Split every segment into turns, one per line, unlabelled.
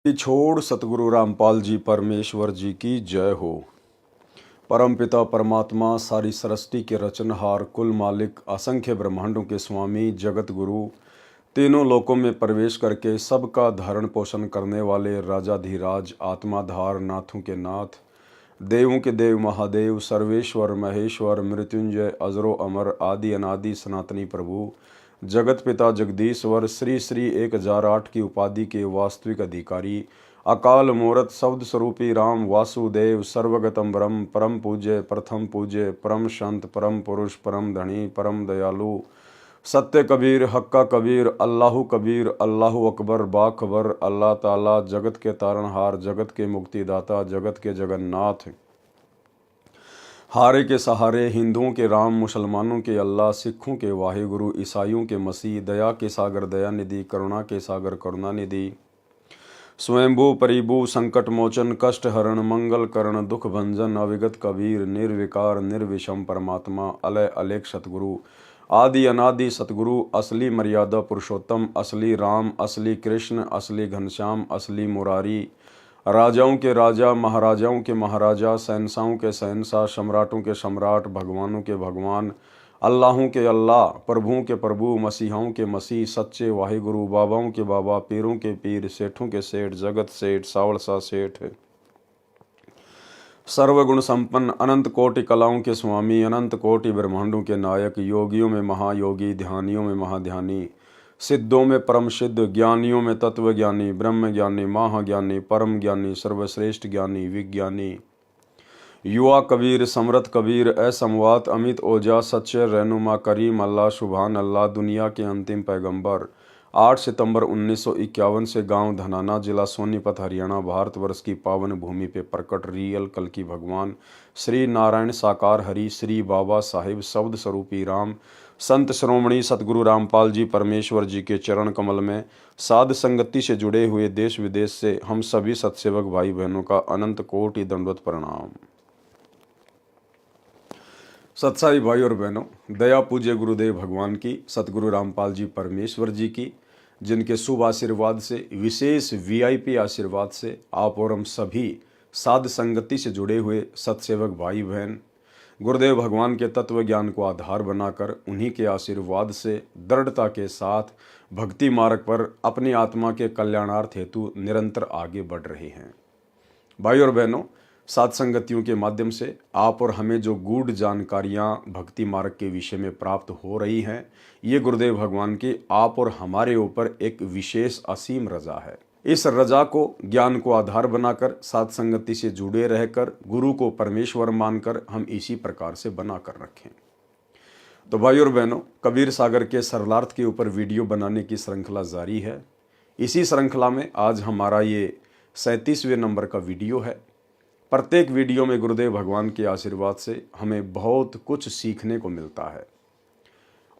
की छोड़ सतगुरु रामपाल जी परमेश्वर जी की जय हो। परमपिता परमात्मा सारी सृष्टि के रचनहार, कुल मालिक, असंख्य ब्रह्मांडों के स्वामी, जगत गुरु, तीनों लोकों में प्रवेश करके सबका धारण पोषण करने वाले राजाधिराज, आत्माधार, नाथों के नाथ, देवों के देव महादेव, सर्वेश्वर महेश्वर, मृत्युंजय, अजरो अमर, आदि अनादि सनातनी प्रभु, जगत पिता जगदीश्वर, श्री श्री 1008 की उपाधि के वास्तविक अधिकारी, अकाल मूरत शब्द स्वरूपी राम वासुदेव, सर्वगतम ब्रह्म, परम पूज्य, प्रथम पूज्य, परम संत, परम पुरुष, परम धनी, परम दयालु, सत्य कबीर, हक्का कबीर, अल्लाहु कबीर, अल्लाहु अकबर, बाखबर, अल्लाह ताला, जगत के तारणहार, जगत के मुक्तिदाता, जगत के जगन्नाथ, हारे के सहारे, हिंदुओं के राम, मुसलमानों के अल्लाह, सिखों के वाहिगुरु, ईसाइयों के मसीह, दया के सागर दया निधि, करुणा के सागर करुणा निधि, स्वयंभू परिभू, संकट मोचन, कष्ट हरण, मंगल करण, दुख भंजन, अविगत कबीर, निर्विकार निर्विषम परमात्मा, अलय अलेख सतगुरु, आदि अनादि सतगुरु, असली मर्यादा पुरुषोत्तम, असली राम, असली कृष्ण, असली घनश्याम, असली मुरारी, राजाओं के राजा, महाराजाओं के महाराजा, शहंशाहों के शहंशाह, सम्राटों के सम्राट, भगवानों के भगवान, अल्लाहों के अल्लाह, प्रभुओं के प्रभु, मसीहाओं के मसीह, सच्चे वाहिगुरु, बाबाओं के बाबा, पीरों के पीर, सेठों के सेठ, जगत सेठ, सावड़सा सेठ, सर्वगुण संपन्न, अनंत कोटि कलाओं के स्वामी, अनंत कोटि ब्रह्मांडों के नायक, योगियों में महायोगी, ध्यानियों में महाध्यानी, सिद्धों में परम सिद्ध, ज्ञानियों में तत्व ज्ञानी, ब्रह्म ज्ञानी, महाज्ञानी, परम ज्ञानी, सर्वश्रेष्ठ ज्ञानी, विज्ञानी, युवा कबीर, समरथ कबीर, असमवात, अमित ओजा, सच्चे रहनुमा, करीम अल्लाह, सुभान अल्लाह, दुनिया के अंतिम पैगंबर, 8 सितंबर 1951 से गांव धनाना, जिला सोनीपत, हरियाणा, भारतवर्ष की पावन भूमि पे प्रकट रियल कल की भगवान श्री नारायण साकार हरि, श्री बाबा साहिब शब्द स्वरूपी राम, संत श्रोमणी सतगुरु रामपाल जी परमेश्वर जी के चरण कमल में साध संगति से जुड़े हुए देश विदेश से हम सभी सत्सेवक भाई बहनों का अनंत कोटि दंडवत प्रणाम। सत्साई भाई और बहनों, दया पूज्य गुरुदेव भगवान की, सतगुरु रामपाल जी परमेश्वर जी की, जिनके शुभ आशीर्वाद से, विशेष वीआईपी आशीर्वाद से आप और हम सभी साध संगति से जुड़े हुए सत्सेवक भाई बहन गुरुदेव भगवान के तत्व ज्ञान को आधार बनाकर उन्हीं के आशीर्वाद से दृढ़ता के साथ भक्ति मार्ग पर अपनी आत्मा के कल्याणार्थ हेतु निरंतर आगे बढ़ रहे हैं। भाई और बहनों, साध संगतियों के माध्यम से आप और हमें जो गूढ़ जानकारियां भक्ति मार्ग के विषय में प्राप्त हो रही हैं, ये गुरुदेव भगवान की आप और हमारे ऊपर एक विशेष असीम रजा है। इस रजा को, ज्ञान को आधार बनाकर साध संगति से जुड़े रहकर गुरु को परमेश्वर मानकर हम इसी प्रकार से बना कर रखें। तो भाई और बहनों, कबीर सागर के सरलार्थ के ऊपर वीडियो बनाने की श्रृंखला जारी है। इसी श्रृंखला में आज हमारा ये 37वें नंबर का वीडियो है। प्रत्येक वीडियो में गुरुदेव भगवान के आशीर्वाद से हमें बहुत कुछ सीखने को मिलता है।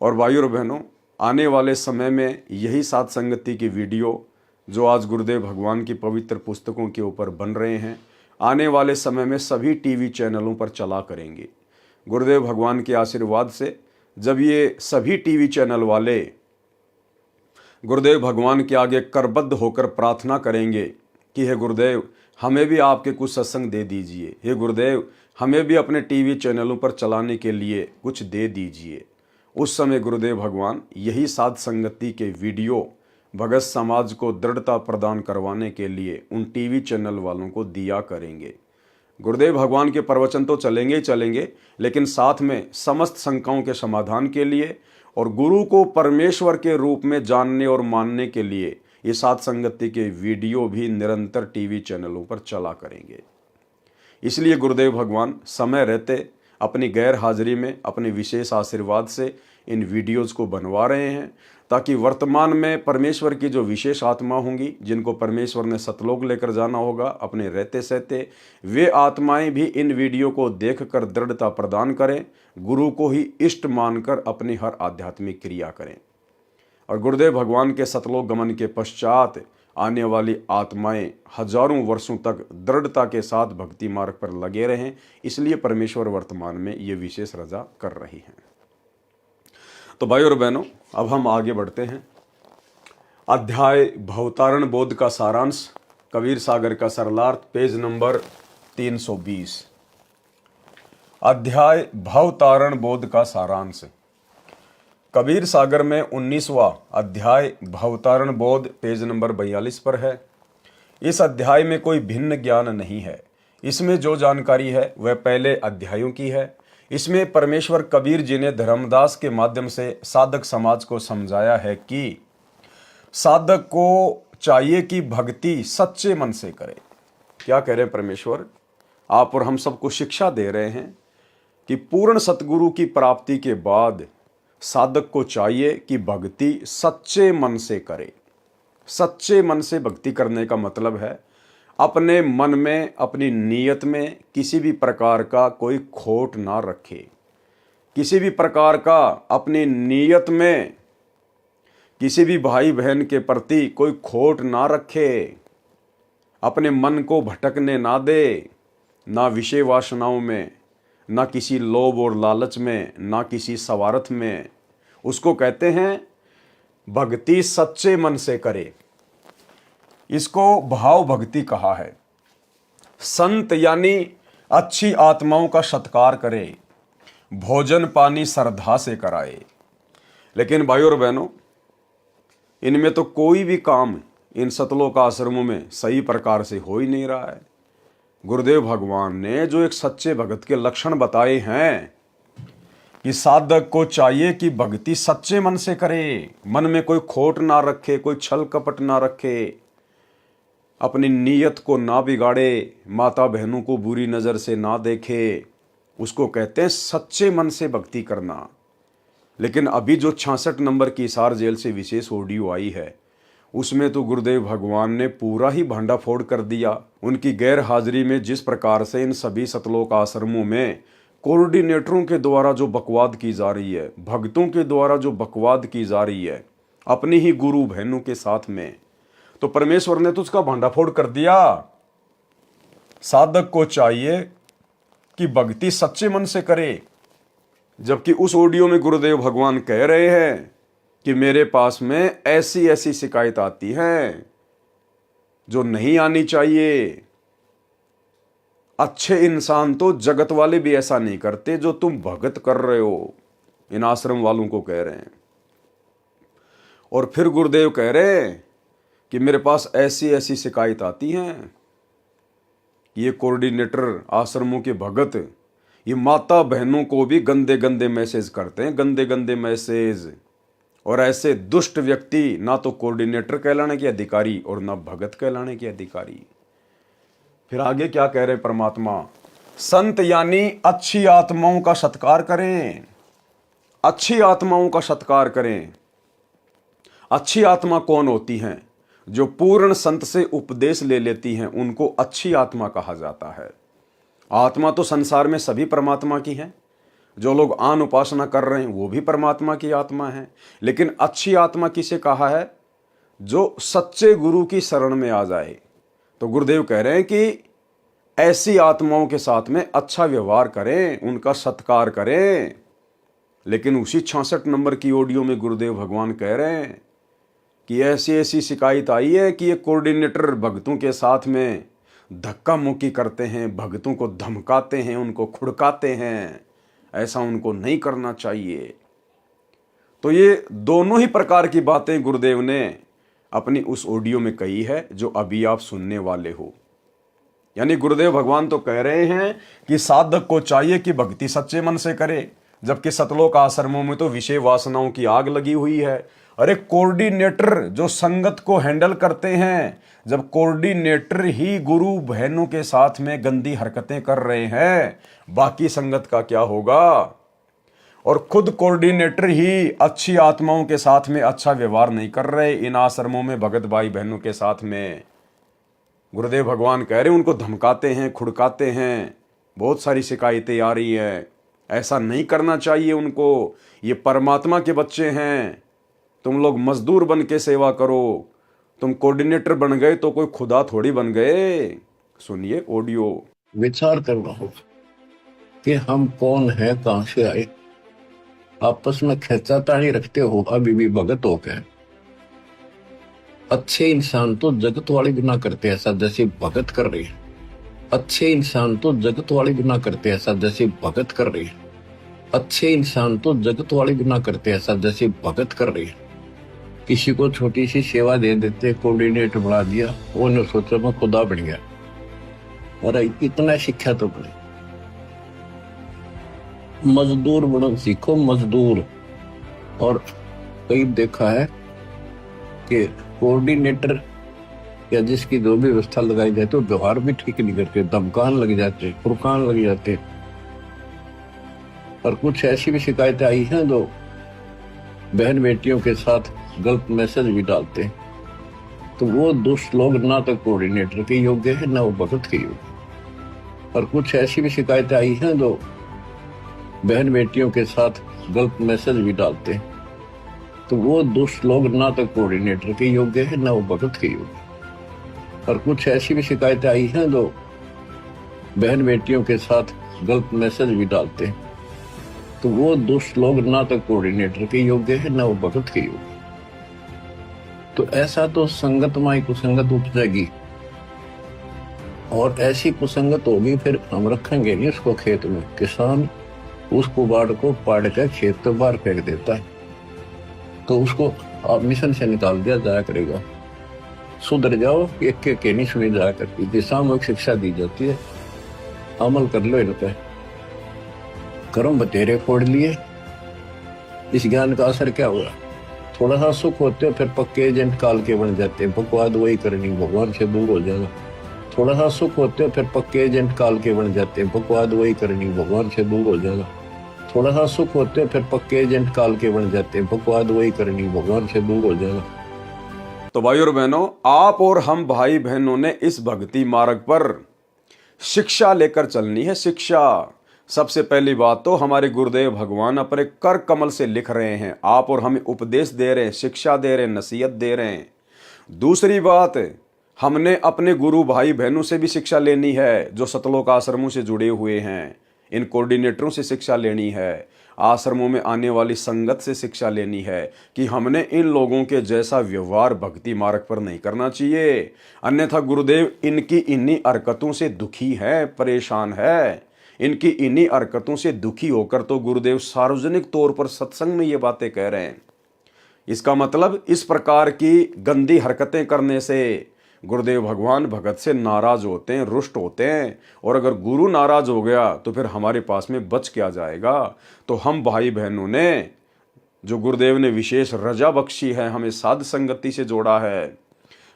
और भाई और बहनों, आने वाले समय में यही साध संगति की वीडियो जो आज गुरुदेव भगवान की पवित्र पुस्तकों के ऊपर बन रहे हैं, आने वाले समय में सभी टीवी चैनलों पर चला करेंगे। गुरुदेव भगवान के आशीर्वाद से जब ये सभी टीवी चैनल वाले गुरुदेव भगवान के आगे करबद्ध होकर प्रार्थना करेंगे कि हे गुरुदेव, हमें भी आपके कुछ सत्संग दे दीजिए, हे गुरुदेव, हमें भी अपने टीवी चैनलों पर चलाने के लिए कुछ दे दीजिए, उस समय गुरुदेव भगवान यही साध संगति के वीडियो भगत समाज को दृढ़ता प्रदान करवाने के लिए उन टीवी चैनल वालों को दिया करेंगे। गुरुदेव भगवान के प्रवचन तो चलेंगे ही चलेंगे, लेकिन साथ में समस्त शंकाओं के समाधान के लिए और गुरु को परमेश्वर के रूप में जानने और मानने के लिए ये साध संगति के वीडियो भी निरंतर टीवी चैनलों पर चला करेंगे। इसलिए गुरुदेव भगवान समय रहते अपनी गैर हाजिरी में अपने विशेष आशीर्वाद से इन वीडियोज़ को बनवा रहे हैं, ताकि वर्तमान में परमेश्वर की जो विशेष आत्मा होंगी, जिनको परमेश्वर ने सतलोक लेकर जाना होगा अपने रहते सहते, वे आत्माएं भी इन वीडियो को देखकर दृढ़ता प्रदान करें, गुरु को ही इष्ट मानकर अपनी हर आध्यात्मिक क्रिया करें। और गुरुदेव भगवान के सतलोक गमन के पश्चात आने वाली आत्माएं हजारों वर्षों तक दृढ़ता के साथ भक्ति मार्ग पर लगे रहें, इसलिए परमेश्वर वर्तमान में ये विशेष रजा कर रही हैं। तो भाई और बहनों, अब हम आगे बढ़ते हैं। अध्याय भवतारण बोध का सारांश कबीर सागर का सरलार्थ, पेज नंबर 320। अध्याय भवतारण बोध का सारांश। कबीर सागर में 19वां अध्याय भवतारण बोध पेज नंबर 42 पर है। इस अध्याय में कोई भिन्न ज्ञान नहीं है। इसमें जो जानकारी है वह पहले अध्यायों की है। इसमें परमेश्वर कबीर जी ने धर्मदास के माध्यम से साधक समाज को समझाया है कि साधक को चाहिए कि भक्ति सच्चे मन से करे। क्या कह रहे हैं परमेश्वर? आप और हम सबको शिक्षा दे रहे हैं कि पूर्ण सतगुरु की प्राप्ति के बाद साधक को चाहिए कि भक्ति सच्चे मन से करे। सच्चे मन से भक्ति करने का मतलब है अपने मन में, अपनी नीयत में किसी भी प्रकार का कोई खोट ना रखे। किसी भी प्रकार का अपनी नीयत में किसी भी भाई बहन के प्रति कोई खोट ना रखे। अपने मन को भटकने ना दे, ना विषय वासनाओं में, ना किसी लोभ और लालच में, ना किसी स्वार्थ में। उसको कहते हैं भक्ति सच्चे मन से करे। इसको भाव भक्ति कहा है। संत यानी अच्छी आत्माओं का सत्कार करे, भोजन पानी श्रद्धा से कराए। लेकिन भाइयों और बहनों, इनमें तो कोई भी काम इन सतलोक आश्रमों में सही प्रकार से हो ही नहीं रहा है। गुरुदेव भगवान ने जो एक सच्चे भगत के लक्षण बताए हैं कि साधक को चाहिए कि भक्ति सच्चे मन से करे, मन में कोई खोट ना रखे, कोई छल कपट ना रखे, अपनी नीयत को ना बिगाड़े, माता बहनों को बुरी नज़र से ना देखे। उसको कहते हैं सच्चे मन से भक्ति करना। लेकिन अभी जो 66 नंबर की हिसार जेल से विशेष ऑडियो आई है, उसमें तो गुरुदेव भगवान ने पूरा ही भांडाफोड़ कर दिया। उनकी गैर हाजिरी में जिस प्रकार से इन सभी सतलोक आश्रमों में कोऑर्डिनेटरों के द्वारा जो बकवाद की जा रही है, भक्तों के द्वारा जो बकवाद की जा रही है अपनी ही गुरु बहनों के साथ में, तो परमेश्वर ने तो उसका भांडाफोड़ कर दिया। साधक को चाहिए कि भक्ति सच्चे मन से करे, जबकि उस ऑडियो में गुरुदेव भगवान कह रहे हैं कि मेरे पास में ऐसी ऐसी शिकायत आती हैं जो नहीं आनी चाहिए। अच्छे इंसान तो जगत वाले भी ऐसा नहीं करते जो तुम भगत कर रहे हो। इन आश्रम वालों को कह रहे हैं। और फिर गुरुदेव कह रहे हैं कि मेरे पास ऐसी ऐसी शिकायत आती हैं। ये कोऑर्डिनेटर आश्रमों के भगत ये माता बहनों को भी गंदे गंदे मैसेज करते हैं, गंदे गंदे मैसेज। और ऐसे दुष्ट व्यक्ति ना तो कोऑर्डिनेटर कहलाने के अधिकारी और ना भगत कहलाने के अधिकारी। फिर आगे क्या कह रहे परमात्मा? संत यानी अच्छी आत्माओं का सत्कार करें। अच्छी आत्माओं का सत्कार करें। अच्छी आत्मा कौन होती हैं? जो पूर्ण संत से उपदेश ले लेती हैं, उनको अच्छी आत्मा कहा जाता है। आत्मा तो संसार में सभी परमात्मा की है। जो लोग आन उपासना कर रहे हैं वो भी परमात्मा की आत्मा है। लेकिन अच्छी आत्मा किसे कहा है? जो सच्चे गुरु की शरण में आ जाए। तो गुरुदेव कह रहे हैं कि ऐसी आत्माओं के साथ में अच्छा व्यवहार करें, उनका सत्कार करें। लेकिन उसी 66 नंबर की ऑडियो में गुरुदेव भगवान कह रहे हैं कि ऐसी ऐसी शिकायत आई है कि ये कोऑर्डिनेटर भक्तों के साथ में धक्का मुक्की करते हैं, भक्तों को धमकाते हैं, उनको खुड़काते हैं। ऐसा उनको नहीं करना चाहिए। तो ये दोनों ही प्रकार की बातें गुरुदेव ने अपनी उस ऑडियो में कही है जो अभी आप सुनने वाले हो। यानी गुरुदेव भगवान तो कह रहे हैं कि साधक को चाहिए कि भक्ति सच्चे मन से करे, जबकि सतलोक आश्रमों में तो विषय वासनाओं की आग लगी हुई है। अरे कोऑर्डिनेटर जो संगत को हैंडल करते हैं, जब कोऑर्डिनेटर ही गुरु बहनों के साथ में गंदी हरकतें कर रहे हैं, बाकी संगत का क्या होगा? और खुद कोऑर्डिनेटर ही अच्छी आत्माओं के साथ में अच्छा व्यवहार नहीं कर रहे इन आश्रमों में भगत भाई बहनों के साथ में। गुरुदेव भगवान कह रहे हैं उनको धमकाते हैं, खुड़काते हैं, बहुत सारी शिकायतें आ रही हैं। ऐसा नहीं करना चाहिए उनको। ये परमात्मा के बच्चे हैं। तुम लोग मजदूर बन के सेवा करो। तुम कोऑर्डिनेटर बन गए तो कोई खुदा थोड़ी बन गए। सुनिए ऑडियो।
विचार करना होगा कि हम कौन हैं, कहां से आए। आपस में खेचातानी रखते हो अभी भी भगत हो गए। अच्छे इंसान तो जगत वाले भी ना करते ऐसा जैसे भगत कर रहे हैं। अच्छे इंसान तो जगत वाले भी ना करते ऐसा जैसे भगत कर रहे हैं। अच्छे इंसान तो जगत वाले भी ना करते ऐसा जैसे भगत कर रहे हैं। किसी को छोटी सी सेवा दे देते, कोऑर्डिनेटर बना दिया, वो ने सोचा मैं खुदा बन गया। अरे इतना शिक्षा तो बने, मजदूर बनो सीखो, मजदूर। और कई देखा है कि कोऑर्डिनेटर या जिसकी जो भी व्यवस्था लगाई जाए तो व्यवहार भी ठीक नहीं करते, धमकान लग जाते, फुरकान लग जाते। और कुछ ऐसी भी शिकायतें आई हैं जो बहन बेटियों के साथ गलत मैसेज भी डालते हैं। तो वो दुष्ट लोग ना तो कोऑर्डिनेटर के योग्य है, ना वो भगत के योग्य। और कुछ ऐसी भी शिकायतें आई हैं जो बहन बेटियों के साथ गलत मैसेज भी डालते हैं। तो वो दुष्ट लोग ना तो कोऑर्डिनेटर के योग्य है, ना वो भगत के योग्य। और कुछ ऐसी भी शिकायतें आई हैं जो बहन बेटियों के साथ गलत मैसेज भी डालते हैं। तो वो दुष्ट लोग ना तो कोऑर्डिनेटर के योग्य है, ना वो भगत के योग्य। तो ऐसा तो संगत माई कुसंगत उपजेगी, और ऐसी कुसंगत होगी फिर हम रखेंगे नहीं उसको खेत में। किसान उस कुबाड़ को पाड़ कर खेत के बाहर फेंक देता है, तो उसको आप मिशन से निकाल दिया जाया करेगा। सुधर जाओ, एक के नहीं सुनी जाया करती थी, सामूहिक शिक्षा दी जाती है, अमल कर लो इन पे। कर्म बतेरे फोड़ लिए, इस ज्ञान का असर क्या हुआ? थोड़ा सा सुख होते हो फिर पक्के एजेंट काल के बन जाते हैं, बकवाद वही करनी, भगवान से दूर हो जाना। थोड़ा सा सुख होते हो फिर पक्के एजेंट काल के बन जाते हैं, बकवाद वही करनी, भगवान से दूर हो जाना। थोड़ा सा सुख होते हो फिर पक्के एजेंट काल के बन जाते हैं, बकवाद वही करनी, भगवान से दूर हो जाना।
तो भाई और बहनों, आप और हम भाई बहनों ने इस भक्ति मार्ग पर शिक्षा लेकर चलनी है। शिक्षा सबसे पहली बात तो हमारे गुरुदेव भगवान अपने कर कमल से लिख रहे हैं, आप और हमें उपदेश दे रहे हैं, शिक्षा दे रहे हैं, नसीहत दे रहे हैं। दूसरी बात, हमने अपने गुरु भाई बहनों से भी शिक्षा लेनी है जो सतलोक आश्रमों से जुड़े हुए हैं। इन कोऑर्डिनेटरों से शिक्षा लेनी है, आश्रमों में आने वाली संगत से शिक्षा लेनी है कि हमने इन लोगों के जैसा व्यवहार भक्ति मार्ग पर नहीं करना चाहिए। अन्यथा गुरुदेव इनकी इन्हीं हरकतों से दुखी है, परेशान है। इनकी इन्हीं हरकतों से दुखी होकर तो गुरुदेव सार्वजनिक तौर पर सत्संग में ये बातें कह रहे हैं। इसका मतलब इस प्रकार की गंदी हरकतें करने से गुरुदेव भगवान भगत से नाराज होते हैं, रुष्ट होते हैं। और अगर गुरु नाराज हो गया तो फिर हमारे पास में बच क्या जाएगा? तो हम भाई बहनों ने, जो गुरुदेव ने विशेष रजा बख्शी है, हमें साध संगति से जोड़ा है,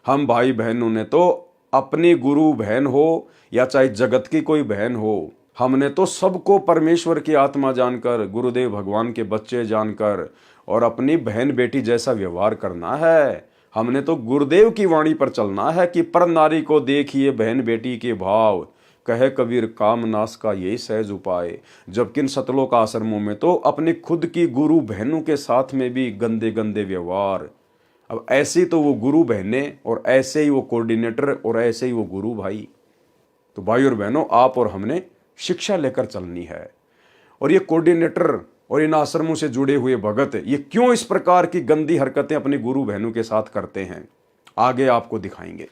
हम भाई बहनों ने तो अपनी गुरु बहन हो या चाहे जगत की कोई बहन हो, हमने तो सबको परमेश्वर की आत्मा जानकर, गुरुदेव भगवान के बच्चे जानकर और अपनी बहन बेटी जैसा व्यवहार करना है। हमने तो गुरुदेव की वाणी पर चलना है कि पर नारी को देखिए बहन बेटी के भाव, कहे कबीर काम नाश का यही सहज उपाय। जबकि इन सतलोक आश्रमों में तो अपनी खुद की गुरु बहनों के साथ में भी गंदे गंदे व्यवहार। अब ऐसी तो वो गुरु बहनें और ऐसे ही वो कोऑर्डिनेटर और ऐसे ही वो गुरु भाई। तो भाई और बहनों, आप और हमने शिक्षा लेकर चलनी है। और ये कोऑर्डिनेटर और इन आश्रमों से जुड़े हुए भगत ये क्यों इस प्रकार की गंदी हरकतें अपनी गुरु बहनों के साथ करते हैं, आगे आपको दिखाएंगे।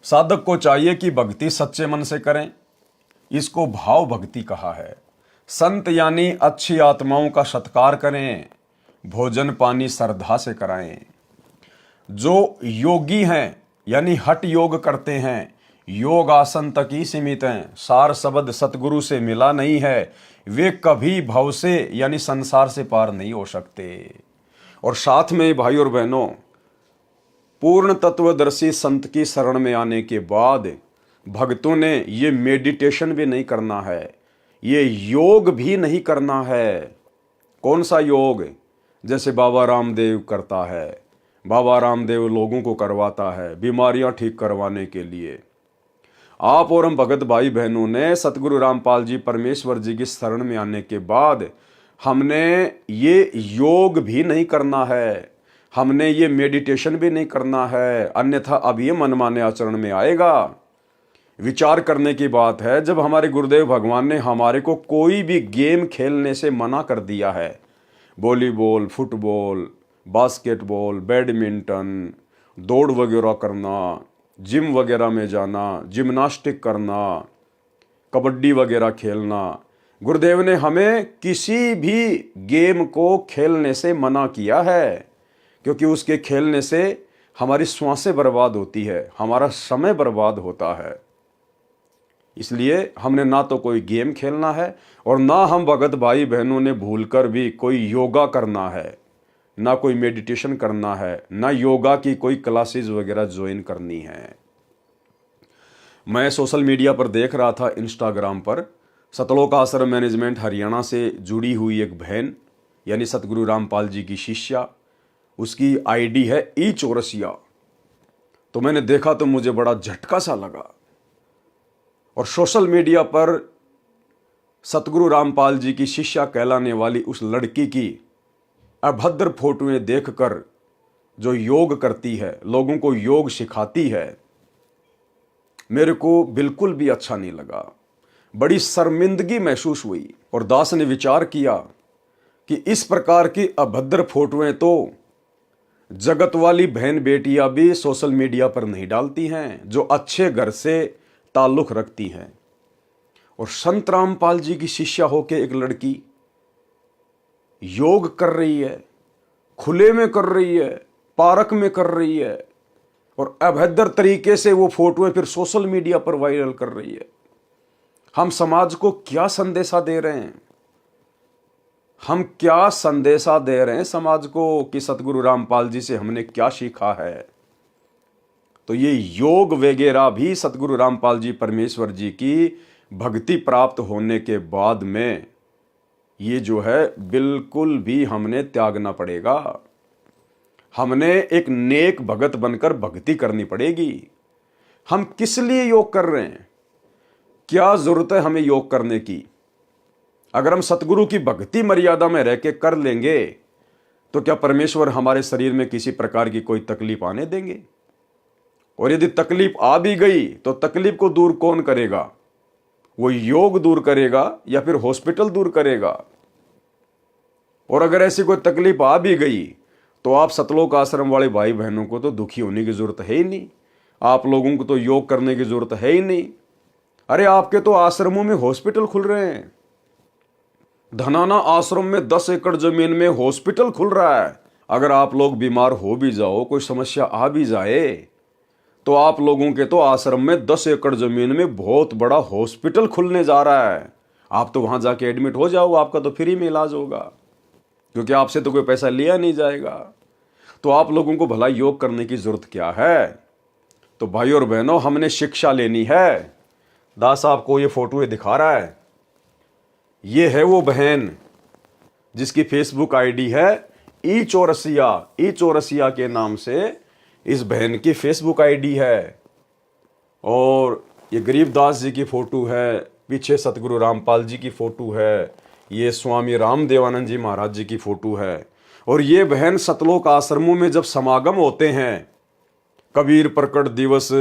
साधक को चाहिए कि भक्ति सच्चे मन से करें, इसको भाव भक्ति कहा है। संत यानी अच्छी आत्माओं का सत्कार करें, भोजन पानी श्रद्धा से कराएं। जो योगी हैं यानी हठ योग करते हैं, योग आसन तक ही सीमित हैं, सार शब्द सतगुरु से मिला नहीं है, वे कभी भव से यानी संसार से पार नहीं हो सकते। और साथ में भाई और बहनों, पूर्ण तत्वदर्शी संत की शरण में आने के बाद भक्तों ने ये मेडिटेशन भी नहीं करना है, ये योग भी नहीं करना है। कौन सा योग? जैसे बाबा रामदेव करता है, बाबा रामदेव लोगों को करवाता है बीमारियां ठीक करवाने के लिए। आप और हम भगत भाई बहनों ने सतगुरु रामपाल जी परमेश्वर जी की शरण में आने के बाद हमने ये योग भी नहीं करना है, हमने ये मेडिटेशन भी नहीं करना है, अन्यथा अब ये मनमाने आचरण में आएगा। विचार करने की बात है, जब हमारे गुरुदेव भगवान ने हमारे को कोई भी गेम खेलने से मना कर दिया है, वॉलीबॉल, फुटबॉल, बास्केटबॉल, बैडमिंटन, दौड़ वगैरह करना, जिम वगैरह में जाना, जिम्नास्टिक करना, कबड्डी वगैरह खेलना। गुरुदेव ने हमें किसी भी गेम को खेलने से मना किया है, क्योंकि उसके खेलने से हमारी सांसें बर्बाद होती है, हमारा समय बर्बाद होता है। इसलिए हमने ना तो कोई गेम खेलना है और ना हम भगत भाई बहनों ने भूलकर भी कोई योगा करना है, ना कोई मेडिटेशन करना है, ना योगा की कोई क्लासेस वगैरह ज्वाइन करनी है। मैं सोशल मीडिया पर देख रहा था, इंस्टाग्राम पर, सतलोक आश्रम मैनेजमेंट हरियाणा से जुड़ी हुई एक बहन, यानी सतगुरु रामपाल जी की शिष्या, उसकी आईडी है ई चौरसिया। तो मैंने देखा तो मुझे बड़ा झटका सा लगा। और सोशल मीडिया पर सतगुरु रामपाल जी की शिष्या कहलाने वाली उस लड़की की अभद्र फोटोएं देखकर जो योग करती है, लोगों को योग सिखाती है, मेरे को बिल्कुल भी अच्छा नहीं लगा। बड़ी शर्मिंदगी महसूस हुई। और दास ने विचार किया कि इस प्रकार की अभद्र फोटोएं तो जगत वाली बहन बेटियां भी सोशल मीडिया पर नहीं डालती हैं, जो अच्छे घर से ताल्लुक रखती हैं। और संत रामपाल जी की शिष्या होके एक लड़की योग कर रही है, खुले में कर रही है, पार्क में कर रही है, और अभद्र तरीके से वो फोटोएं फिर सोशल मीडिया पर वायरल कर रही है। हम समाज को क्या संदेशा दे रहे हैं? हम क्या संदेशा दे रहे हैं समाज को कि सतगुरु रामपाल जी से हमने क्या सीखा है? तो ये योग वगैरह भी सतगुरु रामपाल जी परमेश्वर जी की भक्ति प्राप्त होने के बाद में ये जो है बिल्कुल भी हमने त्यागना पड़ेगा। हमने एक नेक भगत बनकर भक्ति करनी पड़ेगी। हम किस लिए योग कर रहे हैं? क्या जरूरत है हमें योग करने की? अगर हम सतगुरु की भक्ति मर्यादा में रह के कर लेंगे तो क्या परमेश्वर हमारे शरीर में किसी प्रकार की कोई तकलीफ आने देंगे? और यदि तकलीफ आ भी गई तो तकलीफ को दूर कौन करेगा? वो योग दूर करेगा या फिर हॉस्पिटल दूर करेगा? और अगर ऐसी कोई तकलीफ आ भी गई तो आप सतलोक आश्रम वाले भाई बहनों को तो दुखी होने की जरूरत है ही नहीं। आप लोगों को तो योग करने की जरूरत है ही नहीं। अरे आपके तो आश्रमों में हॉस्पिटल खुल रहे हैं। धनाना आश्रम में 10 एकड़ जमीन में हॉस्पिटल खुल रहा है। अगर आप लोग बीमार हो भी जाओ, कोई समस्या आ भी जाए, तो आप लोगों के तो आश्रम में 10 एकड़ जमीन में बहुत बड़ा हॉस्पिटल खुलने जा रहा है। आप तो वहां जाके एडमिट हो जाओ, आपका तो फ्री में इलाज होगा, क्योंकि आपसे तो कोई पैसा लिया नहीं जाएगा। तो आप लोगों को भला योग करने की जरूरत क्या है? तो भाई और बहनों, हमने शिक्षा लेनी है। दास आपको ये फोटो दिखा रहा है, ये है वो बहन जिसकी फेसबुक आईडी है ई चौरसिया। ई चौरसिया के नाम से इस बहन की फेसबुक आईडी है। और ये गरीबदास जी की फोटो है, पीछे सतगुरु रामपाल जी की फोटो है, ये स्वामी रामदेवानंद जी महाराज जी की फोटो है। और ये बहन सतलोक आश्रमों में जब समागम होते हैं, कबीर प्रकट दिवस,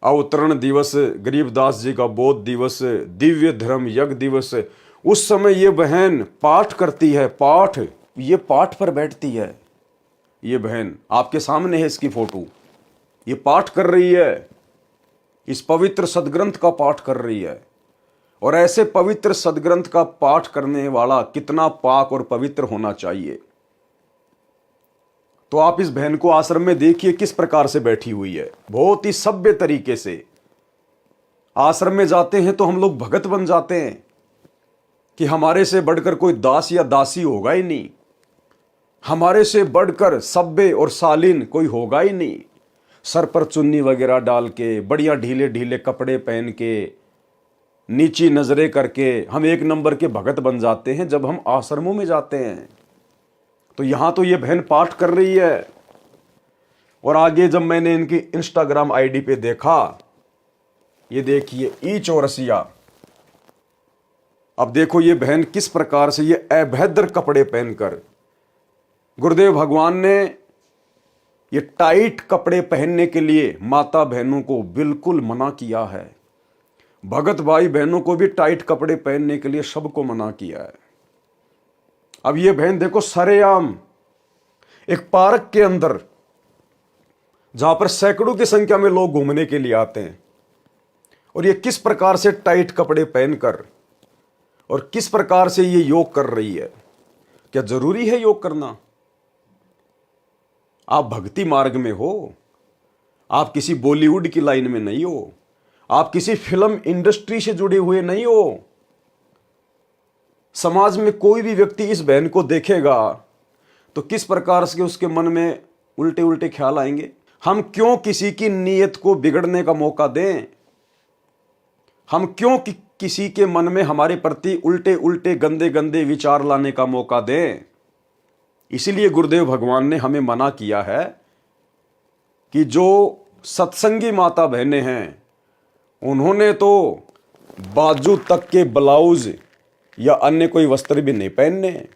अवतरण दिवस, गरीबदास जी का बोध दिवस, दिव्य धर्म यज्ञ दिवस, उस समय ये बहन पाठ करती है। पाठ, ये पाठ पर बैठती है। ये बहन आपके सामने है, इसकी फोटो। ये पाठ कर रही है, इस पवित्र सदग्रंथ का पाठ कर रही है। और ऐसे पवित्र सदग्रंथ का पाठ करने वाला कितना पाक और पवित्र होना चाहिए। तो आप इस बहन को आश्रम में देखिए किस प्रकार से बैठी हुई है, बहुत ही सभ्य तरीके से। आश्रम में जाते हैं तो हम लोग भगत बन जाते हैं कि हमारे से बढ़कर कोई दास या दासी होगा ही नहीं, हमारे से बढ़कर सभ्य और शालीन कोई होगा ही नहीं। सर पर चुन्नी वगैरह डाल के, बढ़िया ढीले ढीले कपड़े पहन के, नीची नजरें करके हम एक नंबर के भगत बन जाते हैं जब हम आश्रमों में जाते हैं। तो यहां तो ये बहन पाठ कर रही है। और आगे जब मैंने इनकी इंस्टाग्राम आईडी पे देखा, ये देखिए ई चौरसिया। अब देखो ये बहन किस प्रकार से ये अभद्र कपड़े पहनकर, गुरुदेव भगवान ने ये टाइट कपड़े पहनने के लिए माता बहनों को बिल्कुल मना किया है। भगत भाई बहनों को भी टाइट कपड़े पहनने के लिए सबको मना किया है। अब ये बहन देखो सरेआम एक पार्क के अंदर जहां पर सैकड़ों की संख्या में लोग घूमने के लिए आते हैं, और ये किस प्रकार से टाइट कपड़े पहनकर और किस प्रकार से ये योग कर रही है। क्या जरूरी है योग करना? आप भक्ति मार्ग में हो, आप किसी बॉलीवुड की लाइन में नहीं हो, आप किसी फिल्म इंडस्ट्री से जुड़े हुए नहीं हो। समाज में कोई भी व्यक्ति इस बहन को देखेगा तो किस प्रकार से उसके मन में उल्टे उल्टे ख्याल आएंगे। हम क्यों किसी की नीयत को बिगड़ने का मौका दें? हम क्यों किसी के मन में हमारे प्रति उल्टे उल्टे गंदे गंदे विचार लाने का मौका दें? इसीलिए गुरुदेव भगवान ने हमें मना किया है कि जो सत्संगी माता बहनें हैं उन्होंने तो बाजू तक के ब्लाउज या अन्य कोई वस्त्र भी नहीं पहनने।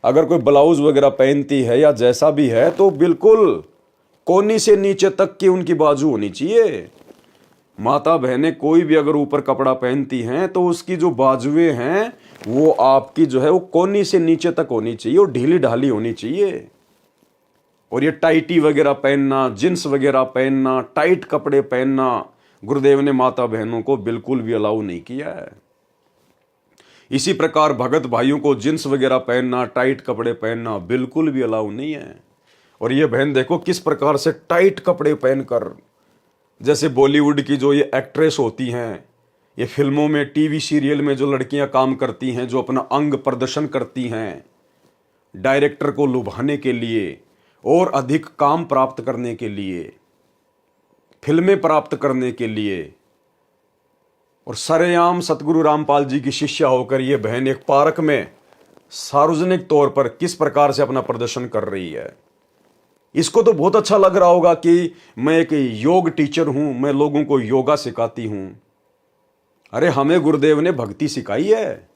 अगर कोई ब्लाउज वगैरह पहनती है या जैसा भी है तो बिल्कुल कोहनी से नीचे तक की उनकी बाजू होनी चाहिए। माता बहनें कोई भी अगर ऊपर कपड़ा पहनती हैं तो उसकी जो बाजुएं हैं वो आपकी जो है वो कोहनी से नीचे तक होनी चाहिए और ढीली ढाली होनी चाहिए। और ये टाइटी वगैरह पहनना, जींस वगैरह पहनना, टाइट कपड़े पहनना गुरुदेव ने माता बहनों को बिल्कुल भी अलाउ नहीं किया है। इसी प्रकार भगत भाइयों को जींस वगैरह पहनना, टाइट कपड़े पहनना बिल्कुल भी अलाउ नहीं है। और ये बहन देखो किस प्रकार से टाइट कपड़े पहनकर, जैसे बॉलीवुड की जो ये एक्ट्रेस होती हैं, ये फिल्मों में टीवी सीरियल में जो लड़कियां काम करती हैं, जो अपना अंग प्रदर्शन करती हैं डायरेक्टर को लुभाने के लिए और अधिक काम प्राप्त करने के लिए, फिल्में प्राप्त करने के लिए, और सरेआम सतगुरु रामपाल जी की शिष्या होकर ये बहन एक पार्क में सार्वजनिक तौर पर किस प्रकार से अपना प्रदर्शन कर रही है। इसको तो बहुत अच्छा लग रहा होगा कि मैं एक योग टीचर हूं, मैं लोगों को योगा सिखाती हूं। अरे हमें गुरुदेव ने भक्ति सिखाई है।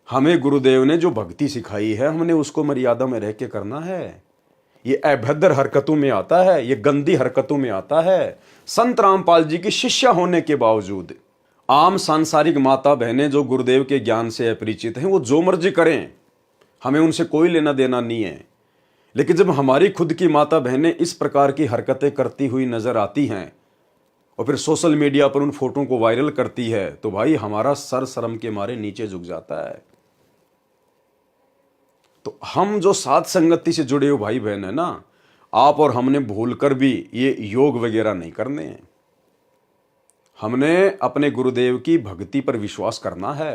हमें गुरुदेव ने जो भक्ति सिखाई है हमने उसको मर्यादा में रह के करना है। ये अभद्र हरकतों में आता है, ये गंदी हरकतों में आता है। संत रामपाल जी की शिष्या होने के बावजूद आम सांसारिक माता बहनें जो गुरुदेव के ज्ञान से अपरिचित हैं वो जो मर्जी करें, हमें उनसे कोई लेना देना नहीं है। लेकिन जब हमारी खुद की माता बहनें इस प्रकार की हरकतें करती हुई नजर आती हैं और फिर सोशल मीडिया पर उन फोटो को वायरल करती है तो भाई हमारा सर शर्म के मारे नीचे झुक जाता है। तो हम जो साथ संगति से जुड़े हुए भाई बहन है ना, आप और हमने भूलकर भी ये योग वगैरह नहीं करने हैं। हमने अपने गुरुदेव की भक्ति पर विश्वास करना है।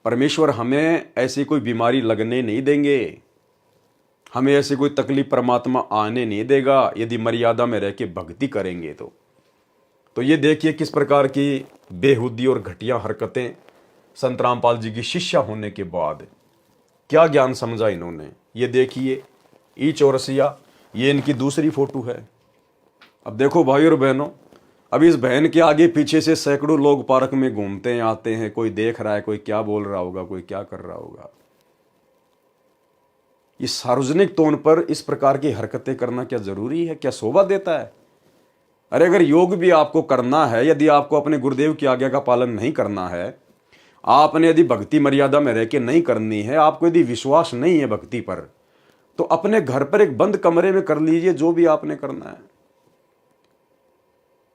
परमेश्वर हमें ऐसी कोई बीमारी लगने नहीं देंगे, हमें ऐसी कोई तकलीफ परमात्मा आने नहीं देगा यदि मर्यादा में रह के भक्ति करेंगे तो ये देखिए किस प्रकार की बेहुदी और घटिया हरकतें संत रामपाल जी की शिष्या होने के बाद क्या ज्ञान समझा इन्होंने। ये देखिए ई चौरसिया, ये इनकी दूसरी फोटो है। अब देखो भाई और बहनों, अब इस बहन के आगे पीछे से सैकड़ों लोग पार्क में घूमते हैं, आते हैं, कोई देख रहा है, कोई क्या बोल रहा होगा, कोई क्या कर रहा होगा। इस सार्वजनिक तौर पर इस प्रकार की हरकतें करना क्या जरूरी है? क्या शोभा देता है? अरे अगर योग भी आपको करना है, यदि आपको अपने गुरुदेव की आज्ञा का पालन नहीं करना है, आपने यदि भक्ति मर्यादा में रह के नहीं करनी है, आपको यदि विश्वास नहीं है भक्ति पर, तो अपने घर पर एक बंद कमरे में कर लीजिए जो भी आपने करना है।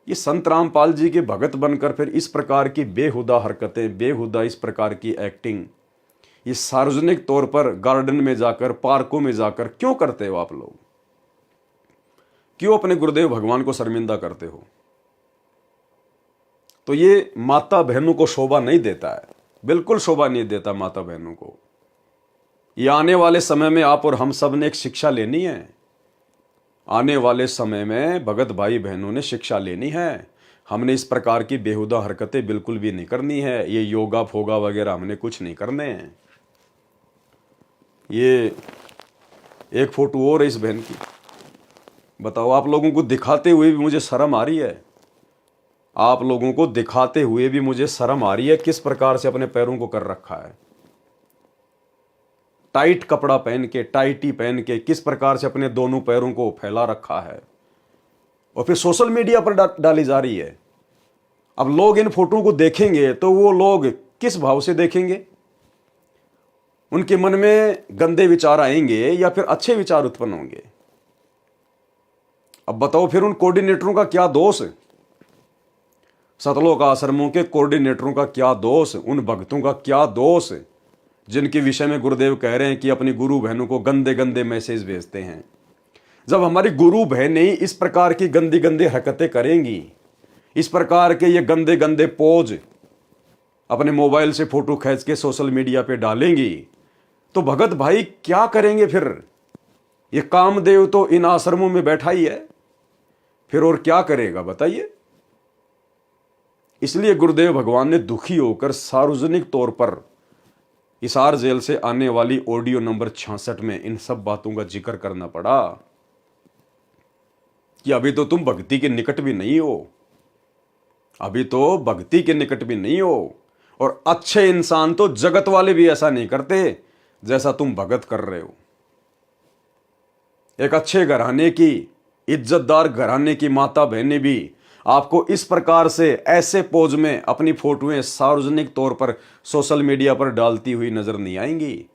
ये संत रामपाल जी के भगत बनकर फिर इस प्रकार की बेहुदा हरकतें, बेहुदा इस प्रकार की एक्टिंग, ये सार्वजनिक तौर पर गार्डन में जाकर, पार्कों में जाकर क्यों करते हो आप लोग? क्यों अपने गुरुदेव भगवान को शर्मिंदा करते हो? तो ये माता बहनों को शोभा नहीं देता है, बिल्कुल शोभा नहीं देता माता बहनों को। ये आने वाले समय में आप और हम सब ने एक शिक्षा लेनी है। आने वाले समय में भगत भाई बहनों ने शिक्षा लेनी है। हमने इस प्रकार की बेहुदा हरकतें बिल्कुल भी नहीं करनी है। ये योगा फोगा वगैरह हमने कुछ नहीं करने हैं। ये एक फोटो और है इस बहन की। बताओ, आप लोगों को दिखाते हुए भी मुझे शर्म आ रही है। आप लोगों को दिखाते हुए भी मुझे शर्म आ रही है किस प्रकार से अपने पैरों को कर रखा है। टाइट कपड़ा पहन के, टाइटी पहन के किस प्रकार से अपने दोनों पैरों को फैला रखा है और फिर सोशल मीडिया पर डाली जा रही है। अब लोग इन फोटो को देखेंगे तो वो लोग किस भाव से देखेंगे? उनके मन में गंदे विचार आएंगे या फिर अच्छे विचार उत्पन्न होंगे? अब बताओ फिर उन कोऑर्डिनेटरों का क्या दोष? सतलोक आश्रमों के कोऑर्डिनेटरों का क्या दोष? उन भक्तों का क्या दोष जिनके विषय में गुरुदेव कह रहे हैं कि अपनी गुरु बहनों को गंदे गंदे मैसेज भेजते हैं? जब हमारी गुरु बहनें इस प्रकार की गंदी गंदी हरकतें करेंगी, इस प्रकार के ये गंदे गंदे पोज अपने मोबाइल से फोटो खींच के सोशल मीडिया पे डालेंगी, तो भगत भाई क्या करेंगे फिर? ये कामदेव तो इन आश्रमों में बैठा ही है, फिर और क्या करेगा बताइए? इसलिए गुरुदेव भगवान ने दुखी होकर सार्वजनिक तौर पर हिसार जेल से आने वाली ऑडियो नंबर 66 में इन सब बातों का जिक्र करना पड़ा कि अभी तो तुम भक्ति के निकट भी नहीं हो, अभी तो भक्ति के निकट भी नहीं हो, और अच्छे इंसान तो जगत वाले भी ऐसा नहीं करते जैसा तुम भगत कर रहे हो। एक अच्छे घराने की, इज्जतदार घराने की माता बहनें भी आपको इस प्रकार से ऐसे पोज में अपनी फोटोएं सार्वजनिक तौर पर सोशल मीडिया पर डालती हुई नजर नहीं आएंगी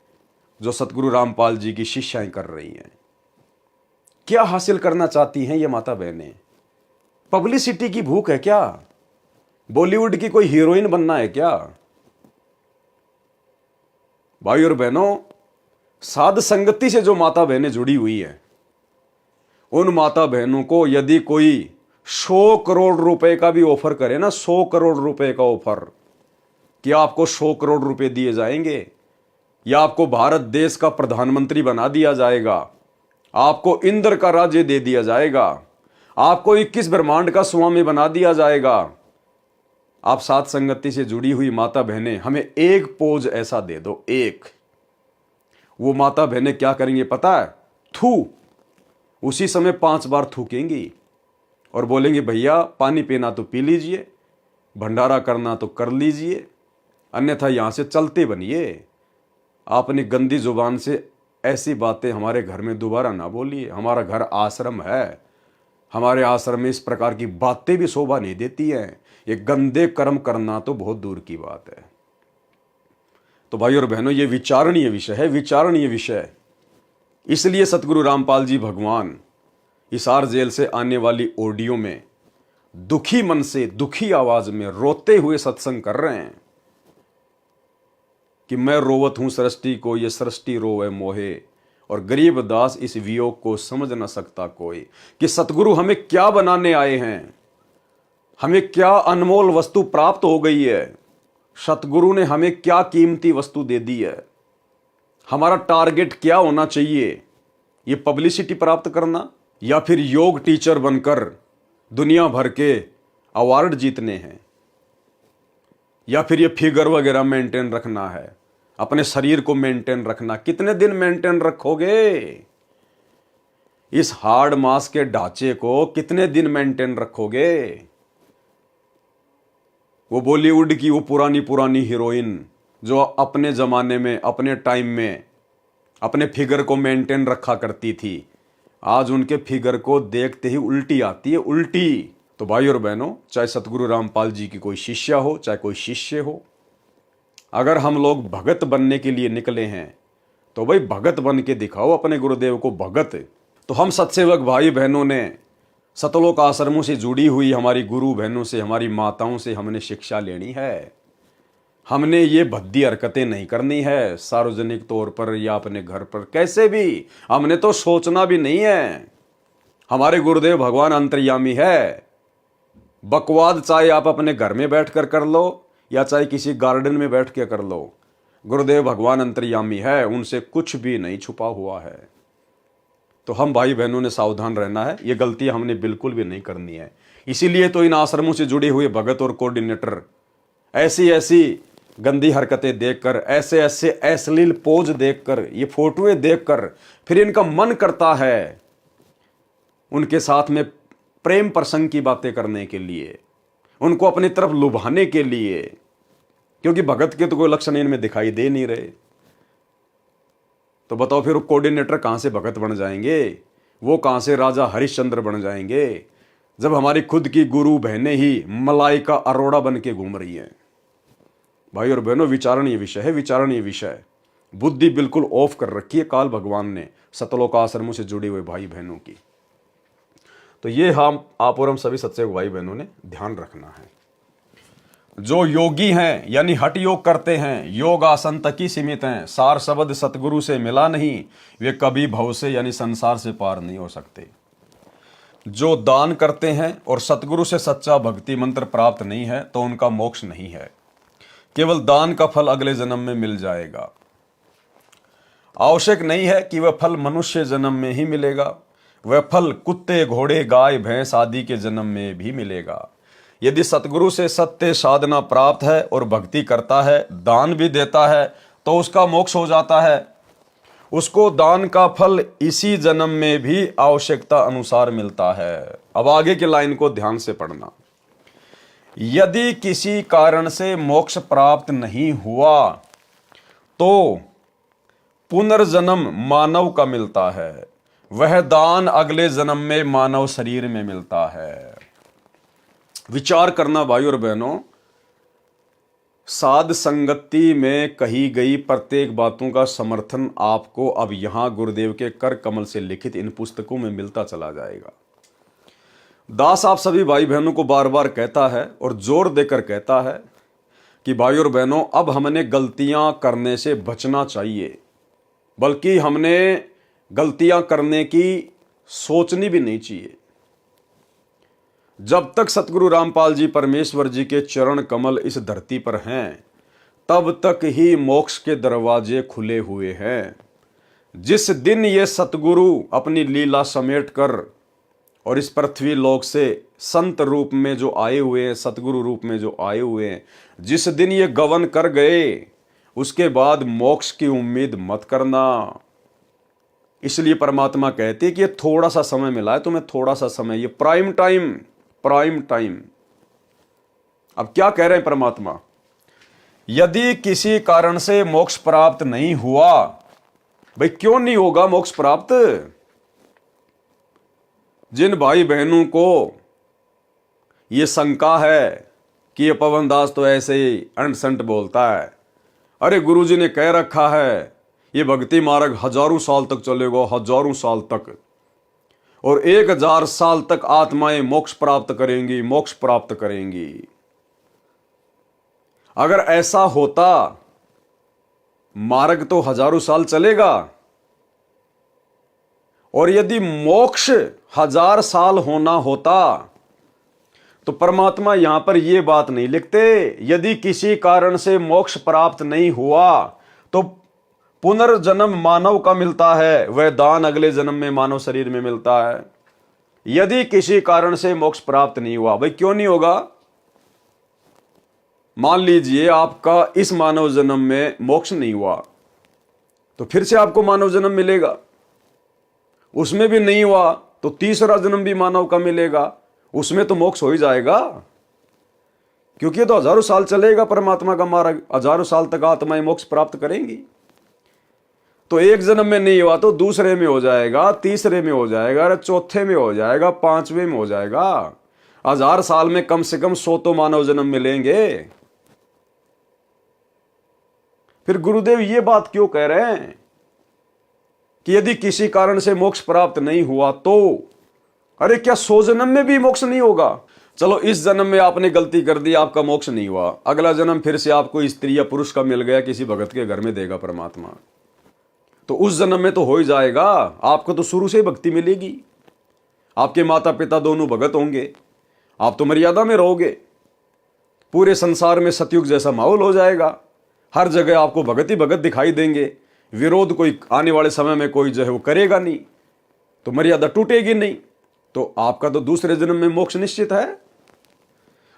जो सतगुरु रामपाल जी की शिष्याएं कर रही हैं। क्या हासिल करना चाहती हैं ये माता बहनें? पब्लिसिटी की भूख है क्या? बॉलीवुड की कोई हीरोइन बनना है क्या? भाई और बहनों, साध संगति से जो माता बहनें जुड़ी हुई हैं, उन माता बहनों को यदि कोई 100 करोड़ रुपए का भी ऑफर करे ना, 100 करोड़ रुपए का ऑफर, कि आपको 100 करोड़ रुपए दिए जाएंगे या आपको भारत देश का प्रधानमंत्री बना दिया जाएगा, आपको इंद्र का राज्य दे दिया जाएगा, आपको 21 ब्रह्मांड का स्वामी बना दिया जाएगा, आप साथ संगति से जुड़ी हुई माता बहनें हमें एक पोज ऐसा दे दो, एक। वो माता बहनें क्या करेंगे पता है? थू, उसी समय 5 बार थूकेंगी और बोलेंगे भैया पानी पीना तो पी लीजिए, भंडारा करना तो कर लीजिए, अन्यथा यहां से चलते बनिए। आप अपनी गंदी जुबान से ऐसी बातें हमारे घर में दोबारा ना बोलिए। हमारा घर आश्रम है, हमारे आश्रम में इस प्रकार की बातें भी शोभा नहीं देती हैं। ये गंदे कर्म करना तो बहुत दूर की बात है। तो भाई और बहनों, ये विचारणीय विषय है, विचारणीय विषय। इसलिए सतगुरु रामपाल जी भगवान हिसार जेल से आने वाली ऑडियो में दुखी मन से, दुखी आवाज में रोते हुए सत्संग कर रहे हैं कि मैं रोवत हूं सृष्टि को, ये सृष्टि रोवे मोहे, और गरीब दास इस वियोग को समझ न सकता कोई। कि सतगुरु हमें क्या बनाने आए हैं, हमें क्या अनमोल वस्तु प्राप्त हो गई है, सतगुरु ने हमें क्या कीमती वस्तु दे दी है, हमारा टारगेट क्या होना चाहिए? ये पब्लिसिटी प्राप्त करना या फिर योग टीचर बनकर दुनिया भर के अवार्ड जीतने हैं, या फिर ये फिगर वगैरह मेंटेन रखना है, अपने शरीर को मेंटेन रखना? कितने दिन मेंटेन रखोगे? इस हार्ड मास के ढांचे को कितने दिन मेंटेन रखोगे? वो बॉलीवुड की वो पुरानी पुरानी हीरोइन जो अपने जमाने में, अपने टाइम में अपने फिगर को मेंटेन रखा करती थी, आज उनके फिगर को देखते ही उल्टी आती है, उल्टी। तो भाई और बहनों, चाहे सतगुरु रामपाल जी की कोई शिष्या हो, चाहे कोई शिष्य हो, अगर हम लोग भगत बनने के लिए निकले हैं तो भाई भगत बन के दिखाओ अपने गुरुदेव को भगत। तो हम सत्सेवक भाई बहनों ने सतलोक आश्रमों से जुड़ी हुई हमारी गुरु बहनों से, हमारी माताओं से हमने शिक्षा लेनी है। हमने ये भद्दी हरकतें नहीं करनी है सार्वजनिक तौर पर या अपने घर पर, कैसे भी हमने तो सोचना भी नहीं है। हमारे गुरुदेव भगवान अंतर्यामी है। बकवाद चाहे आप अपने घर में बैठकर कर लो या चाहे किसी गार्डन में बैठ के कर लो, गुरुदेव भगवान अंतर्यामी है, उनसे कुछ भी नहीं छुपा हुआ है। तो हम भाई बहनों ने सावधान रहना है, ये गलती हमने बिल्कुल भी नहीं करनी है। इसीलिए तो इन आश्रमों से जुड़े हुए भगत और कोऑर्डिनेटर ऐसी ऐसी गंदी हरकतें देखकर, ऐसे ऐसे अश्लील पोज देखकर, ये फोटोएं देखकर फिर इनका मन करता है उनके साथ में प्रेम प्रसंग की बातें करने के लिए, उनको अपनी तरफ लुभाने के लिए, क्योंकि भगत के तो कोई लक्षण इनमें दिखाई दे नहीं रहे। तो बताओ फिर कोऑर्डिनेटर कहां से भगत बन जाएंगे? वो कहां से राजा हरिश्चंद्र बन जाएंगे जब हमारी खुद की गुरु बहनें ही मलाइका अरोड़ा बन के घूम रही हैं? भाई और बहनों, विचारणीय विषय है, विचारणीय विषय। बुद्धि बिल्कुल ऑफ कर रखी है काल भगवान ने सतलोक आश्रमों से जुड़े हुए भाई बहनों की। तो ये हम आप और हम सभी सत्संग भाई बहनों ने ध्यान रखना है। जो योगी हैं यानी हठ योग करते हैं, योग आसन तक ही सीमित हैं, सार शब्द सतगुरु से मिला नहीं, वे कभी भव से यानी संसार से पार नहीं हो सकते। जो दान करते हैं और सतगुरु से सच्चा भक्ति मंत्र प्राप्त नहीं है तो उनका मोक्ष नहीं है, केवल दान का फल अगले जन्म में मिल जाएगा। आवश्यक नहीं है कि वह फल मनुष्य जन्म में ही मिलेगा, वह फल कुत्ते घोड़े गाय भैंस आदि के जन्म में भी मिलेगा। यदि सतगुरु से सत्य साधना प्राप्त है और भक्ति करता है, दान भी देता है, तो उसका मोक्ष हो जाता है। उसको दान का फल इसी जन्म में भी आवश्यकता अनुसार मिलता है। अब आगे की लाइन को ध्यान से पढ़ना। यदि किसी कारण से मोक्ष प्राप्त नहीं हुआ तो पुनर्जन्म मानव का मिलता है, वह दान अगले जन्म में मानव शरीर में मिलता है। विचार करना भाई और बहनों, साध संगति में कही गई प्रत्येक बातों का समर्थन आपको अब यहां गुरुदेव के कर कमल से लिखित इन पुस्तकों में मिलता चला जाएगा। दास आप सभी भाई बहनों को बार बार कहता है और जोर देकर कहता है कि भाई और बहनों, अब हमने गलतियां करने से बचना चाहिए, बल्कि हमने गलतियां करने की सोचनी भी नहीं चाहिए। जब तक सतगुरु रामपाल जी परमेश्वर जी के चरण कमल इस धरती पर हैं, तब तक ही मोक्ष के दरवाजे खुले हुए हैं। जिस दिन ये सतगुरु अपनी लीला समेट कर और इस पृथ्वी लोक से संत रूप में जो आए हुए हैं, सतगुरु रूप में जो आए हुए हैं, जिस दिन ये गवन कर गए, उसके बाद मोक्ष की उम्मीद मत करना। इसलिए परमात्मा कहते कि ये थोड़ा सा समय मिला है तुम्हें, थोड़ा सा समय, ये प्राइम टाइम। अब क्या कह रहे हैं परमात्मा? यदि किसी कारण से मोक्ष प्राप्त नहीं हुआ, भाई क्यों नहीं होगा मोक्ष प्राप्त? जिन भाई बहनों को यह शंका है कि ये पवन दास तो ऐसे ही अंट संट बोलता है, अरे गुरुजी ने कह रखा है ये भक्ति मार्ग हजारों साल तक चलेगा, हजारों साल तक, और 1000 साल तक आत्माएं मोक्ष प्राप्त करेंगी। अगर ऐसा होता, मार्ग तो हजारों साल चलेगा, और यदि मोक्ष 1000 साल होना होता तो परमात्मा यहां पर यह बात नहीं लिखते, यदि किसी कारण से मोक्ष प्राप्त नहीं हुआ तो पुनर्जन्म मानव का मिलता है, वह दान अगले जन्म में मानव शरीर में मिलता है। यदि किसी कारण से मोक्ष प्राप्त नहीं हुआ, भाई क्यों नहीं होगा? मान लीजिए आपका इस मानव जन्म में मोक्ष नहीं हुआ, तो फिर से आपको मानव जन्म मिलेगा। उसमें भी नहीं हुआ तो तीसरा जन्म भी मानव का मिलेगा, उसमें तो मोक्ष हो ही जाएगा, क्योंकि तो हजारों साल चलेगा परमात्मा का मार्ग, हजारों साल तक आत्माएं मोक्ष प्राप्त करेंगी। तो एक जन्म में नहीं हुआ तो दूसरे में हो जाएगा, तीसरे में हो जाएगा, चौथे में हो जाएगा, 5वें में हो जाएगा। 1000 साल में कम से कम 100 तो मानव जन्म मिलेंगे। फिर गुरुदेव ये बात क्यों कह रहे हैं कि यदि किसी कारण से मोक्ष प्राप्त नहीं हुआ तो, अरे क्या 100 जन्म में भी मोक्ष नहीं होगा? चलो इस जन्म में आपने गलती कर दी, आपका मोक्ष नहीं हुआ, अगला जन्म फिर से आपको स्त्री या पुरुष का मिल गया, किसी भगत के घर में देगा परमात्मा, तो उस जन्म में तो हो ही जाएगा। आपको तो शुरू से ही भक्ति मिलेगी, आपके माता पिता दोनों भगत होंगे, आप तो मर्यादा में रहोगे, पूरे संसार में सतयुग जैसा माहौल हो जाएगा, हर जगह आपको भगत ही भगत दिखाई देंगे, विरोध कोई आने वाले समय में कोई जो है वो करेगा नहीं, तो मर्यादा टूटेगी नहीं, तो आपका तो दूसरे जन्म में मोक्ष निश्चित है।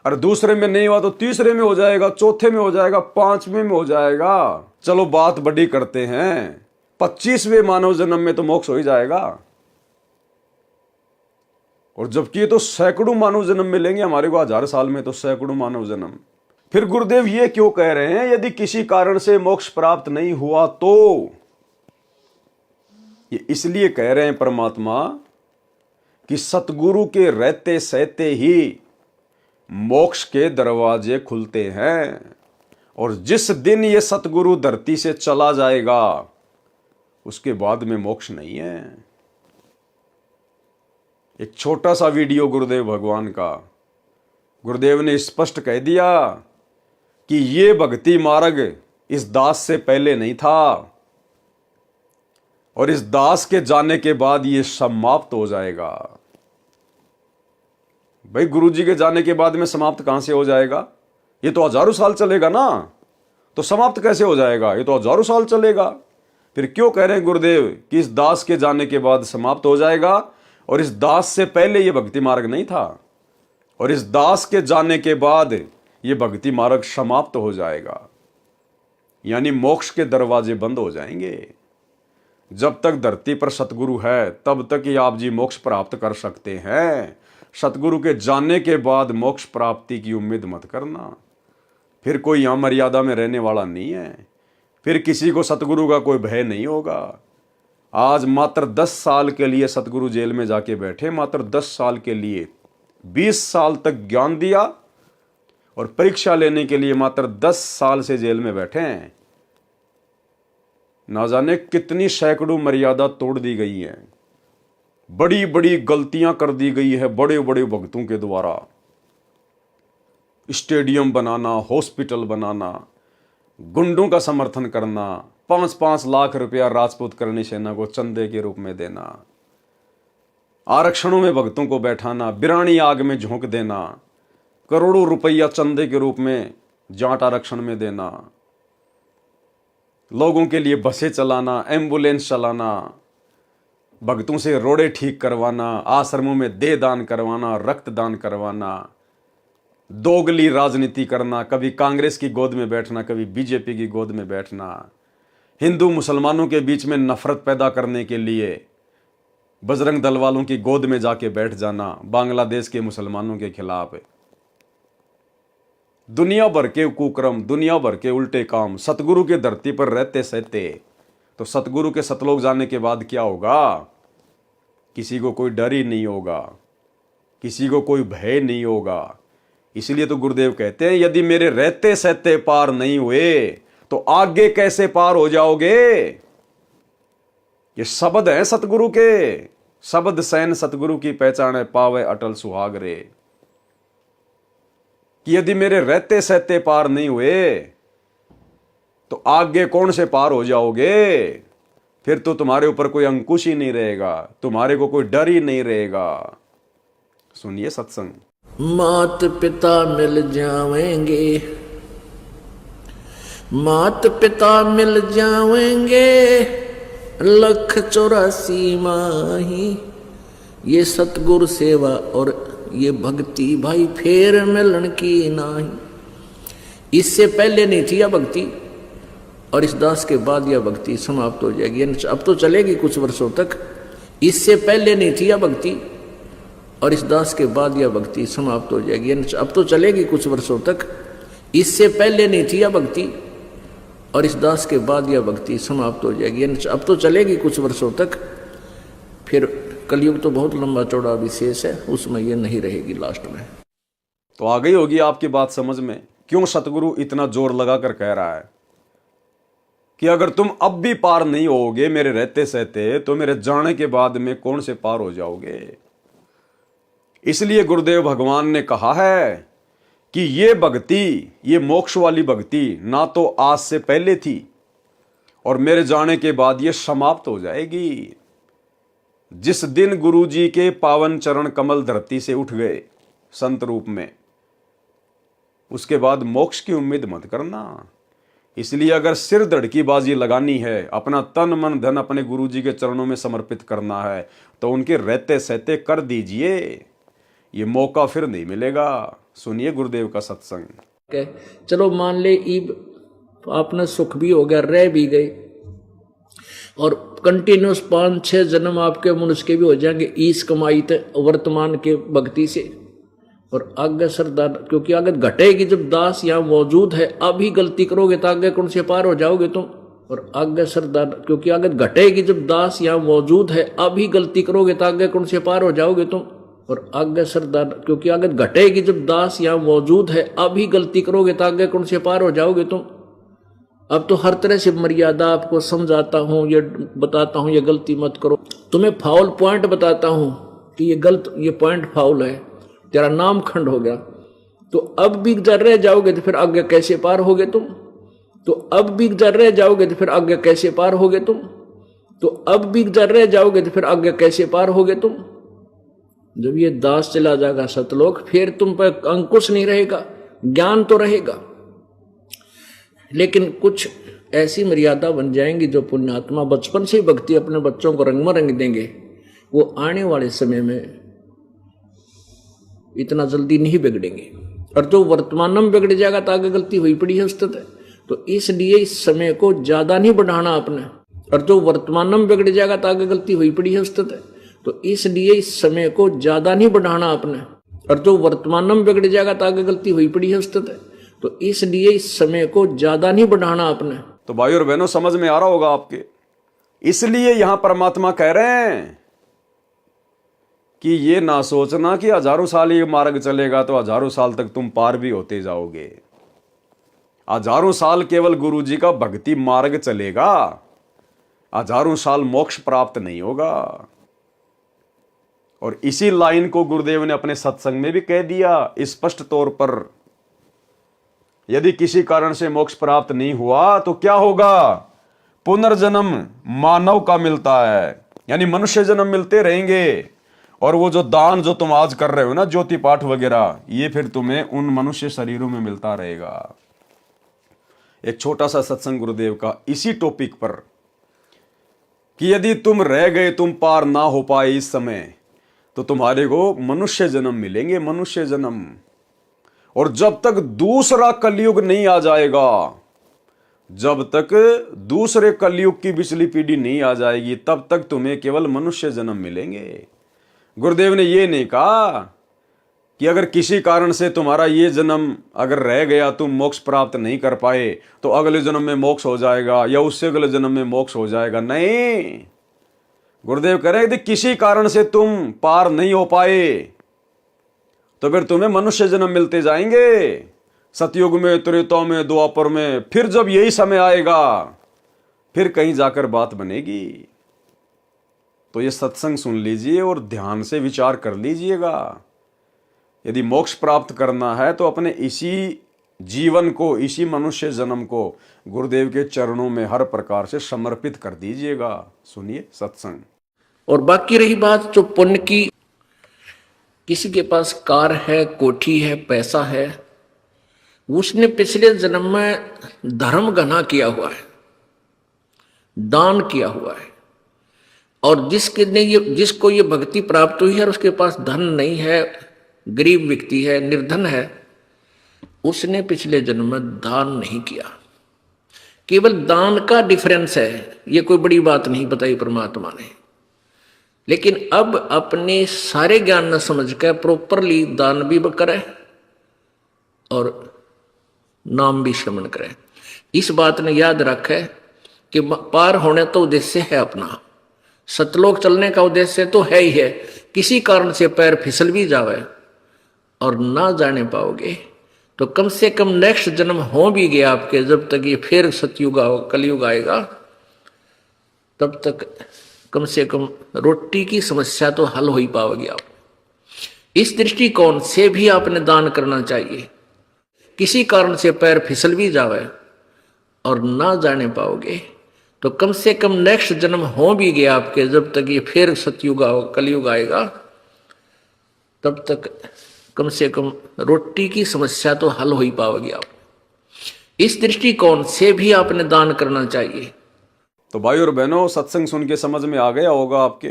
और दूसरे में नहीं हुआ तो तीसरे में हो जाएगा, चौथे में हो जाएगा, 5वें में हो जाएगा। चलो बात बड़ी करते हैं, 25वें मानव जन्म में तो मोक्ष हो ही जाएगा। और जबकि ये तो सैकड़ों मानव जन्म मिलेंगे हमारे को, 1000 साल में तो सैकड़ों मानव जन्म। फिर गुरुदेव ये क्यों कह रहे हैं यदि किसी कारण से मोक्ष प्राप्त नहीं हुआ तो? ये इसलिए कह रहे हैं परमात्मा कि सतगुरु के रहते सहते ही मोक्ष के दरवाजे खुलते हैं, और जिस दिन ये सतगुरु धरती से चला जाएगा उसके बाद में मोक्ष नहीं है। एक छोटा सा वीडियो गुरुदेव भगवान का, गुरुदेव ने स्पष्ट कह दिया कि ये भक्ति मार्ग इस दास से पहले नहीं था और इस दास के जाने के बाद ये समाप्त हो जाएगा। भाई गुरुजी के जाने के बाद में समाप्त कहां से हो जाएगा? ये तो हजारों साल चलेगा ना, तो समाप्त कैसे हो जाएगा? ये तो हजारों साल चलेगा। फिर क्यों कह रहे हैं गुरुदेव कि इस दास के जाने के बाद समाप्त हो जाएगा? और इस दास से पहले ये भक्ति मार्ग नहीं था और इस दास के जाने के बाद ये भक्ति मार्ग समाप्त हो जाएगा, यानी मोक्ष के दरवाजे बंद हो जाएंगे। जब तक धरती पर सतगुरु है तब तक ही आप जी मोक्ष प्राप्त कर सकते हैं। सतगुरु के जाने के बाद मोक्ष प्राप्ति की उम्मीद मत करना। फिर कोई यहां मर्यादा में रहने वाला नहीं है, फिर किसी को सतगुरु का कोई भय नहीं होगा। आज मात्र 10 साल के लिए सतगुरु जेल में जाके बैठे, मात्र 10 साल के लिए 20 साल तक ज्ञान दिया और परीक्षा लेने के लिए मात्र 10 साल से जेल में बैठे हैं। ना जाने कितनी सैकड़ों मर्यादा तोड़ दी गई हैं, बड़ी बड़ी गलतियां कर दी गई है बड़े बड़े भक्तों के द्वारा। स्टेडियम बनाना, हॉस्पिटल बनाना, गुंडों का समर्थन करना, 5-5 लाख रुपया राजपूत करनी सेना को चंदे के रूप में देना, आरक्षणों में भक्तों को बैठाना, बिरानी आग में झोंक देना, करोड़ों रुपया चंदे के रूप में जाट आरक्षण में देना, लोगों के लिए बसें चलाना, एम्बुलेंस चलाना, भक्तों से रोड़े ठीक करवाना, आश्रमों में देह दान करवाना, रक्तदान करवाना, दोगली राजनीति करना, कभी कांग्रेस की गोद में बैठना, कभी बीजेपी की गोद में बैठना, हिंदू मुसलमानों के बीच में नफरत पैदा करने के लिए बजरंग दल वालों की गोद में जाके बैठ जाना, बांग्लादेश के मुसलमानों के खिलाफ। दुनिया भर के कुकर्म, दुनिया भर के उल्टे काम सतगुरु के धरती पर रहते सहते, तो सतगुरु के सतलोक जाने के बाद क्या होगा? किसी को कोई डर ही नहीं होगा, किसी को कोई भय नहीं होगा। इसलिए तो गुरुदेव कहते हैं यदि मेरे रहते सहते पार नहीं हुए तो आगे कैसे पार हो जाओगे? ये शब्द है सतगुरु के, शब्द सैन सतगुरु की पहचान है, पावे अटल सुहाग रे। कि यदि मेरे रहते सहते पार नहीं हुए तो आगे कौन से पार हो जाओगे? फिर तो तुम्हारे ऊपर कोई अंकुश ही नहीं रहेगा, तुम्हारे को कोई डर ही नहीं रहेगा। सुनिए सत्संग।
मात पिता मिल जावेंगे, मात पिता मिल जावेंगे, 184 माही। ये सतगुरु सेवा और ये भक्ति भाई फेर मिलन की नाही। इससे पहले नहीं थी यह भक्ति और इस दास के बाद यह भक्ति समाप्त हो जाएगी। अब तो चलेगी कुछ वर्षों तक। इससे पहले नहीं थी यह भक्ति और इस दास के बाद यह भक्ति समाप्त हो जाएगी। अब तो चलेगी कुछ वर्षों तक। इससे पहले नहीं थी यह भक्ति और इस दास के बाद यह भक्ति समाप्त हो जाएगी। अब तो चलेगी कुछ वर्षों तक। फिर कलयुग तो बहुत लंबा चौड़ा विशेष है, उसमें ये नहीं रहेगी लास्ट में।
तो आ गई होगी आपकी बात समझ में क्यों सतगुरु इतना जोर लगाकर कह रहा है कि अगर तुम अब भी पार नहीं होगे मेरे रहते सहते तो मेरे जाने के बाद में कौन से पार हो जाओगे। इसलिए गुरुदेव भगवान ने कहा है कि ये भक्ति, ये मोक्ष वाली भक्ति ना तो आज से पहले थी और मेरे जाने के बाद ये समाप्त हो जाएगी। जिस दिन गुरुजी के पावन चरण कमल धरती से उठ गए संत रूप में, उसके बाद मोक्ष की उम्मीद मत करना। इसलिए अगर सिर धड़ की बाजी लगानी है, अपना तन मन धन अपने गुरुजी के चरणों में समर्पित करना है, तो उनके रहते सहते कर दीजिए। ये मौका फिर नहीं मिलेगा। सुनिए गुरुदेव का सत्संग।
चलो मान ले ईब आपने सुख भी हो गया, रह भी गए और कंटिन्यूस 5-6 जन्म आपके मनुष्य के भी हो जाएंगे ईस कमाई थे वर्तमान के भक्ति से। और आगे सरदार, क्योंकि आगे घटेगी जब दास यहाँ मौजूद है, अभी गलती करोगे तो आगे कौन से पार हो जाओगे तुम। और आगे सरदार, क्योंकि आगे घटेगी जब दास यहाँ मौजूद है, अभी गलती करोगे तो आगे कौन से पार हो जाओगे तुम। और आगे श्रद्धा, क्योंकि आगे घटेगी जब दास यहाँ मौजूद है। अभी गलती करोगे तो आगे कौन से पार हो जाओगे तुम। अब तो हर तरह से मर्यादा आपको समझाता हूँ, ये बताता हूँ ये गलती मत करो, तुम्हें फाउल पॉइंट बताता हूँ कि ये गलत, ये पॉइंट फाउल है, तेरा नाम खंड हो गया। तो अब भी जर रह जाओगे तो फिर आगे कैसे पार होगे तुम। तो अब भी जर रह जाओगे तो फिर आगे कैसे पार होगे तुम। तो अब भी जर रह जाओगे तो फिर आगे कैसे पार होगे तुम। जब ये दास चला जाएगा सतलोक, फिर तुम पर अंकुश नहीं रहेगा, ज्ञान तो रहेगा, लेकिन कुछ ऐसी मर्यादा बन जाएंगी जो पुण्यात्मा बचपन से भक्ति अपने बच्चों को रंग में रंग देंगे, वो आने वाले समय में इतना जल्दी नहीं बिगड़ेंगे। और जो वर्तमान में बिगड़ जाएगा तो आगे गलती हुई पड़ी है उस्ताद है। तो इसलिए इस समय को ज्यादा नहीं बढ़ाना आपने। और जो वर्तमान में बिगड़ जाएगा तो आगे गलती हुई पड़ी है उस्ताद है। तो इसलिए इस समय को ज्यादा नहीं बढ़ाना आपने। और जो वर्तमान में बिगड़ जाएगा तो आगे गलती हुई पड़ी है उस्ताद है। तो इसलिए इस समय को ज्यादा नहीं बढ़ाना आपने।
तो भाई और बहनों समझ में आ रहा होगा आपके। इसलिए यहां परमात्मा कह रहे हैं कि ये ना सोचना कि हजारों साल ये मार्ग चलेगा तो हजारों साल तक तुम पार भी होते जाओगे। हजारों साल केवल गुरु जी का भक्ति मार्ग चलेगा, हजारों साल मोक्ष प्राप्त नहीं होगा। और इसी लाइन को गुरुदेव ने अपने सत्संग में भी कह दिया स्पष्ट तौर पर, यदि किसी कारण से मोक्ष प्राप्त नहीं हुआ तो क्या होगा, पुनर्जन्म मानव का मिलता है, यानी मनुष्य जन्म मिलते रहेंगे। और वो जो दान जो तुम आज कर रहे हो ना, ज्योति पाठ वगैरह, ये फिर तुम्हें उन मनुष्य शरीरों में मिलता रहेगा। एक छोटा सा सत्संग गुरुदेव का इसी टॉपिक पर कि यदि तुम रह गए, तुम पार ना हो पाए इस समय, तो तुम्हारे को मनुष्य जन्म मिलेंगे, मनुष्य जन्म। और जब तक दूसरा कलयुग नहीं आ जाएगा, जब तक दूसरे कलयुग की पिछली पीढ़ी नहीं आ जाएगी, तब तक तुम्हें केवल मनुष्य जन्म मिलेंगे। गुरुदेव ने ये नहीं कहा कि अगर किसी कारण से तुम्हारा ये जन्म अगर रह गया, तुम मोक्ष प्राप्त नहीं कर पाए, तो अगले जन्म में मोक्ष हो जाएगा या उससे अगले जन्म में मोक्ष हो जाएगा। नहीं, गुरुदेव कह रहे हैं यदि किसी कारण से तुम पार नहीं हो पाए तो फिर तुम्हें मनुष्य जन्म मिलते जाएंगे, सतयुग में, त्रेता में, द्वापर में। फिर जब यही समय आएगा, फिर कहीं जाकर बात बनेगी। तो ये सत्संग सुन लीजिए और ध्यान से विचार कर लीजिएगा। यदि मोक्ष प्राप्त करना है तो अपने इसी जीवन को, इसी मनुष्य जन्म को गुरुदेव के चरणों में हर प्रकार से समर्पित कर दीजिएगा। सुनिए सत्संग।
और बाकी रही बात जो पुण्य की, किसी के पास कार है, कोठी है, पैसा है, उसने पिछले जन्म में धर्म घना किया हुआ है, दान किया हुआ है। और जिसको ये भक्ति प्राप्त हुई है और उसके पास धन नहीं है, गरीब व्यक्ति है, निर्धन है, उसने पिछले जन्म में दान नहीं किया। केवल दान का डिफरेंस है, ये कोई बड़ी बात नहीं बताई परमात्मा ने। लेकिन अब अपने सारे ज्ञान न समझ कर प्रॉपरली दान भी करे और नाम भी श्रवण करे। इस बात ने याद रखे कि पार होने तो उद्देश्य है अपना, सतलोक चलने का उद्देश्य तो है ही है। किसी कारण से पैर फिसल भी जावे और ना जाने पाओगे तो कम से कम नेक्स्ट जन्म हो भी गया आपके, जब तक ये फिर सतयुग कलयुग आएगा, तब तक कम से कम रोटी की समस्या तो हल हो ही पाओगे आप। इस दृष्टिकोण से भी आपने दान करना चाहिए। किसी कारण से पैर फिसल भी जावे और ना जाने पाओगे तो कम से कम नेक्स्ट जन्म हो भी गया आपके, जब तक ये फिर सतयुग कलयुग आएगा, तब तक कम से कम रोटी की समस्या तो हल हो ही पाओगे आप। इस दृष्टिकोण से भी आपने दान करना चाहिए।
तो भाई और बहनों, सत्संग सुन के समझ में आ गया होगा आपके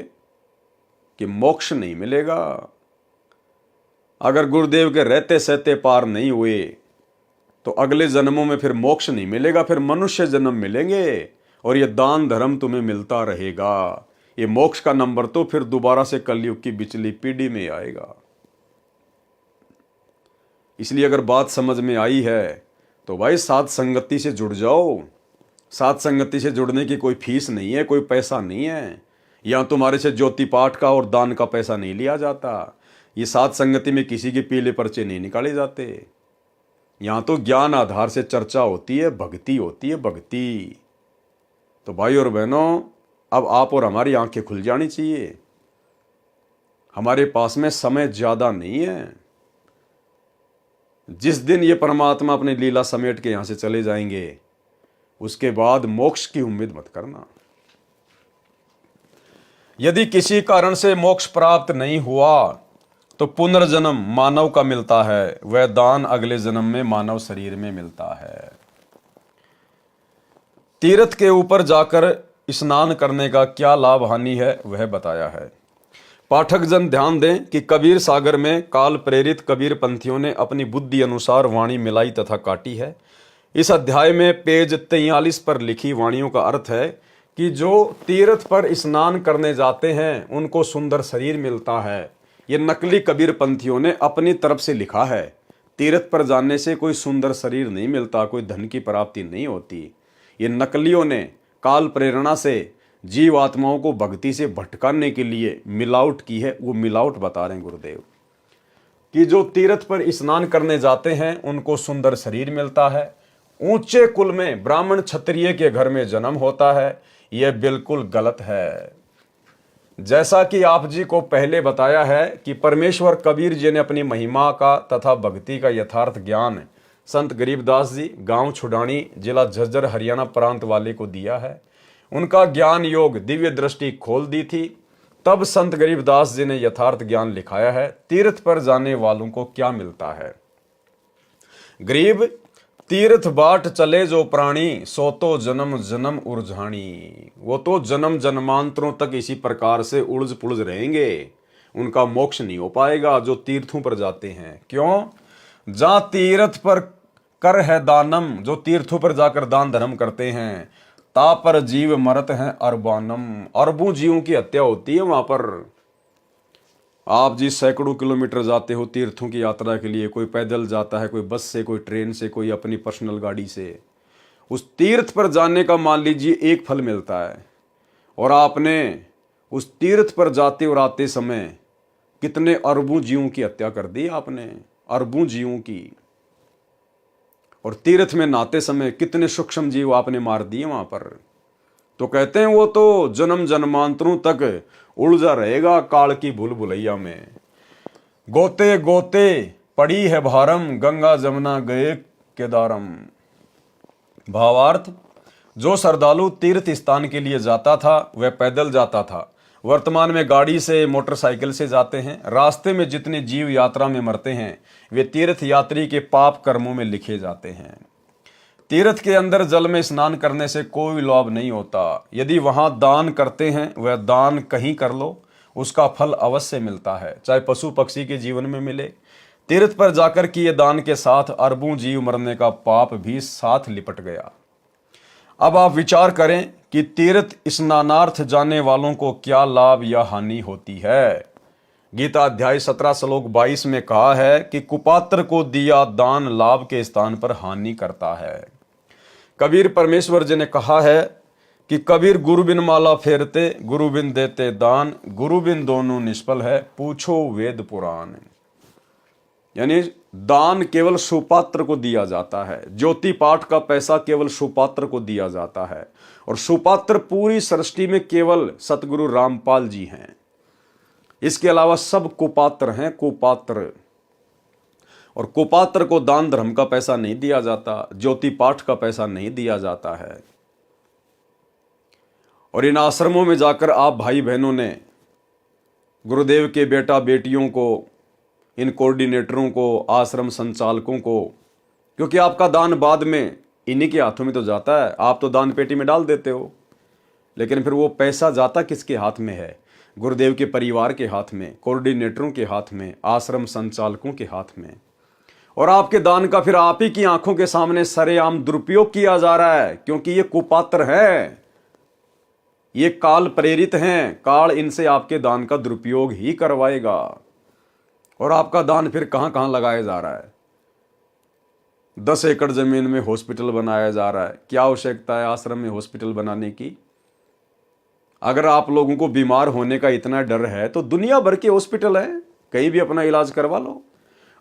कि मोक्ष नहीं मिलेगा अगर गुरुदेव के रहते सहते पार नहीं हुए, तो अगले जन्मों में फिर मोक्ष नहीं मिलेगा, फिर मनुष्य जन्म मिलेंगे और ये दान धर्म तुम्हें मिलता रहेगा। ये मोक्ष का नंबर तो फिर दोबारा से कलयुग की पिछली पीढ़ी में आएगा। इसलिए अगर बात समझ में आई है तो भाई साथ संगति से जुड़ जाओ। साथ संगति से जुड़ने की कोई फीस नहीं है, कोई पैसा नहीं है। यहाँ तुम्हारे से ज्योति पाठ का और दान का पैसा नहीं लिया जाता। ये सात संगति में किसी के पीले पर्चे नहीं निकाले जाते। यहाँ तो ज्ञान आधार से चर्चा होती है, भक्ति होती है, भक्ति। तो भाई और बहनों, अब आप और हमारी आंखें खुल जानी चाहिए। हमारे पास में समय ज्यादा नहीं है। जिस दिन ये परमात्मा अपनी लीला समेट के यहां से चले जाएंगे, उसके बाद मोक्ष की उम्मीद मत करना। यदि किसी कारण से मोक्ष प्राप्त नहीं हुआ तो पुनर्जन्म मानव का मिलता है, वह दान अगले जन्म में मानव शरीर में मिलता है। तीर्थ के ऊपर जाकर स्नान करने का क्या लाभ हानि है वह बताया है। पाठक जन ध्यान दें कि कबीर सागर में काल प्रेरित कबीर पंथियों ने अपनी बुद्धि अनुसार वाणी मिलाई तथा काटी है। इस अध्याय में पेज 43 पर लिखी वाणियों का अर्थ है कि जो तीर्थ पर स्नान करने जाते हैं उनको सुंदर शरीर मिलता है। ये नकली कबीर पंथियों ने अपनी तरफ से लिखा है। तीर्थ पर जाने से कोई सुंदर शरीर नहीं मिलता, कोई धन की प्राप्ति नहीं होती। ये नकलियों ने काल प्रेरणा से जीव आत्माओं को भक्ति से भटकाने के लिए मिलावट की है। वो मिलावट बता रहे हैं गुरुदेव कि जो तीर्थ पर स्नान करने जाते हैं उनको सुंदर शरीर मिलता है, ऊंचे कुल में ब्राह्मण क्षत्रिय के घर में जन्म होता है। यह बिल्कुल गलत है। जैसा कि आप जी को पहले बताया है कि परमेश्वर कबीर जी ने अपनी महिमा का तथा भक्ति का यथार्थ ज्ञान संत गरीबदास जी, गांव छुडानी, जिला झज्जर, हरियाणा प्रांत वाले को दिया है। उनका ज्ञान योग दिव्य दृष्टि खोल दी थी। तब संत गरीबदास जी ने यथार्थ ज्ञान लिखाया है। तीर्थ पर जाने वालों को क्या मिलता है? गरीब तीर्थ बाट चले जो प्राणी, सो तो जन्म जन्म उर्झानी। वो तो जन्म जन्मांतरों तक इसी प्रकार से उलझ पुलझ रहेंगे। उनका मोक्ष नहीं हो पाएगा जो तीर्थों पर जाते हैं। क्यों? जहां तीर्थ पर कर है दानम, जो तीर्थों पर जाकर दान धर्म करते हैं, ता पर जीव मरत हैं अरबानम। अरबों जीवों की हत्या होती है वहां पर। आप जी सैकड़ों किलोमीटर जाते हो तीर्थों की यात्रा के लिए। कोई पैदल जाता है, कोई बस से, कोई ट्रेन से, कोई अपनी पर्सनल गाड़ी से। उस तीर्थ पर जाने का मान लीजिए एक फल मिलता है, और आपने उस तीर्थ पर जाते और आते समय कितने अरबों जीवों की हत्या कर दी आपने, अरबों जीवों की। और तीर्थ में नहाते समय कितने सूक्ष्म जीव आपने मार दिए वहां पर। तो कहते हैं वो तो जन्म जन्मांतरों तक उलझा रहेगा काल की भूल भुलैया में। गोते गोते पड़ी है भारम, गंगा जमुना गए केदारम। भावार्थ, जो श्रद्धालु तीर्थ स्थान के लिए जाता था वह पैदल जाता था। वर्तमान में गाड़ी से, मोटरसाइकिल से जाते हैं। रास्ते में जितने जीव यात्रा में मरते हैं वे तीर्थ यात्री के पाप कर्मों में लिखे जाते हैं। तीर्थ के अंदर जल में स्नान करने से कोई लाभ नहीं होता। यदि वहां दान करते हैं, वह दान कहीं कर लो, उसका फल अवश्य मिलता है, चाहे पशु पक्षी के जीवन में मिले। तीर्थ पर जाकर किए दान के साथ अरबों जीव मरने का पाप भी साथ लिपट गया। अब आप विचार करें कि तीर्थ स्नानार्थ जाने वालों को क्या लाभ या हानि होती है। गीता अध्याय 17 श्लोक 22 में कहा है कि कुपात्र को दिया दान लाभ के स्थान पर हानि करता है। कबीर परमेश्वर जी ने कहा है कि कबीर गुरु बिन माला फेरते, गुरु बिन देते दान, गुरु बिन दोनों निष्फल है, पूछो वेद पुराण। यानी दान केवल सुपात्र को दिया जाता है। ज्योति पाठ का पैसा केवल सुपात्र को दिया जाता है, और सुपात्र पूरी सृष्टि में केवल सतगुरु रामपाल जी हैं। इसके अलावा सब कुपात्र हैं, कुपात्र। और कुपात्र को दान धर्म का पैसा नहीं दिया जाता, ज्योति पाठ का पैसा नहीं दिया जाता है। और इन आश्रमों में जाकर आप भाई बहनों ने गुरुदेव के बेटा बेटियों को, इन कोऑर्डिनेटरों को, आश्रम संचालकों को, क्योंकि आपका दान बाद में इन्हीं के हाथों में तो जाता है। आप तो दान पेटी में डाल देते हो, लेकिन फिर वो पैसा जाता किसके हाथ में है? गुरुदेव के परिवार के हाथ में, कोऑर्डिनेटरों के हाथ में, आश्रम संचालकों के हाथ में। और आपके दान का फिर आप ही की आंखों के सामने सरेआम दुरुपयोग किया जा रहा है, क्योंकि ये कुपात्र है, ये काल प्रेरित हैं। काल इनसे आपके दान का दुरुपयोग ही करवाएगा। और आपका दान फिर कहां कहां लगाया जा रहा है? 10 एकड़ जमीन में हॉस्पिटल बनाया जा रहा है। क्या आवश्यकता है आश्रम में हॉस्पिटल बनाने की? अगर आप लोगों को बीमार होने का इतना डर है तो दुनिया भर के हॉस्पिटल है। कहीं भी अपना इलाज करवा लो।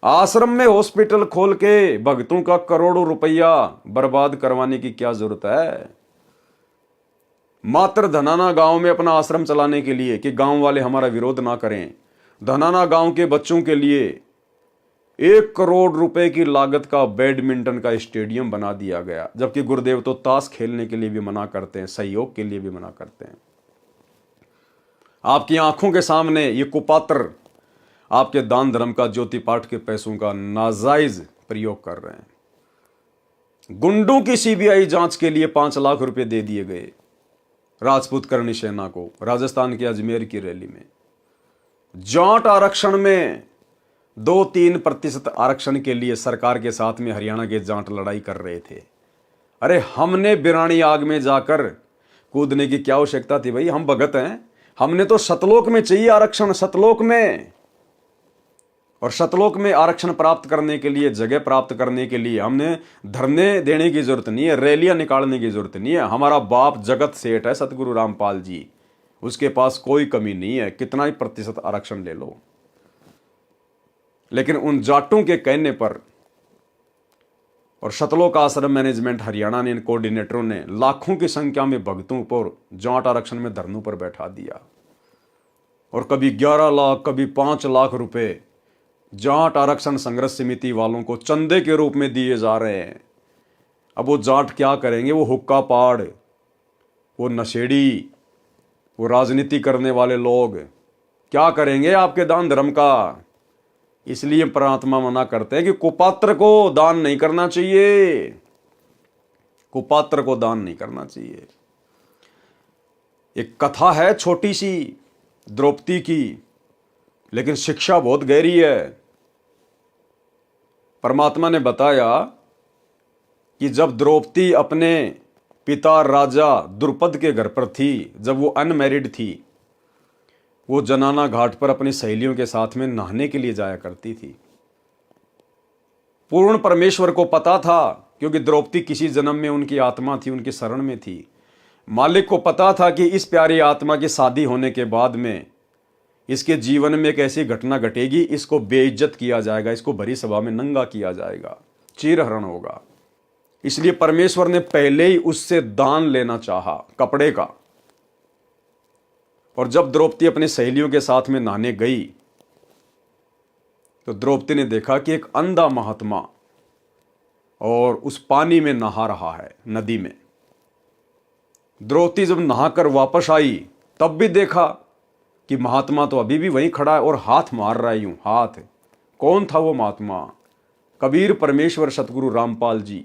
आश्रम में हॉस्पिटल खोल के भक्तों का करोड़ों रुपया बर्बाद करवाने की क्या जरूरत है? मात्र धनाना गांव में अपना आश्रम चलाने के लिए कि गांव वाले हमारा विरोध ना करें, धनाना गांव के बच्चों के लिए 1 करोड़ रुपए की लागत का बैडमिंटन का स्टेडियम बना दिया गया, जबकि गुरुदेव तो ताश खेलने के लिए भी मना करते हैं, सहयोग के लिए भी मना करते हैं। आपकी आंखों के सामने ये कुपात्र आपके दान धर्म का ज्योति पाठ के पैसों का नाजायज प्रयोग कर रहे हैं। गुंडों की सीबीआई जांच के लिए 5 लाख रुपए दे दिए गए राजपूत करणी सेना को राजस्थान के अजमेर की रैली में। जाट आरक्षण में 2-3% आरक्षण के लिए सरकार के साथ में हरियाणा के जाट लड़ाई कर रहे थे। अरे हमने बिरानी आग में जाकर कूदने की क्या आवश्यकता थी भाई? हम भगत हैं, हमने तो सतलोक में चाहिए आरक्षण, सतलोक में। और सतलोक में आरक्षण प्राप्त करने के लिए, जगह प्राप्त करने के लिए हमने धरने देने की जरूरत नहीं है, रैलियां निकालने की जरूरत नहीं है। हमारा बाप जगत सेठ है सतगुरु रामपाल जी, उसके पास कोई कमी नहीं है, कितना ही प्रतिशत आरक्षण ले लो। लेकिन उन जाटों के कहने पर और सतलोक आश्रम मैनेजमेंट हरियाणा ने, इन कोऑर्डिनेटरों ने लाखों की संख्या में भक्तों पर जाट आरक्षण में धरनों पर बैठा दिया। और कभी 11 लाख, कभी 5 लाख रुपए जाट आरक्षण संघर्ष समिति वालों को चंदे के रूप में दिए जा रहे हैं। अब वो जाट क्या करेंगे? वो हुक्का पाड़, वो नशेड़ी, वो राजनीति करने वाले लोग क्या करेंगे आपके दान धर्म का? इसलिए परमात्मा मना करते हैं कि कुपात्र को दान नहीं करना चाहिए, कुपात्र को दान नहीं करना चाहिए। एक कथा है छोटी सी द्रौपदी की, लेकिन शिक्षा बहुत गहरी है। परमात्मा ने बताया कि जब द्रौपदी अपने पिता राजा द्रुपद के घर पर थी, जब वो अनमैरिड थी, वो जनाना घाट पर अपनी सहेलियों के साथ में नहाने के लिए जाया करती थी। पूर्ण परमेश्वर को पता था, क्योंकि द्रौपदी किसी जन्म में उनकी आत्मा थी, उनकी शरण में थी। मालिक को पता था कि इस प्यारी आत्मा की शादी होने के बाद में इसके जीवन में एक ऐसी घटना घटेगी, इसको बेइज्जत किया जाएगा, इसको भरी सभा में नंगा किया जाएगा, चीरहरण होगा। इसलिए परमेश्वर ने पहले ही उससे दान लेना चाहा कपड़े का। और जब द्रौपदी अपनी सहेलियों के साथ में नहाने गई तो द्रौपदी ने देखा कि एक अंधा महात्मा और उस पानी में नहा रहा है, नदी में। द्रौपदी जब नहाकर वापस आई तब भी देखा कि महात्मा तो अभी भी वहीं खड़ा है और हाथ मार रहा है यूं हाथ। कौन था वो महात्मा? कबीर परमेश्वर सतगुरु रामपाल जी।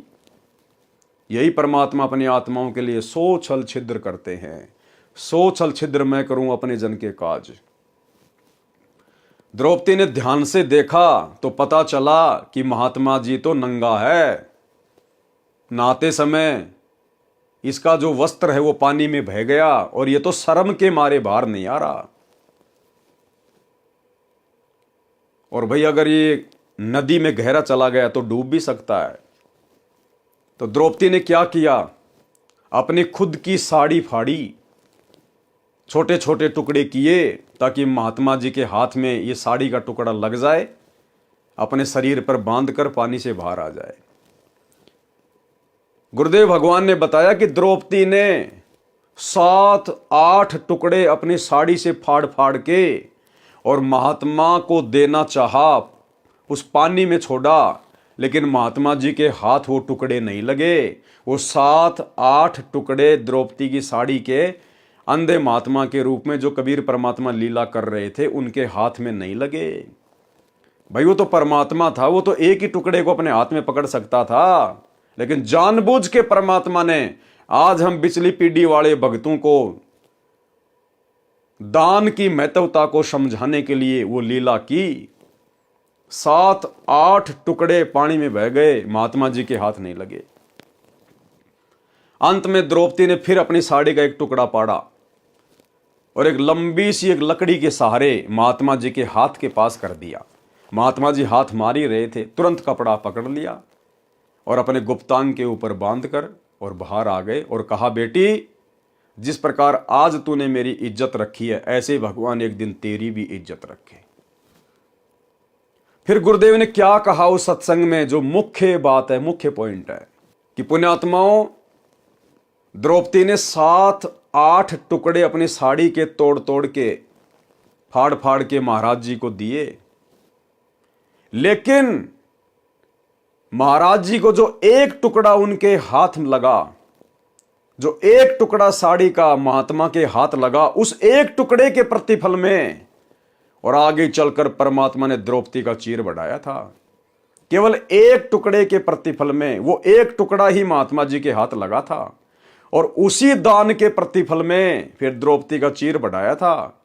यही परमात्मा अपनी आत्माओं के लिए 100 छल छिद्र करते हैं। 100 छल छिद्र मैं करूं अपने जन के काज। द्रौपदी ने ध्यान से देखा तो पता चला कि महात्मा जी तो नंगा है। नहाते समय इसका जो वस्त्र है वो पानी में बह गया और ये तो शर्म के मारे बाहर नहीं आ रहा। और भाई अगर ये नदी में गहरा चला गया तो डूब भी सकता है। तो द्रौपदी ने क्या किया? अपनी खुद की साड़ी फाड़ी, छोटे छोटे टुकड़े किए ताकि महात्मा जी के हाथ में ये साड़ी का टुकड़ा लग जाए, अपने शरीर पर बांधकर पानी से बाहर आ जाए। गुरुदेव भगवान ने बताया कि द्रौपदी ने 7-8 टुकड़े अपनी साड़ी से फाड़ फाड़ के और महात्मा को देना चाहा, उस पानी में छोड़ा, लेकिन महात्मा जी के हाथ वो टुकड़े नहीं लगे। वो 7-8 टुकड़े द्रौपदी की साड़ी के अंधे महात्मा के रूप में जो कबीर परमात्मा लीला कर रहे थे उनके हाथ में नहीं लगे। भाई वो तो परमात्मा था, वो तो एक ही टुकड़े को अपने हाथ में पकड़ सकता था, लेकिन जानबूझ के परमात्मा ने आज हम पिछली पीढ़ी वाले भक्तों को दान की महत्वता को समझाने के लिए वो लीला की। 7-8 टुकड़े पानी में बह गए, महात्मा जी के हाथ नहीं लगे। अंत में द्रौपदी ने फिर अपनी साड़ी का एक टुकड़ा पाड़ा और एक लंबी सी एक लकड़ी के सहारे महात्मा जी के हाथ के पास कर दिया। महात्मा जी हाथ मार ही रहे थे, तुरंत कपड़ा पकड़ लिया और अपने गुप्तांग के ऊपर बांधकर और बाहर आ गए और कहा, बेटी जिस प्रकार आज तूने मेरी इज्जत रखी है ऐसे भगवान एक दिन तेरी भी इज्जत रखे। फिर गुरुदेव ने क्या कहा उस सत्संग में, जो मुख्य बात है, मुख्य पॉइंट है कि पुण्यात्माओं, द्रौपदी ने 7-8 टुकड़े अपनी साड़ी के तोड़ तोड़ के, फाड़ फाड़ के महाराज जी को दिए, लेकिन महाराज जी को जो एक टुकड़ा उनके हाथ में लगा, जो एक टुकड़ा साड़ी का महात्मा के हाथ लगा, उस एक टुकड़े के प्रतिफल में और आगे चलकर परमात्मा ने द्रौपदी का चीर बढ़ाया था। केवल एक टुकड़े के प्रतिफल में, वो एक टुकड़ा ही महात्मा जी के हाथ लगा था और उसी दान के प्रतिफल में फिर द्रौपदी का चीर बढ़ाया था,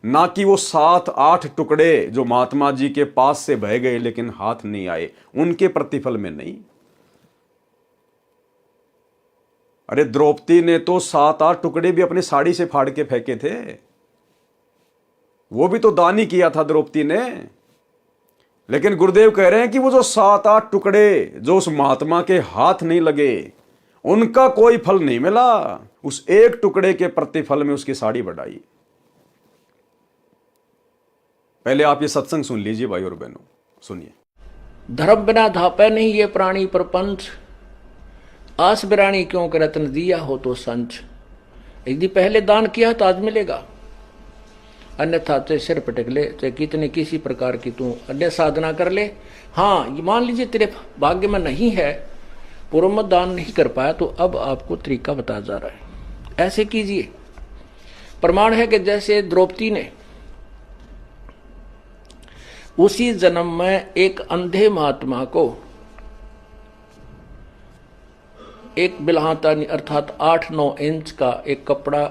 ना कि वो 7-8 टुकड़े जो महात्मा जी के पास से बह गए लेकिन हाथ नहीं आए, उनके प्रतिफल में नहीं। अरे द्रौपदी ने तो 7-8 टुकड़े भी अपनी साड़ी से फाड़ के फेंके थे, वो भी तो दान ही किया था द्रौपदी ने। लेकिन गुरुदेव कह रहे हैं कि वो जो 7-8 टुकड़े जो उस महात्मा के हाथ नहीं लगे, उनका कोई फल नहीं मिला, उस एक टुकड़े के प्रतिफल में उसकी साड़ी बढ़ाई। पहले आप ये सत्संग सुन लीजिए भाई और बहनों, सुनिए।
धर्म बिना धापे नहीं ये प्राणी प्रपंच, आस बिरानी क्यों कर रत्न दिया हो तो संच। यदि पहले दान किया तो आज मिलेगा, अन्यथा चाहे सिर पटक ले, चाहे कितने किसी प्रकार की तू अन्य साधना कर ले। हाँ, ये मान लीजिए तेरे भाग्य में नहीं है, पूर्व में दान नहीं कर पाया, तो अब आपको तरीका बताया जा रहा है, ऐसे कीजिए। प्रमाण है कि जैसे द्रौपदी ने उसी जन्म में एक अंधे महात्मा को एक बिल्हाता अर्थात 8-9 इंच का एक कपड़ा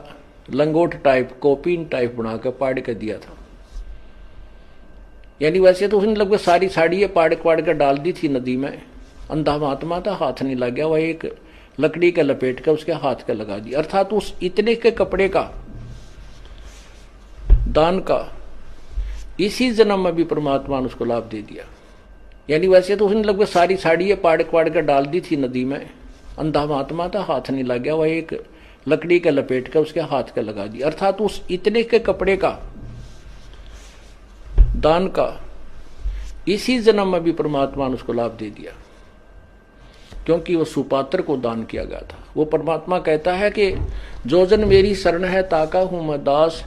लंगोट टाइप, कोपीन टाइप बना के पाड़ के दिया था। यानी वैसे तो उसने लगभग सारी साड़ी पाड़ के डाल दी थी नदी में। अंधा महात्मा था, हाथ नहीं लग गया, वह एक लकड़ी के लपेट के उसके हाथ के लगा दिया। अर्थात उस इतने के कपड़े का दान का इसी जन्म में भी परमात्मा ने उसको लाभ दे दिया। यानी वैसे तो उसने लगभग सारी साड़ी पाड़ के डाल दी थी नदी में। अंधा महात्मा था, हाथ नहीं लग गया, वह एक लकड़ी के लपेट के उसके हाथ के लगा दिया। अर्थात उस इतने के कपड़े का दान का इसी जन्म में भी परमात्मा ने उसको लाभ दे दिया, क्योंकि वो सुपात्र को दान किया गया था। वो परमात्मा कहता है कि जो जन मेरी शरण है ताका हूं मैं दास,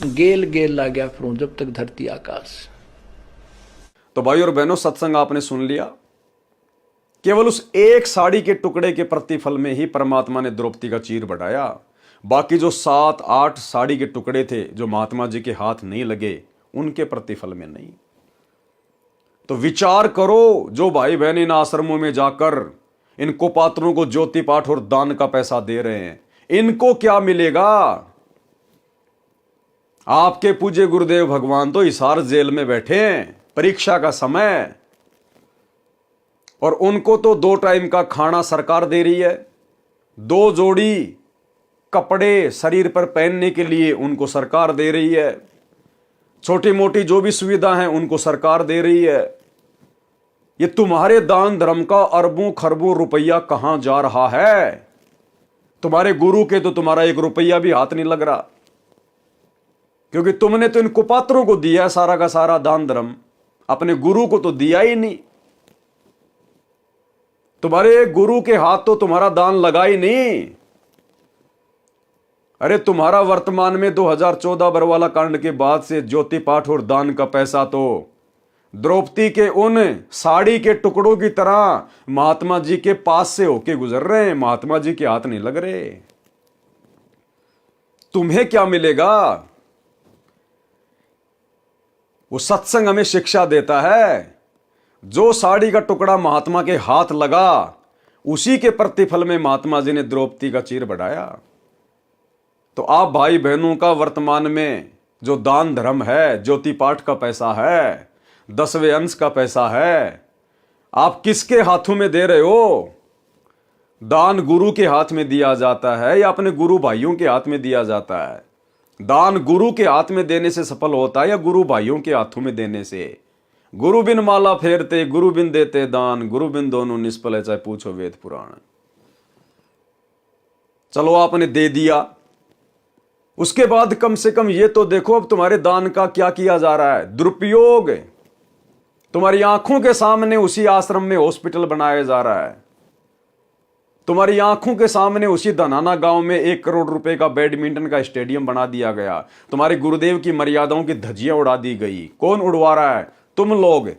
गेल गेल ला गया फिरूं जब तक धरती आकाश।
तो भाई और बहनों, सत्संग आपने सुन लिया। केवल उस एक साड़ी के टुकड़े के प्रतिफल में ही परमात्मा ने द्रौपदी का चीर बढ़ाया। बाकी जो 7-8 साड़ी के टुकड़े थे जो महात्मा जी के हाथ नहीं लगे, उनके प्रतिफल में नहीं। तो विचार करो, जो भाई बहन इन आश्रमों में जाकर इन कुपात्रों को ज्योति पाठ और दान का पैसा दे रहे हैं, इनको क्या मिलेगा? आपके पूज्य गुरुदेव भगवान तो हिसार जेल में बैठे हैं, परीक्षा का समय, और उनको तो 2 टाइम का खाना सरकार दे रही है, 2 जोड़ी कपड़े शरीर पर पहनने के लिए उनको सरकार दे रही है, छोटी मोटी जो भी सुविधा है उनको सरकार दे रही है। ये तुम्हारे दान धर्म का अरबों खरबों रुपया कहां जा रहा है? तुम्हारे गुरु के तो तुम्हारा 1 रुपया भी हाथ नहीं लग रहा, क्योंकि तुमने तो इन कुपात्रों को दिया सारा का सारा दान धर्म, अपने गुरु को तो दिया ही नहीं। तुम्हारे गुरु के हाथ तो तुम्हारा दान लगा ही नहीं। अरे तुम्हारा वर्तमान में 2014 बरवाला कांड के बाद से ज्योति पाठ और दान का पैसा तो द्रौपदी के उन साड़ी के टुकड़ों की तरह महात्मा जी के पास से होके गुजर रहे हैं, महात्मा जी के हाथ नहीं लग रहे। तुम्हें क्या मिलेगा? वो सत्संग हमें शिक्षा देता है, जो साड़ी का टुकड़ा महात्मा के हाथ लगा, उसी के प्रतिफल में महात्मा जी ने द्रौपदी का चीर बढ़ाया। तो आप भाई बहनों का वर्तमान में जो दान धर्म है, ज्योति पाठ का पैसा है, 10वें अंश का पैसा है, आप किसके हाथों में दे रहे हो? दान गुरु के हाथ में दिया जाता है या अपने गुरु भाइयों के हाथ में दिया जाता है? दान गुरु के हाथ में देने से सफल होता है या गुरु भाइयों के हाथों में देने से? गुरु बिन माला फेरते, गुरु बिन देते दान, गुरु बिन दोनों निष्फल है, चाहे पूछो वेद पुराण। चलो आपने दे दिया, उसके बाद कम से कम ये तो देखो अब तुम्हारे दान का क्या किया जा रहा है, दुरुपयोग। तुम्हारी आंखों के सामने उसी आश्रम में हॉस्पिटल बनाया जा रहा है, तुम्हारी आंखों के सामने उसी धनाना गांव में 1 करोड़ रुपए का बैडमिंटन का स्टेडियम बना दिया गया, तुम्हारे गुरुदेव की मर्यादाओं की धज्जियां उड़ा दी गई। कौन उड़वा रहा है? तुम लोग।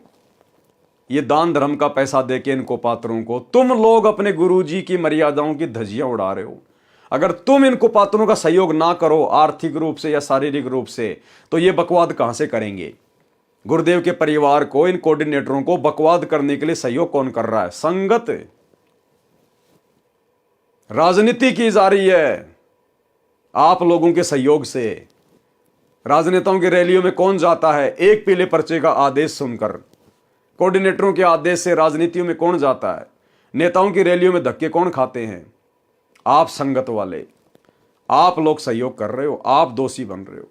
ये दान धर्म का पैसा देके इनको पात्रों को तुम लोग अपने गुरुजी की मर्यादाओं की धज्जियां उड़ा रहे हो। अगर तुम इनको पात्रों का सहयोग ना करो आर्थिक रूप से या शारीरिक रूप से, तो ये बकवाद कहां से करेंगे? गुरुदेव के परिवार को, इन कोऑर्डिनेटरों को बकवाद करने के लिए सहयोग कौन कर रहा है? संगत, राजनीति की जा रही है आप लोगों के सहयोग से। राजनेताओं की रैलियों में कौन जाता है? एक पीले पर्चे का आदेश सुनकर। कोऑर्डिनेटरों के आदेश से राजनीतियों में कौन जाता है? नेताओं की रैलियों में धक्के कौन खाते हैं? आप संगत वाले, आप लोग सहयोग कर रहे हो, आप दोषी बन रहे हो।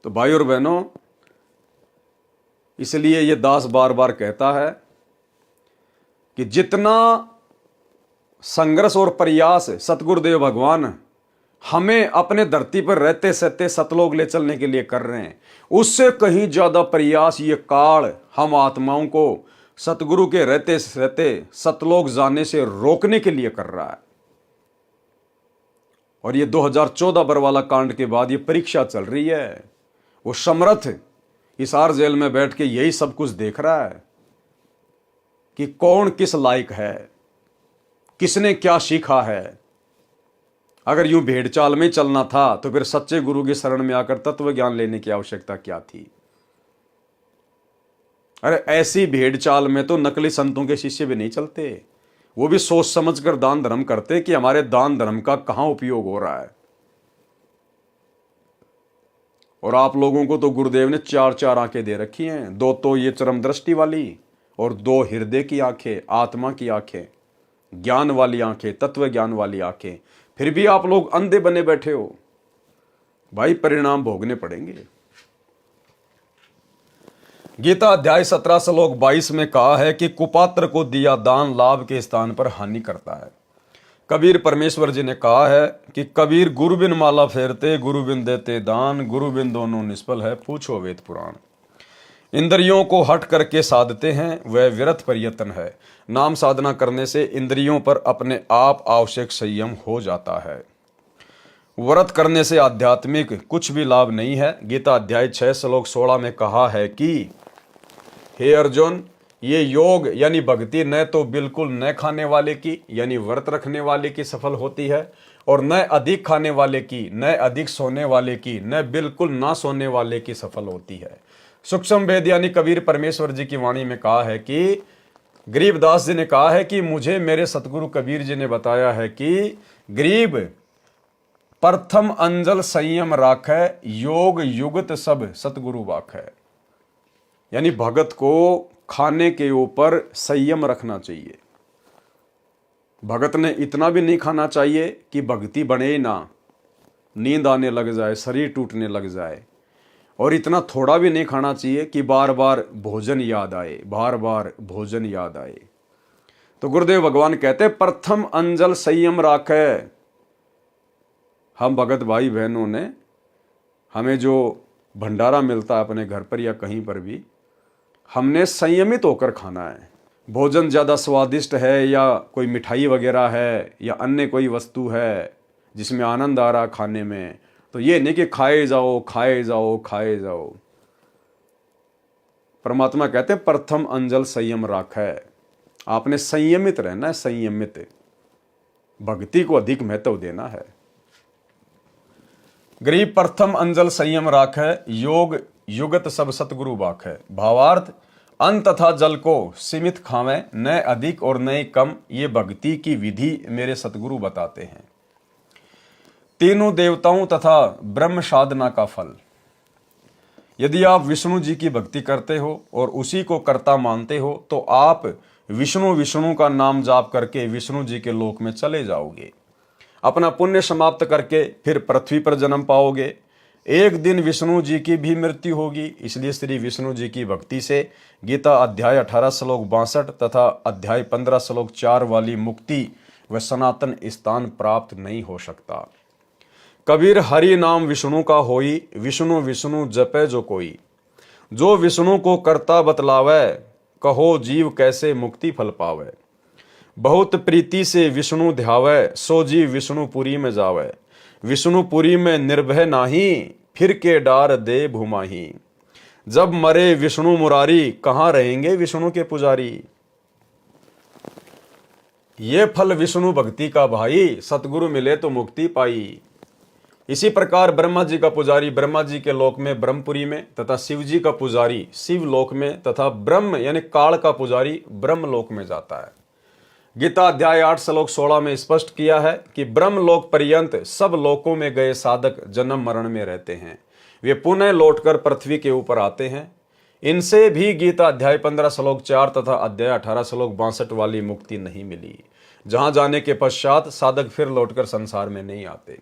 तो भाई और बहनों, इसलिए ये दास बार बार कहता है कि जितना संघर्ष और प्रयास सतगुरुदेव भगवान हमें अपने धरती पर रहते सहते सतलोक ले चलने के लिए कर रहे हैं, उससे कहीं ज्यादा प्रयास ये काल हम आत्माओं को सतगुरु के रहते रहते सतलोक जाने से रोकने के लिए कर रहा है। और ये 2014 बरवाला कांड के बाद ये परीक्षा चल रही है। वो समर्थ हिसार जेल में बैठ के यही सब कुछ देख रहा है कि कौन किस लायक है, किसने क्या सीखा है। अगर यूं भेड़ चाल में चलना था तो फिर सच्चे गुरु की शरण में आकर तत्व ज्ञान लेने की आवश्यकता क्या थी? अरे ऐसी भेड़ चाल में तो नकली संतों के शिष्य भी नहीं चलते। वो भी सोच समझ कर दान धर्म करते कि हमारे दान धर्म का कहां उपयोग हो रहा है। और आप लोगों को तो गुरुदेव ने 4 आंखें दे रखी हैं। 2 तो ये चरम दृष्टि वाली और 2 हृदय की आंखें, आत्मा की आंखें, ज्ञान वाली आंखें, तत्व ज्ञान वाली आंखें। फिर भी आप लोग अंधे बने बैठे हो। भाई परिणाम भोगने पड़ेंगे। गीता अध्याय 17 श्लोक 22 में कहा है कि कुपात्र को दिया दान लाभ के स्थान पर हानि करता है। कबीर परमेश्वर जी ने कहा है कि कबीर गुरु बिन माला फेरते, गुरु बिन देते दान, गुरु बिन दोनों निष्फल है, पूछो वेद पुराण। इंद्रियों को हट करके साधते हैं वह व्यर्थ प्रयत्न है। नाम साधना करने से इंद्रियों पर अपने आप आवश्यक संयम हो जाता है। व्रत करने से आध्यात्मिक कुछ भी लाभ नहीं है। गीता अध्याय 6 श्लोक 16 में कहा है कि हे अर्जुन, ये योग यानी भक्ति न तो बिल्कुल न खाने वाले की यानी व्रत रखने वाले की सफल होती है, और न अधिक खाने वाले की, न अधिक सोने वाले की, न बिल्कुल ना सोने वाले की सफल होती है। सूक्ष्म वेद यानी कबीर परमेश्वर जी की वाणी में कहा है कि गरीबदास जी ने कहा है कि मुझे मेरे सतगुरु कबीर जी ने बताया है कि गरीब प्रथम अंजल संयम राखै, योग युगत सब सतगुरु वाखै। यानी भगत को खाने के ऊपर संयम रखना चाहिए। भगत ने इतना भी नहीं खाना चाहिए कि भक्ति बने ना, नींद आने लग जाए, शरीर टूटने लग जाए, और इतना थोड़ा भी नहीं खाना चाहिए कि बार बार भोजन याद आए, बार बार भोजन याद आए। तो गुरुदेव भगवान कहते प्रथम अंजल संयम राखे। हम भगत भाई बहनों ने, हमें जो भंडारा मिलता है अपने घर पर या कहीं पर भी, हमने संयमित होकर खाना है। भोजन ज़्यादा स्वादिष्ट है या कोई मिठाई वगैरह है या अन्य कोई वस्तु है जिसमें आनंद आ रहा खाने में, तो ये नहीं कि खाए जाओ खाए जाओ खाए जाओ। परमात्मा कहते प्रथम अंजल संयम राखै। आपने संयमित रहना है, संयमित। भक्ति को अधिक महत्व देना है। गरीब प्रथम अंजल संयम राखै, योग युगत सब सतगुरु बाखै। भावार्थ, अन्न तथा जल को सीमित खावें, न अधिक और न कम। ये भक्ति की विधि मेरे सतगुरु बताते हैं। तीनों देवताओं तथा ब्रह्म साधना का फल। यदि आप विष्णु जी की भक्ति करते हो और उसी को कर्ता मानते हो तो आप विष्णु विष्णु का नाम जाप करके विष्णु जी के लोक में चले जाओगे। अपना पुण्य समाप्त करके फिर पृथ्वी पर जन्म पाओगे। एक दिन विष्णु जी की भी मृत्यु होगी। इसलिए श्री विष्णु जी की भक्ति से गीता अध्याय 18 श्लोक 62 तथा अध्याय 15 श्लोक 4 वाली मुक्ति वह सनातन स्थान प्राप्त नहीं हो सकता। कबीर हरि नाम विष्णु का होई, विष्णु विष्णु जपे जो कोई। जो विष्णु को करता बतलावे, कहो जीव कैसे मुक्ति फल पावे। बहुत प्रीति से विष्णु ध्यावे, सो जीव विष्णुपुरी में जावे। विष्णुपुरी में निर्भय नाही, फिर के डार दे भूमाही। जब मरे विष्णु मुरारी, कहाँ रहेंगे विष्णु के पुजारी। ये फल विष्णु भक्ति का भाई, सतगुरु मिले तो मुक्ति पाई। इसी प्रकार ब्रह्मा जी का पुजारी ब्रह्मा जी के लोक में ब्रह्मपुरी में, तथा शिव जी का पुजारी शिव लोक में, तथा ब्रह्म यानी काल का पुजारी ब्रह्म लोक में जाता है। गीता अध्याय 8 श्लोक 16 में स्पष्ट किया है कि ब्रह्म लोक पर्यंत सब लोकों में गए साधक जन्म मरण में रहते हैं, वे पुनः लौटकर पृथ्वी के ऊपर आते हैं। इनसे भी गीता अध्याय 15 श्लोक 4 तथा अध्याय 18 श्लोक 62 वाली मुक्ति नहीं मिली, जहां जाने के पश्चात साधक फिर लौटकर संसार में नहीं आते।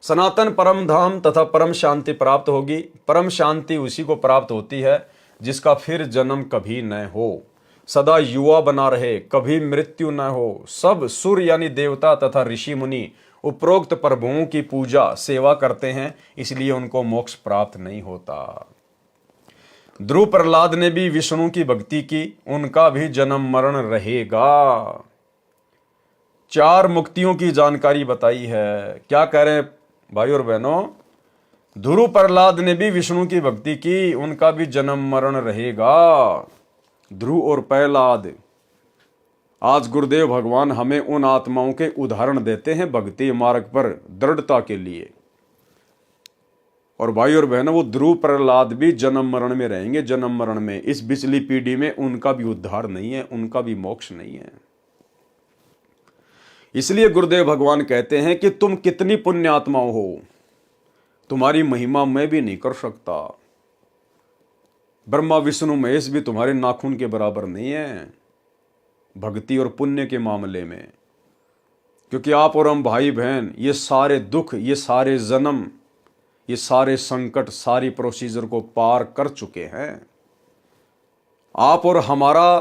सनातन परम धाम तथा परम शांति प्राप्त होगी। परम शांति उसी को प्राप्त होती है जिसका फिर जन्म कभी न हो, सदा युवा बना रहे, कभी मृत्यु न हो। सब सूर्य यानी देवता तथा ऋषि मुनि उपरोक्त प्रभुओं की पूजा सेवा करते हैं, इसलिए उनको मोक्ष प्राप्त नहीं होता। ध्रुव प्रहलाद ने भी विष्णु की भक्ति की, उनका भी जन्म मरण रहेगा। 4 मुक्तियों की जानकारी बताई है। क्या कह रहे हैं भाई और बहनों? ध्रुव प्रहलाद ने भी विष्णु की भक्ति की, उनका भी जन्म मरण रहेगा। ध्रुव और प्रहलाद, आज गुरुदेव भगवान हमें उन आत्माओं के उदाहरण देते हैं भक्ति मार्ग पर दृढ़ता के लिए। और भाई और बहनों, वो ध्रुव प्रहलाद भी जन्म मरण में रहेंगे, जन्म मरण में। इस पिछली पीढ़ी में उनका भी उद्धार नहीं है, उनका भी मोक्ष नहीं है। इसलिए गुरुदेव भगवान कहते हैं कि तुम कितनी पुण्य आत्माओं हो, तुम्हारी महिमा मैं भी नहीं कर सकता। ब्रह्मा विष्णु महेश भी तुम्हारे नाखून के बराबर नहीं है भक्ति और पुण्य के मामले में, क्योंकि आप और हम भाई बहन ये सारे दुख, ये सारे जन्म, ये सारे संकट, सारी प्रोसीजर को पार कर चुके हैं। आप और हमारा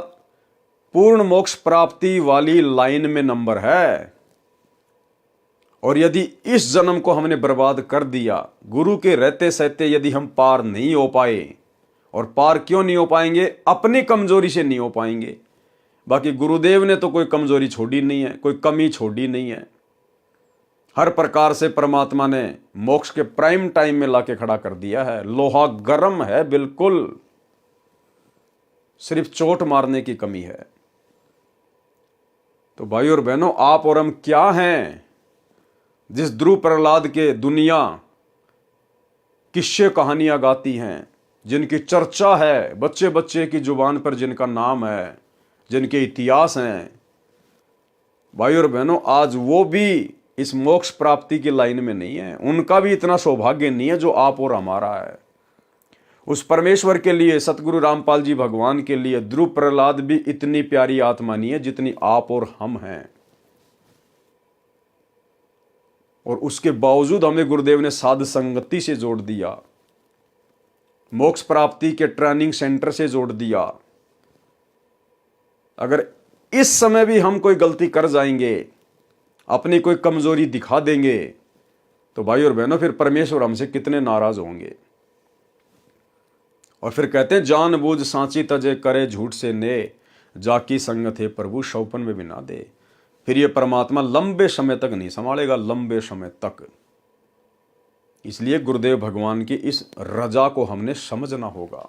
पूर्ण मोक्ष प्राप्ति वाली लाइन में नंबर है। और यदि इस जन्म को हमने बर्बाद कर दिया, गुरु के रहते सहते यदि हम पार नहीं हो पाए, और पार क्यों नहीं हो पाएंगे? अपनी कमजोरी से नहीं हो पाएंगे। बाकी गुरुदेव ने तो कोई कमजोरी छोड़ी नहीं है, कोई कमी छोड़ी नहीं है। हर प्रकार से परमात्मा ने मोक्ष के प्राइम टाइम में लाके खड़ा कर दिया है। लोहा गर्म है बिल्कुल, सिर्फ चोट मारने की कमी है। तो भाई और बहनों, आप और हम क्या हैं जिस ध्रुव प्रहलाद के दुनिया किस्से कहानियां गाती हैं, जिनकी चर्चा है बच्चे बच्चे की जुबान पर, जिनका नाम है, जिनके इतिहास हैं। भाई और बहनों, आज वो भी इस मोक्ष प्राप्ति की लाइन में नहीं है, उनका भी इतना सौभाग्य नहीं है जो आप और हमारा है। उस परमेश्वर के लिए, सतगुरु रामपाल जी भगवान के लिए ध्रुव प्रहलाद भी इतनी प्यारी आत्मा नहीं है जितनी आप और हम हैं। और उसके बावजूद हमें गुरुदेव ने साध संगति से जोड़ दिया, मोक्ष प्राप्ति के ट्रेनिंग सेंटर से जोड़ दिया। अगर इस समय भी हम कोई गलती कर जाएंगे, अपनी कोई कमजोरी दिखा देंगे, तो भाई और बहनों फिर परमेश्वर हमसे कितने नाराज होंगे। और फिर कहते हैं, जानबूझ सांची तजे करे झूठ से ने, जाकी संगत है प्रभु शौपन में भी ना दे। फिर ये परमात्मा लंबे समय तक नहीं संभालेगा, लंबे समय तक। इसलिए गुरुदेव भगवान की इस रजा को हमने समझना होगा।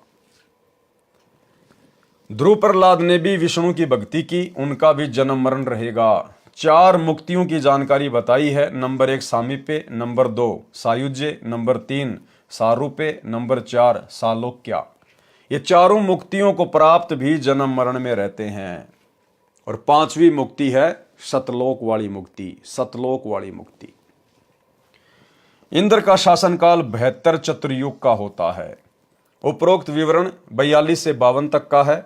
ध्रुव प्रहलाद ने भी विष्णु की भक्ति की, उनका भी जन्म मरण रहेगा। 4 मुक्तियों की जानकारी बताई है। नंबर 1 सामीप्य, नंबर 2 सायुज्य, नंबर 3 सारूप्य, नंबर 4 सालोक्या। ये चारों मुक्तियों को प्राप्त भी जन्म मरण में रहते हैं। और 5वीं मुक्ति है सतलोक वाली मुक्ति, सतलोक वाली मुक्ति। इंद्र का शासनकाल 72 चतुर्युग का होता है। उपरोक्त विवरण 42 से 52 तक का है।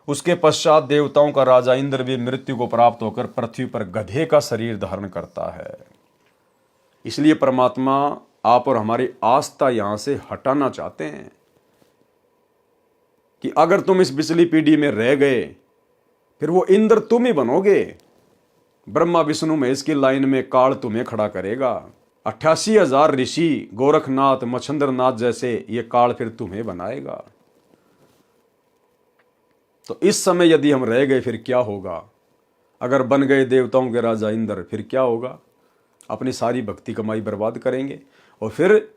उसके पश्चात देवताओं का राजा इंद्र भी मृत्यु को प्राप्त होकर पृथ्वी पर गधे का शरीर धारण करता है। इसलिए परमात्मा आप और हमारी आस्था यहां से हटाना चाहते हैं कि अगर तुम इस पिछली पीढ़ी में रह गए, फिर वो इंद्र तुम ही बनोगे। ब्रह्मा विष्णु महेश की लाइन में काल तुम्हें खड़ा करेगा। 88,000 ऋषि, गोरखनाथ, मच्छंद्रनाथ जैसे ये काल फिर तुम्हें बनाएगा। तो इस समय यदि हम रह गए फिर क्या होगा? अगर बन गए देवताओं के राजा इंद्र फिर क्या होगा? अपनी सारी भक्ति कमाई बर्बाद करेंगे और फिर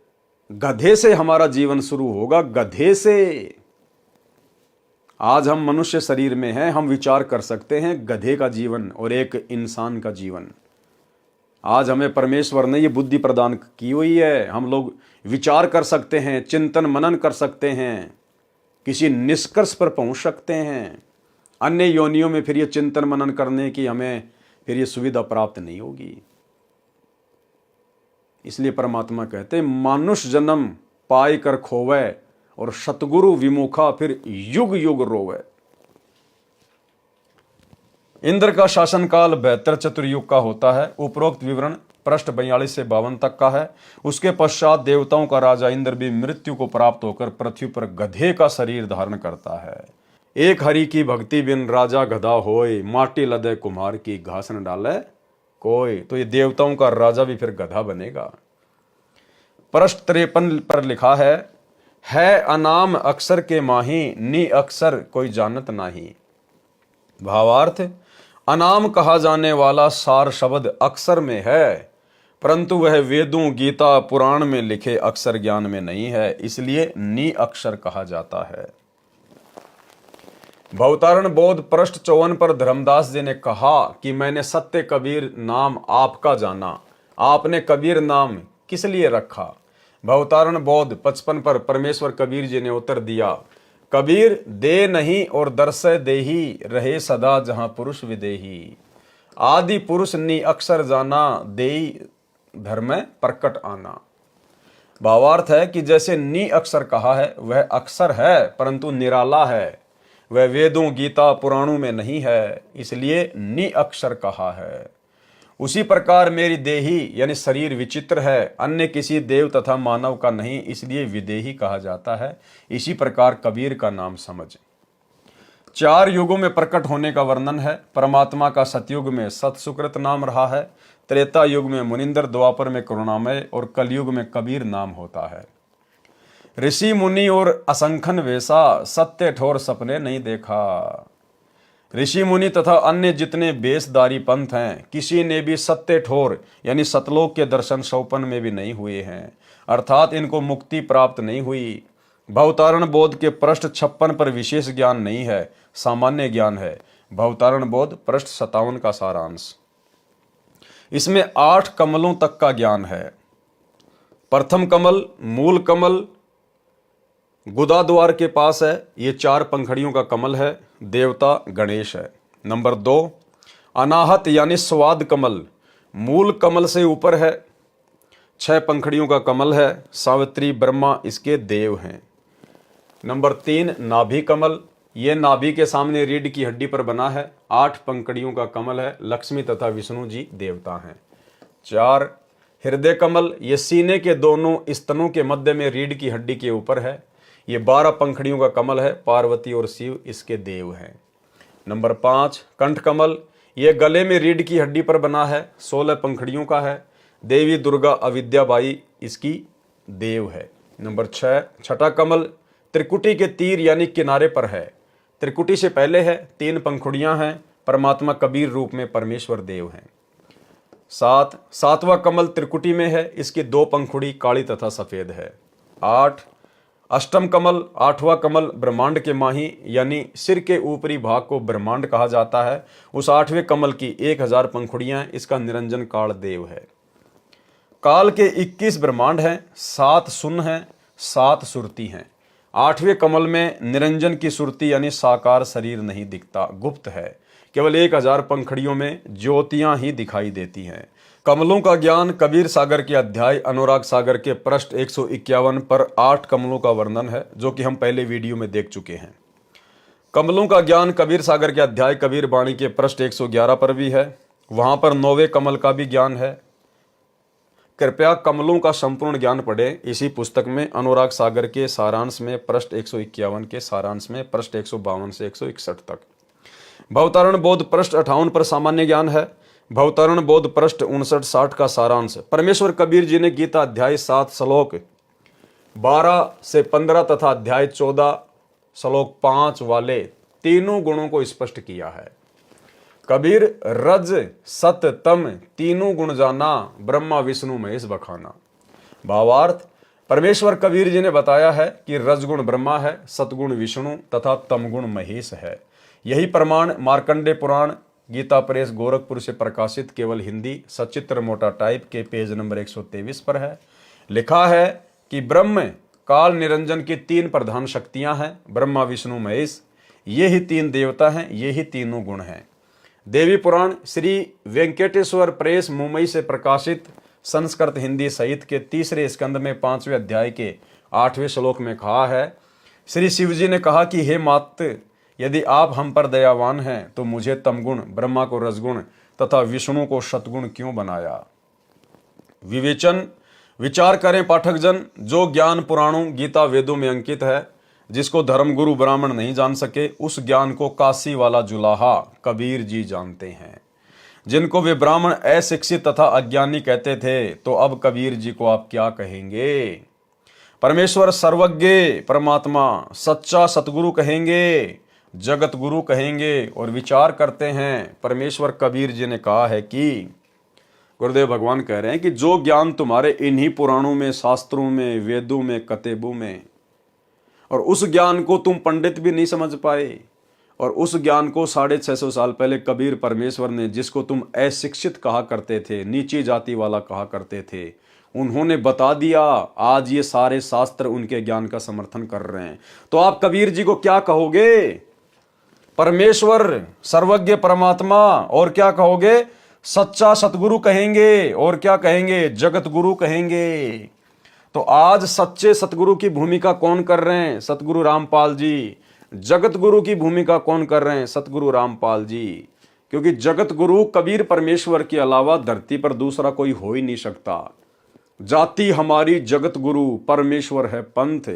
गधे से हमारा जीवन शुरू होगा, गधे से। आज हम मनुष्य शरीर में हैं, हम विचार कर सकते हैं गधे का जीवन और एक इंसान का जीवन। आज हमें परमेश्वर ने ये बुद्धि प्रदान की हुई है, हम लोग विचार कर सकते हैं, चिंतन मनन कर सकते हैं, किसी निष्कर्ष पर पहुंच सकते हैं। अन्य योनियों में फिर ये चिंतन मनन करने की हमें फिर ये सुविधा प्राप्त नहीं होगी। इसलिए परमात्मा कहते हैं मानुष जन्म पाई कर खोवे और सतगुरु विमुखा फिर युग युग रोवे। इंद्र का शासनकाल 72 चतुर्युग का होता है। उपरोक्त विवरण पृष्ठ 42 से 52 तक का है। उसके पश्चात देवताओं का राजा इंद्र भी मृत्यु को प्राप्त होकर पृथ्वी पर गधे का शरीर धारण करता है। एक हरि की भक्ति बिन राजा गधा होए, माटी लदे कुम्हार की घास न डाले कोई। तो ये देवताओं का राजा भी फिर गधा बनेगा। पृष्ठ 53 पर लिखा है अनाम अक्षर के माही, नी अक्षर कोई जानत नाही। भावार्थ, अनाम कहा जाने वाला सार शब्द अक्षर में है, परंतु वह वेदों, गीता, पुराण में लिखे अक्षर ज्ञान में नहीं है, इसलिए नी अक्षर कहा जाता है। भवतारण बोध पृष्ठ 54 पर धर्मदास जी ने कहा कि मैंने सत्य कबीर नाम आपका जाना। आपने कबीर नाम किस लिए रखा? भवतारण बोध 55 पर परमेश्वर कबीर जी ने उत्तर दिया, कबीर दे नहीं और दर्शय देही, रहे सदा जहां पुरुष विदेही। आदि पुरुष नी अक्षर जाना, देई धर्म प्रकट आना। भावार्थ है कि जैसे नी अक्षर कहा है वह अक्षर है परंतु निराला है, वह वेदों, गीता, पुराणों में नहीं है, इसलिए नी अक्षर कहा है। उसी प्रकार मेरी देही यानी शरीर विचित्र है, अन्य किसी देव तथा मानव का नहीं, इसलिए विदेही कहा जाता है। इसी प्रकार कबीर का नाम समझ। 4 युगों में प्रकट होने का वर्णन है। परमात्मा का सतयुग में सतसुकृत नाम रहा है, त्रेता युग में मुनिंदर, द्वापर में करुणामय और कलयुग में कबीर नाम होता है। ऋषि मुनि और असंख्यन वेशा, सत्य ठोर सपने नहीं देखा। ऋषि मुनि तथा अन्य जितने बेशदारी पंथ हैं, किसी ने भी सत्य ठोर यानी सतलोक के दर्शन सौपन में भी नहीं हुए हैं, अर्थात इनको मुक्ति प्राप्त नहीं हुई। भवतारण बोध के पृष्ठ 56 पर विशेष ज्ञान नहीं है, सामान्य ज्ञान है। भवतारण बोध पृष्ठ 57 का सारांश। इसमें 8 कमलों तक का ज्ञान है। प्रथम कमल मूल कमल गुदा द्वार के पास है, ये 4 पंखड़ियों का कमल है, देवता गणेश है। नंबर 2 अनाहत यानी स्वाद कमल, मूल कमल से ऊपर है, 6 पंखड़ियों का कमल है, सावित्री ब्रह्मा इसके देव हैं। नंबर 3 नाभि कमल, ये नाभि के सामने रीढ़ की हड्डी पर बना है, 8 पंखड़ियों का कमल है, लक्ष्मी तथा विष्णु जी देवता हैं। 4 हृदय कमल, ये सीने के दोनों स्तनों के मध्य में रीढ़ की हड्डी के ऊपर है, ये 12 पंखड़ियों का कमल है, पार्वती और शिव इसके देव हैं। नंबर 5 कंठ कमल, ये गले में रीढ़ की हड्डी पर बना है, 16 पंखड़ियों का है, देवी दुर्गा अविद्याबाई इसकी देव है। नंबर 6 छठा कमल त्रिकुटी के तीर यानी किनारे पर है, त्रिकुटी से पहले है, 3 पंखुड़ियां हैं, परमात्मा कबीर रूप में परमेश्वर देव हैं। 7 सातवां कमल त्रिकुटी में है, इसकी 2 पंखुड़ी काली तथा सफेद है। 8 अष्टम कमल 8वां कमल ब्रह्मांड के माही यानी सिर के ऊपरी भाग को ब्रह्मांड कहा जाता है, उस 8वें कमल की 1000 पंखुड़ियां, इसका निरंजन काल देव है। काल के 21 ब्रह्मांड हैं, 7 सुन हैं, 7 सुरती हैं। 8वें कमल में निरंजन की सुरती यानी साकार शरीर नहीं दिखता, गुप्त है, केवल 1000 पंखड़ियों में ज्योतियां ही दिखाई देती हैं। कमलों का ज्ञान कबीर सागर के अध्याय अनुराग सागर के पृष्ठ 151 पर 8 कमलों का वर्णन है, जो कि हम पहले वीडियो में देख चुके हैं। कमलों का ज्ञान कबीर सागर के अध्याय कबीर वाणी के पृष्ठ 111 पर भी है, वहां पर 9वें कमल का भी ज्ञान है। कृपया कमलों का संपूर्ण ज्ञान पढ़ें इसी पुस्तक में, अनुराग सागर के सारांश में पृष्ठ 151 के सारांश में पृष्ठ 152 से 161 तक। भवतारण बोध पृष्ठ 58 पर सामान्य ज्ञान है। भवतरण बोध पृष्ठ 59-60 का सारांश। परमेश्वर कबीर जी ने गीता अध्याय 7 श्लोक 12 से 15 तथा अध्याय 14 श्लोक 5 वाले तीनों गुणों को स्पष्ट किया है। कबीर रज सत तम तीनों गुण जाना, ब्रह्मा विष्णु महेश बखाना। भावार्थ, परमेश्वर कबीर जी ने बताया है कि रजगुण ब्रह्मा है, सतगुण विष्णु तथा तमगुण महेश है। यही प्रमाण मार्कंडे पुराण गीता प्रेस गोरखपुर से प्रकाशित केवल हिंदी सचित्र मोटा टाइप के पेज नंबर 123 पर है। लिखा है कि ब्रह्म काल निरंजन की 3 प्रधान शक्तियां हैं, ब्रह्मा विष्णु महेश। ये ही 3 देवता हैं, ये ही तीनों गुण हैं। देवी पुराण श्री वेंकटेश्वर प्रेस मुंबई से प्रकाशित संस्कृत हिंदी सहित के 3रे स्कंद में 5वें अध्याय के 8वें श्लोक में कहा है, श्री शिव जी ने कहा कि हे मात, यदि आप हम पर दयावान हैं तो मुझे तमगुण, ब्रह्मा को रजगुण तथा विष्णु को सतगुण क्यों बनाया। विवेचन विचार करें पाठक जन, जो ज्ञान पुराणों गीता वेदों में अंकित है, जिसको धर्मगुरु ब्राह्मण नहीं जान सके, उस ज्ञान को काशी वाला जुलाहा कबीर जी जानते हैं। जिनको वे ब्राह्मण अशिक्षित तथा अज्ञानी कहते थे, तो अब कबीर जी को आप क्या कहेंगे। परमेश्वर सर्वज्ञ परमात्मा सच्चा सतगुरु कहेंगे, जगत गुरु कहेंगे। और विचार करते हैं, परमेश्वर कबीर जी ने कहा है कि गुरुदेव भगवान कह रहे हैं कि जो ज्ञान तुम्हारे इन्हीं पुराणों में, शास्त्रों में, वेदों में, कतेबों में, और उस ज्ञान को तुम पंडित भी नहीं समझ पाए, और उस ज्ञान को 650 साल पहले कबीर परमेश्वर ने, जिसको तुम अशिक्षित कहा करते थे, नीची जाति वाला कहा करते थे, उन्होंने बता दिया। आज ये सारे शास्त्र उनके ज्ञान का समर्थन कर रहे हैं। तो आप कबीर जी को क्या कहोगे। परमेश्वर सर्वज्ञ परमात्मा, और क्या कहोगे, सच्चा सतगुरु कहेंगे, और क्या कहेंगे, जगत गुरु कहेंगे। तो आज सच्चे सतगुरु की भूमिका कौन कर रहे हैं, सतगुरु रामपाल जी। जगत गुरु की भूमिका कौन कर रहे हैं, सतगुरु रामपाल जी। क्योंकि जगत गुरु कबीर परमेश्वर के अलावा धरती पर दूसरा कोई हो ही नहीं सकता। जाति हमारी जगत गुरु, परमेश्वर है पंथ,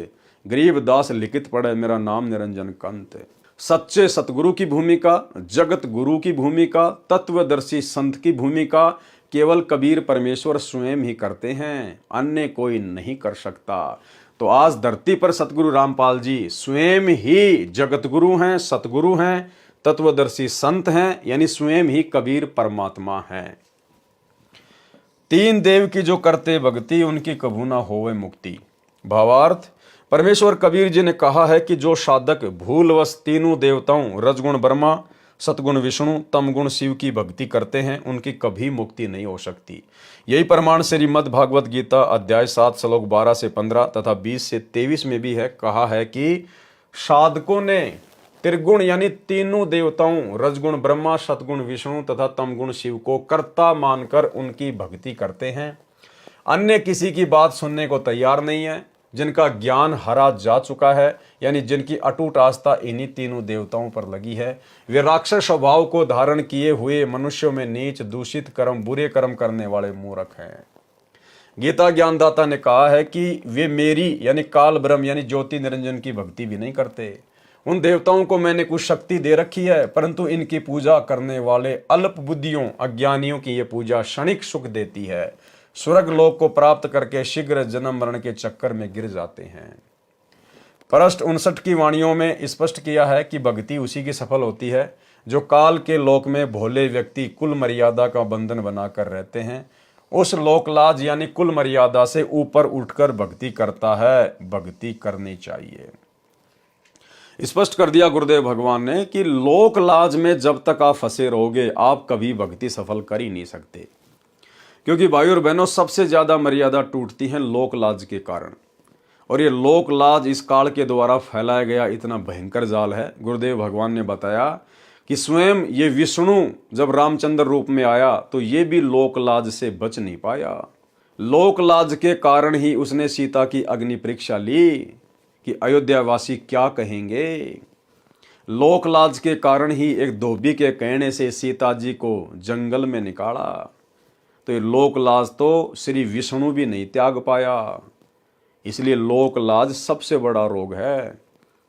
गरीब दास लिखित पड़े, मेरा नाम निरंजन कंत। सच्चे सतगुरु की भूमिका, जगत गुरु की भूमिका, तत्वदर्शी संत की भूमिका केवल कबीर परमेश्वर स्वयं ही करते हैं, अन्य कोई नहीं कर सकता। तो आज धरती पर सतगुरु रामपाल जी स्वयं ही जगत गुरु हैं, सतगुरु हैं, तत्वदर्शी संत हैं, यानी स्वयं ही कबीर परमात्मा हैं। 3 देव की जो करते भक्ति, उनकी कभू ना होवे मुक्ति। भावार्थ, परमेश्वर कबीर जी ने कहा है कि जो साधक भूलवश तीनों देवताओं रजगुण ब्रह्मा, सतगुण विष्णु, तमगुण शिव की भक्ति करते हैं, उनकी कभी मुक्ति नहीं हो सकती। यही प्रमाण श्रीमद् भागवत गीता अध्याय 7 श्लोक 12 से 15 तथा 20 से 23 में भी है। कहा है कि साधकों ने त्रिगुण यानी तीनों देवताओं रजगुण ब्रह्मा, सतगुण विष्णु तथा तमगुण शिव को कर्ता मानकर उनकी भक्ति करते हैं। अन्य किसी की बात सुनने को तैयार नहीं है। जिनका ज्ञान हरा जा चुका है, यानी जिनकी अटूट आस्था इन्हीं तीनों देवताओं पर लगी है, वे राक्षस स्वभाव को धारण किए हुए मनुष्यों में नीच, दूषित कर्म, बुरे कर्म करने वाले मूर्ख हैं। गीता ज्ञानदाता ने कहा है कि वे मेरी यानी काल ब्रह्म यानी ज्योति निरंजन की भक्ति भी नहीं करते। उन देवताओं को मैंने कुछ शक्ति दे रखी है, परंतु इनकी पूजा करने वाले अल्प बुद्धियों, अज्ञानियों की ये पूजा क्षणिक सुख देती है। स्वर्ग लोक को प्राप्त करके शीघ्र जन्म मरण के चक्कर में गिर जाते हैं। पृष्ठ 59 की वाणियों में स्पष्ट किया है कि भक्ति उसी की सफल होती है जो काल के लोक में भोले व्यक्ति कुल मर्यादा का बंधन बनाकर रहते हैं। उस लोकलाज यानी कुल मर्यादा से ऊपर उठकर भक्ति करता है। भक्ति करनी चाहिए। स्पष्ट कर दिया गुरुदेव भगवान ने कि लोकलाज में जब तक आप फंसे रहोगे, आप कभी भक्ति सफल कर ही नहीं सकते। क्योंकि भाई और बहनों, सबसे ज्यादा मर्यादा टूटती है लोकलाज के कारण, और ये लोकलाज इस काल के द्वारा फैलाया गया इतना भयंकर जाल है। गुरुदेव भगवान ने बताया कि स्वयं ये विष्णु जब रामचंद्र रूप में आया तो ये भी लोकलाज से बच नहीं पाया। लोकलाज के कारण ही उसने सीता की अग्नि परीक्षा ली कि अयोध्यावासी क्या कहेंगे। लोकलाज के कारण ही एक धोबी के कहने से सीता जी को जंगल में निकाला। तो ये लोकलाज तो श्री विष्णु भी नहीं त्याग पाया। इसलिए लोकलाज सबसे बड़ा रोग है।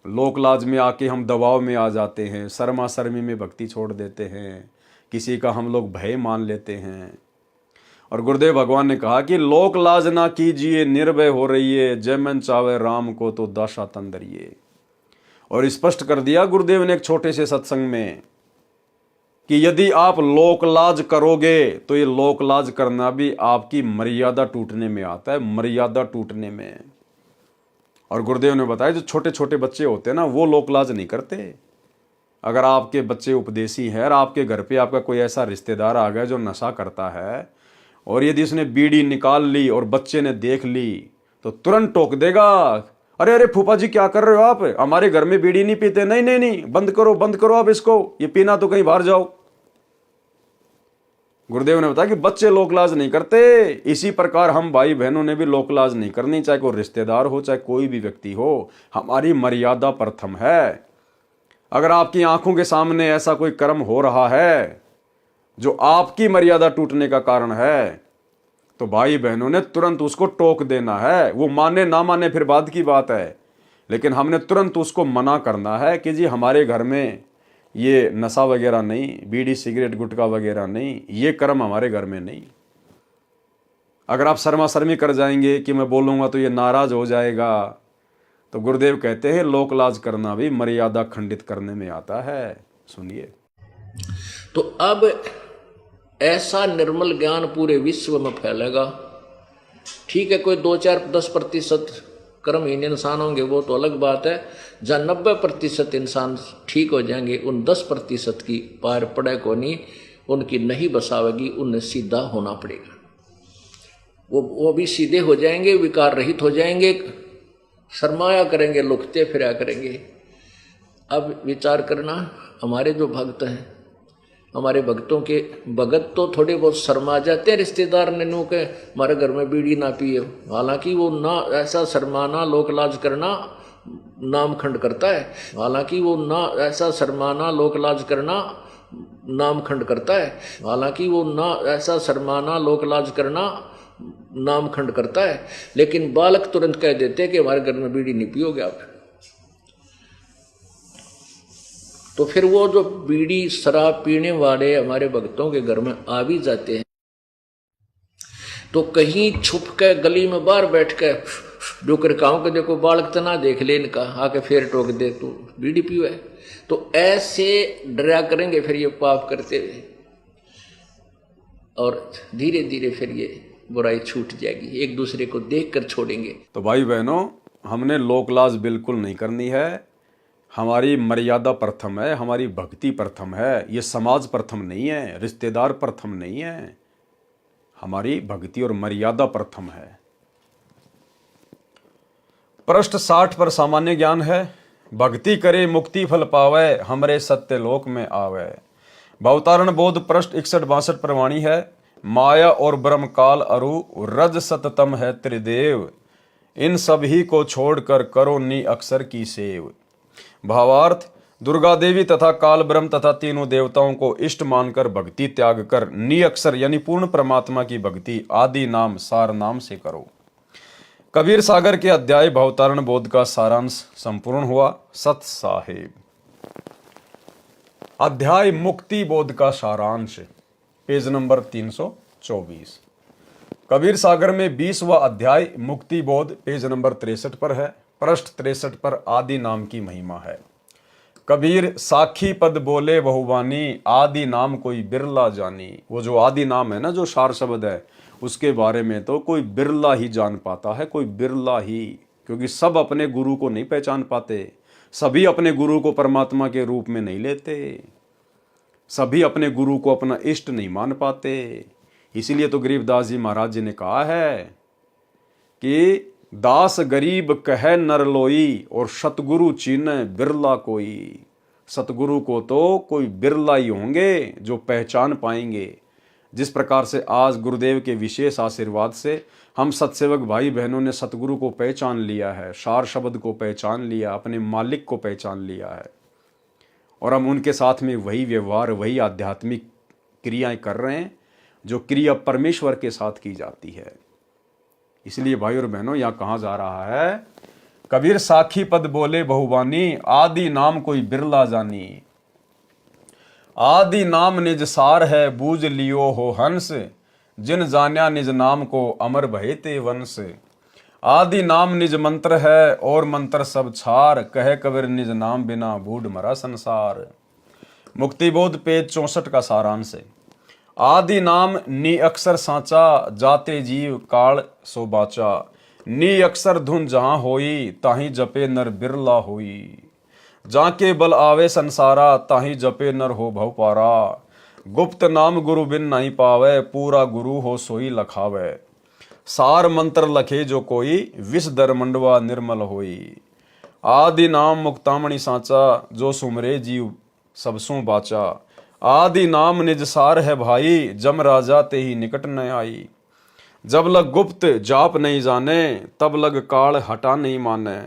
लोकलाज में आके हम दबाव में आ जाते हैं, शर्मा शर्मी में भक्ति छोड़ देते हैं किसी का हम लोग भय मान लेते हैं। और गुरुदेव भगवान ने कहा कि लोक लाज ना कीजिए, निर्भय हो रहिए, जय मन चावे राम को तो दशा तंदरिए। और स्पष्ट कर दिया गुरुदेव ने एक छोटे से सत्संग में कि यदि आप लोक लाज करोगे तो ये लोक लाज करना भी आपकी मर्यादा टूटने में आता है, मर्यादा टूटने में। और गुरुदेव ने बताया जो छोटे छोटे बच्चे होते हैं ना, वो लोक लाज नहीं करते। अगर आपके बच्चे उपदेशी हैं और आपके घर पे आपका कोई ऐसा रिश्तेदार आ गया जो नशा करता है, और यदि उसने बीड़ी निकाल ली और बच्चे ने देख ली तो तुरंत टोक देगा, अरे अरे फूफा जी क्या कर रहे हो आप, हमारे घर में बीड़ी नहीं पीते। नहीं नहीं नहीं, बंद करो आप इसको, ये पीना तो कहीं बाहर जाओ। गुरुदेव ने बताया कि बच्चे लोकलाज नहीं करते। इसी प्रकार हम भाई बहनों ने भी लोकलाज नहीं करनी, चाहे कोई रिश्तेदार हो चाहे कोई भी व्यक्ति हो। हमारी मर्यादा प्रथम है। अगर आपकी आंखों के सामने ऐसा कोई कर्म हो रहा है जो आपकी मर्यादा टूटने का कारण है, तो भाई बहनों ने तुरंत उसको टोक देना है। वो माने ना माने फिर बाद की बात है, लेकिन हमने तुरंत उसको मना करना है कि जी हमारे घर में ये नशा वगैरह नहीं, बीड़ी सिगरेट गुटखा वगैरह नहीं, ये कर्म हमारे घर में नहीं। अगर आप शर्मा शर्मी कर जाएंगे कि मैं बोलूँगा तो ये नाराज हो जाएगा, तो गुरुदेव कहते हैं लोकलाज करना भी मर्यादा खंडित करने में आता है। सुनिए,
तो अब ऐसा निर्मल ज्ञान पूरे विश्व में फैलेगा। ठीक है, कोई 2-4-10% कर्महीन इंसान होंगे, वो तो अलग बात है। जहाँ 90% इंसान ठीक हो जाएंगे, उन 10% की पार पड़े को नहीं, उनकी नहीं बसावेगी, उन्हें सीधा होना पड़ेगा। वो भी सीधे हो जाएंगे, विकार रहित हो जाएंगे, शर्माया करेंगे, लुकते फिरा करेंगे। अब विचार करना, हमारे जो भक्त हैं, हमारे भक्तों के भगत तो थोड़े बहुत शर्मा जाते हैं रिश्तेदार ने नू के हमारे घर में बीड़ी ना पिए। हालांकि वो ना ऐसा शर्माना लोकलाज करना नाम खंड करता है। हालांकि वो ना ऐसा शर्माना लोकलाज करना नाम खंड करता है। हालांकि वो ना ऐसा शर्माना लोकलाज करना नाम खंड करता है। लेकिन बालक तुरंत कह देते कि हमारे घर में बीड़ी नहीं पियोगे आप। तो फिर वो जो बीड़ी शराब पीने वाले हमारे भक्तों के घर में आ भी जाते हैं, तो कहीं छुप के गली में बाहर बैठ के जो करकाओं के देखो बालक तना देख ले इनका, आके फिर टोक दे तू बीड़ी पियो है। तो ऐसे डरा करेंगे फिर ये पाप करते हुए, और धीरे धीरे फिर ये बुराई छूट जाएगी, एक दूसरे को देख कर छोड़ेंगे।
तो भाई बहनों, हमने लोकलाज बिल्कुल नहीं करनी है। हमारी मर्यादा प्रथम है, हमारी भक्ति प्रथम है। ये समाज प्रथम नहीं है, रिश्तेदार प्रथम नहीं है, हमारी भक्ति और मर्यादा प्रथम है। पृष्ठ 60 पर सामान्य ज्ञान है। भक्ति करे मुक्ति फल पावे, हमरे सत्य लोक में आवे। भवतारण बोध पृष्ठ 61-62 पर वाणी है। माया और ब्रह्म काल अरु रज सततम है त्रिदेव, इन सभी को छोड़कर करो नि अक्षर की सेव। भावार्थ, दुर्गा देवी तथा काल ब्रह्म तथा तीनों देवताओं को इष्ट मानकर भक्ति त्याग कर निअक्षर यानी पूर्ण परमात्मा की भक्ति आदि नाम सार नाम से करो। कबीर सागर के अध्याय भवतारण बोध का सारांश संपूर्ण हुआ। सत साहिब। अध्याय मुक्ति बोध का सारांश, पेज नंबर 324। कबीर सागर में 20वां अध्याय मुक्ति बोध पेज नंबर 63 पर है। पृष्ठ 63 पर आदि नाम की महिमा है। कबीर साखी पद बोले बहुवानी, आदि नाम कोई बिरला जानी। वो जो आदि नाम है ना, जो सार शब्द है, उसके बारे में तो कोई बिरला ही जान पाता है, कोई बिरला ही। क्योंकि सब अपने गुरु को नहीं पहचान पाते, सभी अपने गुरु को परमात्मा के रूप में नहीं लेते, सभी अपने गुरु को अपना इष्ट नहीं मान पाते। इसीलिए तो गरीबदास जी महाराज जी ने कहा है कि दास गरीब कह नर लोई, और सतगुरु चीन्ह बिरला कोई। सतगुरु को तो कोई बिरला ही होंगे जो पहचान पाएंगे। जिस प्रकार से आज गुरुदेव के विशेष आशीर्वाद से हम सत्सेवक भाई बहनों ने सतगुरु को पहचान लिया है, सार शब्द को पहचान लिया, अपने मालिक को पहचान लिया है, और हम उनके साथ में वही व्यवहार, वही आध्यात्मिक क्रियाएं कर रहे हैं जो क्रिया परमेश्वर के साथ की जाती है। इसलिए भाई और बहनों, यहाँ कहा जा रहा है, कबीर साखी पद बोले बहुवानी, आदि नाम कोई बिरला जानी। आदि नाम निज सार है बूझ लियो हो हंस, जिन जान्या निज नाम को अमर भये ते वंश। आदि नाम निज मंत्र है और मंत्र सब छार, कहे कबीर निज नाम बिना बूढ़ मरा संसार। मुक्तिबोध पेज 64 का सारांश है। आदि नाम नी अक्षर सांचा, जाते जीव काल सो बाचा। नी अक्षर धुन जहां होई, ताही जपे नर बिरला होई। जाके बल आवे संसारा, ताही जपे नर हो भव पारा। गुप्त नाम गुरु बिन नहीं पावे, पूरा गुरु हो सोई लखावे। सार मंत्र लखे जो कोई, विष दर मंडवा निर्मल होई। आदि नाम मुक्तामणि सांचा, जो सुमरे जीव सबसों बाचा। आदि नाम निज सार है भाई, जम राजा ते ही निकट न आई। जब लग गुप्त जाप नहीं जाने, तब लग काल हटा नहीं माने।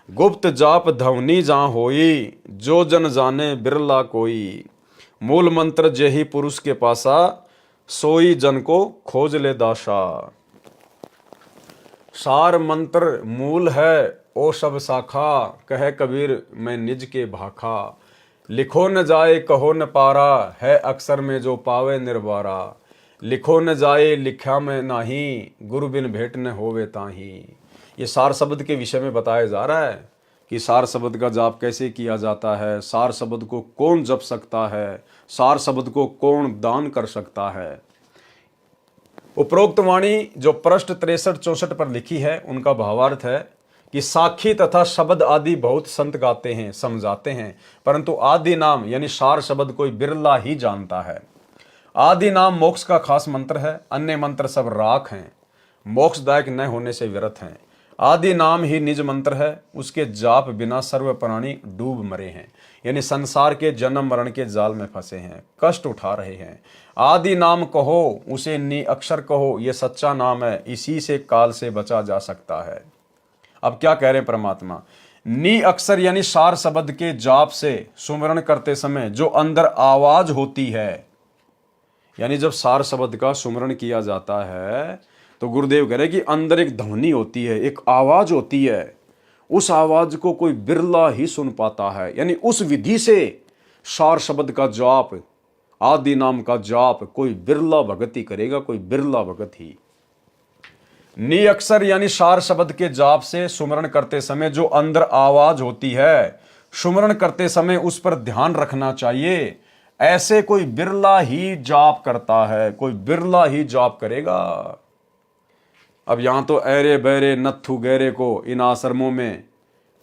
गुप्त जाप धवनी जहाँ होई, जो जन जाने बिरला कोई। मूल मंत्र जेहि पुरुष के पासा, सोई जन को खोज ले दाशा। सार मंत्र मूल है ओ सब शाखा, कहे कबीर मैं निज के भाखा। लिखो न जाए कहो न पारा, है अक्षर में जो पावे निर्वारा। लिखो न जाए लिखा में नाही, गुरु बिन भेंट न होवे ताही। ये सार शब्द के विषय में बताया जा रहा है कि सार शब्द का जाप कैसे किया जाता है, सार शब्द को कौन जप सकता है, सार शब्द को कौन दान कर सकता है। उपरोक्त वाणी जो पृष्ठ 63-64 पर लिखी है, उनका भावार्थ है कि साखी तथा शब्द आदि बहुत संत गाते हैं, समझाते हैं, परंतु आदि नाम यानी सार शब्द कोई बिरला ही जानता है। आदि नाम मोक्ष का खास मंत्र है, अन्य मंत्र सब राख हैं, मोक्षदायक न होने से व्यर्थ हैं। आदि नाम ही निज मंत्र है, उसके जाप बिना सर्व प्राणी डूब मरे हैं, यानी संसार के जन्म मरण के जाल में फंसे हैं, कष्ट उठा रहे हैं। आदि नाम कहो, उसे नी अक्षर कहो, यह सच्चा नाम है, इसी से काल से बचा जा सकता है। अब क्या कह रहे हैं परमात्मा, नी अक्षर यानी सार शब्द के जाप से सुमरण करते समय जो अंदर आवाज होती है, यानी जब सार शब्द का सुमरण किया जाता है तो गुरुदेव कह रहे कि अंदर एक ध्वनि होती है, एक आवाज होती है। उस आवाज को कोई बिरला ही सुन पाता है, यानी उस विधि से सार शब्द का जाप, आदि नाम का जाप कोई बिरला भगत ही करेगा, कोई बिरला भगत ही। नी अक्षर यानी सार शब्द के जाप से सुमरण करते समय जो अंदर आवाज होती है, सुमरण करते समय उस पर ध्यान रखना चाहिए। ऐसे कोई बिरला ही जाप करता है, कोई बिरला ही जाप करेगा। अब यहां तो ऐरे बैरे नत्थु गहरे को इन आश्रमों में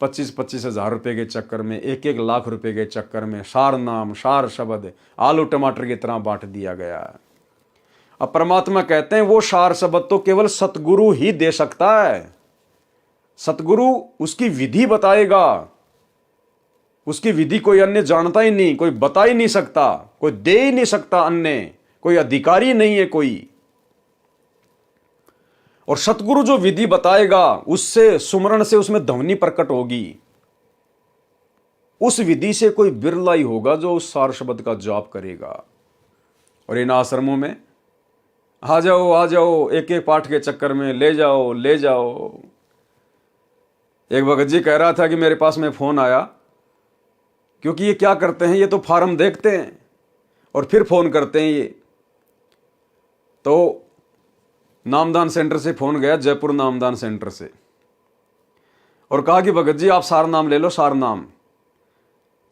25-25 हजार रुपए के चक्कर में, 1-1 लाख रुपए के चक्कर में सार नाम, सार शब्द आलू टमाटर की तरह बांट दिया गया। अब परमात्मा कहते हैं वो सार शब्द तो केवल सतगुरु ही दे सकता है। सतगुरु उसकी विधि बताएगा, उसकी विधि कोई अन्य जानता ही नहीं, कोई बता ही नहीं सकता, कोई दे ही नहीं सकता, अन्य कोई अधिकारी नहीं है कोई। और सतगुरु जो विधि बताएगा उससे सुमरण से उसमें ध्वनि प्रकट होगी। उस विधि से कोई बिरला ही होगा जो उस सार शब्द का जाप करेगा। और इन आश्रमों में आ जाओ, एक एक पाठ के चक्कर में ले जाओ। एक भगत जी कह रहा था कि मेरे पास में फोन आया, क्योंकि ये क्या करते हैं, ये तो फार्म देखते हैं और फिर फोन करते हैं। ये तो नामदान सेंटर से फोन गया, जयपुर नामदान सेंटर से, और कहा कि भगत जी आप सार नाम ले लो, सार नाम।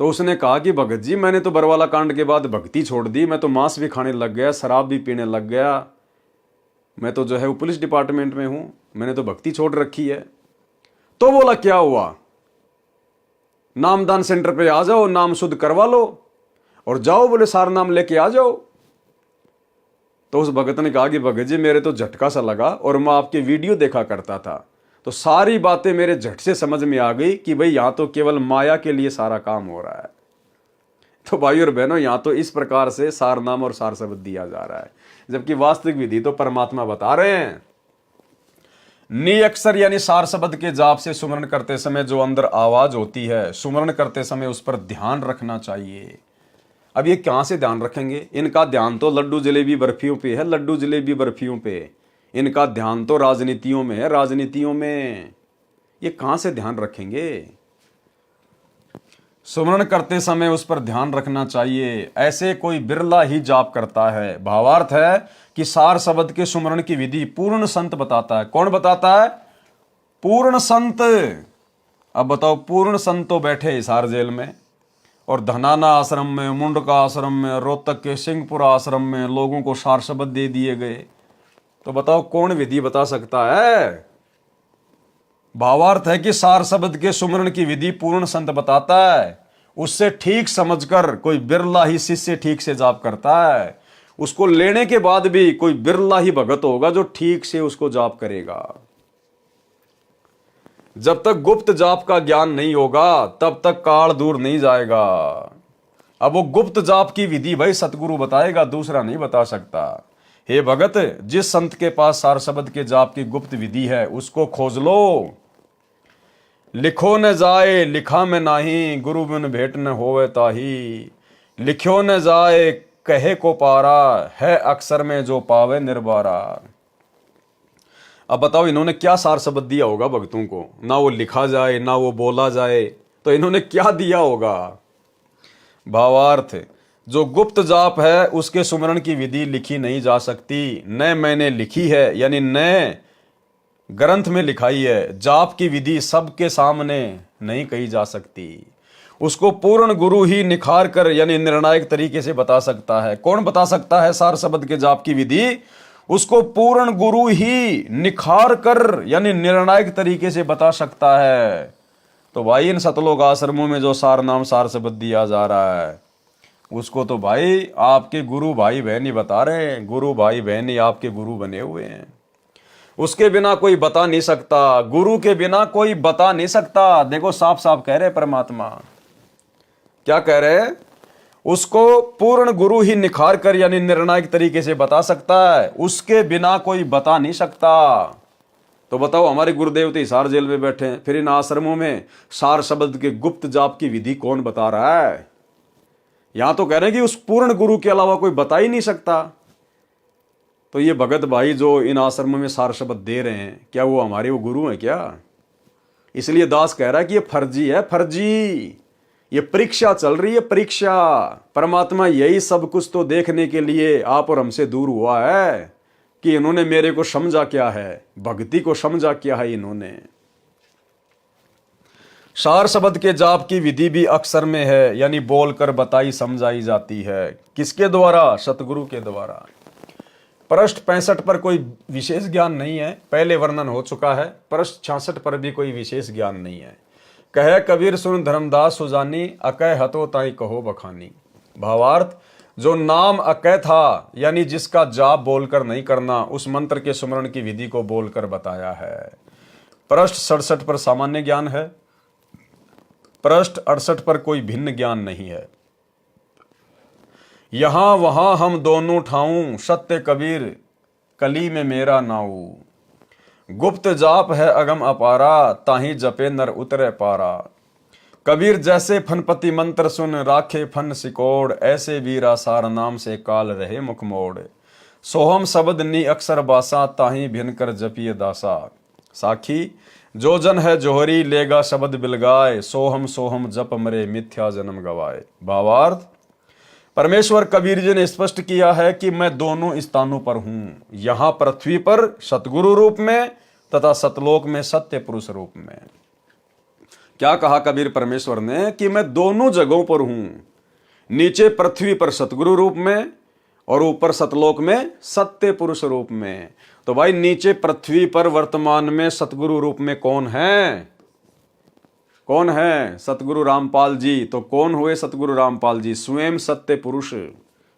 तो उसने कहा कि भगत जी मैंने तो बरवाला कांड के बाद भक्ति छोड़ दी, मैं तो मांस भी खाने लग गया, शराब भी पीने लग गया, मैं तो जो है वो पुलिस डिपार्टमेंट में हूं, मैंने तो भक्ति छोड़ रखी है। तो बोला क्या हुआ, नामदान सेंटर पे आ जाओ, नाम शुद्ध करवा लो और जाओ, बोले सार नाम लेके आ जाओ। तो उस भगत ने कहा कि भगत जी मेरे तो झटका सा लगा और मैं आपके वीडियो देखा करता था, तो सारी बातें मेरे झट से समझ में आ गई कि भाई यहां तो केवल माया के लिए सारा काम हो रहा है। तो भाई और बहनों, यहां तो इस प्रकार से सार नाम और सार शब्द दिया जा रहा है, जबकि वास्तविक विधि तो परमात्मा बता रहे हैं। नी अक्षर यानी सार शब्द के जाप से सुमरण करते समय जो अंदर आवाज होती है, सुमरण करते समय उस पर ध्यान रखना चाहिए। अब ये कहां से ध्यान रखेंगे, इनका ध्यान तो लड्डू जलेबी बर्फियों पे है, लड्डू जलेबी बर्फियों पे। इनका ध्यान तो राजनीतियों में है, राजनीतियों में। ये कहां से ध्यान रखेंगे। सुमरण करते समय उस पर ध्यान रखना चाहिए, ऐसे कोई बिरला ही जाप करता है। भावार्थ है कि सार शब्द के सुमरण की विधि पूर्ण संत बताता है। कौन बताता है? पूर्ण संत। अब बताओ, पूर्ण संत तो बैठे हिसार जेल में, और धनाना आश्रम में, मुंडका आश्रम में, रोहतक के सिंहपुरा आश्रम में लोगों को सार शब्द दे दिए गए। तो बताओ कौन विधि बता सकता है? भावार्थ है कि सार शब्द के सुमरण की विधि पूर्ण संत बताता है। उससे ठीक समझकर कोई बिरला ही शिष्य ठीक से जाप करता है। उसको लेने के बाद भी कोई बिरला ही भगत होगा जो ठीक से उसको जाप करेगा। जब तक गुप्त जाप का ज्ञान नहीं होगा तब तक काल दूर नहीं जाएगा। अब वो गुप्त जाप की विधि भाई सतगुरु बताएगा, दूसरा नहीं बता सकता। हे भगत, जिस संत के पास सार शब्द के जाप की गुप्त विधि है उसको खोज लो। लिखो न जाए लिखा में नाही, गुरु बिन भेंट न होवे ताही। लिखो न जाए कहे को पारा, है अक्षर में जो पावे निर्बारा। अब बताओ इन्होंने क्या सार शब्द दिया होगा भक्तों को? ना वो लिखा जाए ना वो बोला जाए, तो इन्होंने क्या दिया होगा? भावार्थ, जो गुप्त जाप है उसके सुमरण की विधि लिखी नहीं जा सकती। न मैंने लिखी है, यानी न ग्रंथ में लिखाई है। जाप की विधि सबके सामने नहीं कही जा सकती। उसको पूर्ण गुरु ही निखार कर यानी निर्णायक तरीके से बता सकता है। कौन बता सकता है सार शब्द के जाप की विधि? उसको पूर्ण गुरु ही निखार कर यानी निर्णायक तरीके से बता सकता है। तो भाई इन सतलोक आश्रमों में जो सार नाम सार शब्द दिया जा रहा है उसको तो भाई आपके गुरु भाई बहन ही बता रहे हैं। गुरु भाई बहन ही आपके गुरु बने हुए हैं। उसके बिना कोई बता नहीं सकता। गुरु के बिना कोई बता नहीं सकता। देखो साफ साफ कह रहे परमात्मा। क्या कह रहे हैं? उसको पूर्ण गुरु ही निखार कर यानी निर्णायक तरीके से बता सकता है। उसके बिना कोई बता नहीं सकता। तो बताओ, हमारे गुरुदेव तो हिसार जेल में बैठे हैं, फिर इन आश्रमों में सार शब्द के गुप्त जाप की विधि कौन बता रहा है? यहां तो कह रहे हैं कि उस पूर्ण गुरु के अलावा कोई बता ही नहीं सकता। तो ये भगत भाई जो इन आश्रमों में सार शब्द दे रहे हैं, क्या वो हमारे वो गुरु हैं क्या? इसलिए दास कह रहा है कि ये फर्जी है, फर्जी। ये परीक्षा चल रही है, परीक्षा। परमात्मा यही सब कुछ तो देखने के लिए आप और हमसे दूर हुआ है कि इन्होंने मेरे को समझा क्या है, भक्ति को समझा क्या है इन्होंने। सार शब्द के जाप की विधि भी अक्षर में है, यानी बोलकर बताई समझाई जाती है। किसके द्वारा? सतगुरु के द्वारा। पृष्ठ 65 पर कोई विशेष ज्ञान नहीं है, पहले वर्णन हो चुका है। पृष्ठ 66 पर भी कोई विशेष ज्ञान नहीं है। कहे कबीर सुन धर्मदास सुजानी, अकय हतो ताई कहो बखानी। भावार्थ, जो नाम अकय था यानी जिसका जाप बोलकर नहीं करना, उस मंत्र के सुमरण की विधि को बोलकर बताया है। पृष्ठ 67 पर सामान्य ज्ञान है। पृष्ठ 68 पर कोई भिन्न ज्ञान नहीं है। यहां वहां हम दोनों ठाऊं, सत्य कबीर कली में मेरा नाऊ। गुप्त जाप है अगम अपारा, ताही जपे नर उतरे पारा। कबीर जैसे फनपति मंत्र सुन, राखे फन सिकोड़। ऐसे वीरा सार नाम से काल रहे मुख मोड़। सोहम शब्द नी अक्षर बासा, ताही भिन कर जपिए दासा। साखी, जो जन है जोहरी, लेगा शब्द बिलगाए। सोहम सोहम जप मरे, मिथ्या जन्म गवाए। भावार्थ, परमेश्वर कबीर जी ने स्पष्ट किया है कि मैं दोनों स्थानों पर हूं। यहां पृथ्वी पर सतगुरु रूप में तथा सतलोक में सत्य पुरुष रूप में। क्या कहा कबीर परमेश्वर ने? कि मैं दोनों जगहों पर हूं। नीचे पृथ्वी पर सतगुरु रूप में और ऊपर सतलोक में सत्य पुरुष रूप में। तो भाई नीचे पृथ्वी पर वर्तमान में सतगुरु रूप में कौन है? कौन है? सतगुरु रामपाल जी। तो कौन हुए सतगुरु रामपाल जी? स्वयं सत्य पुरुष,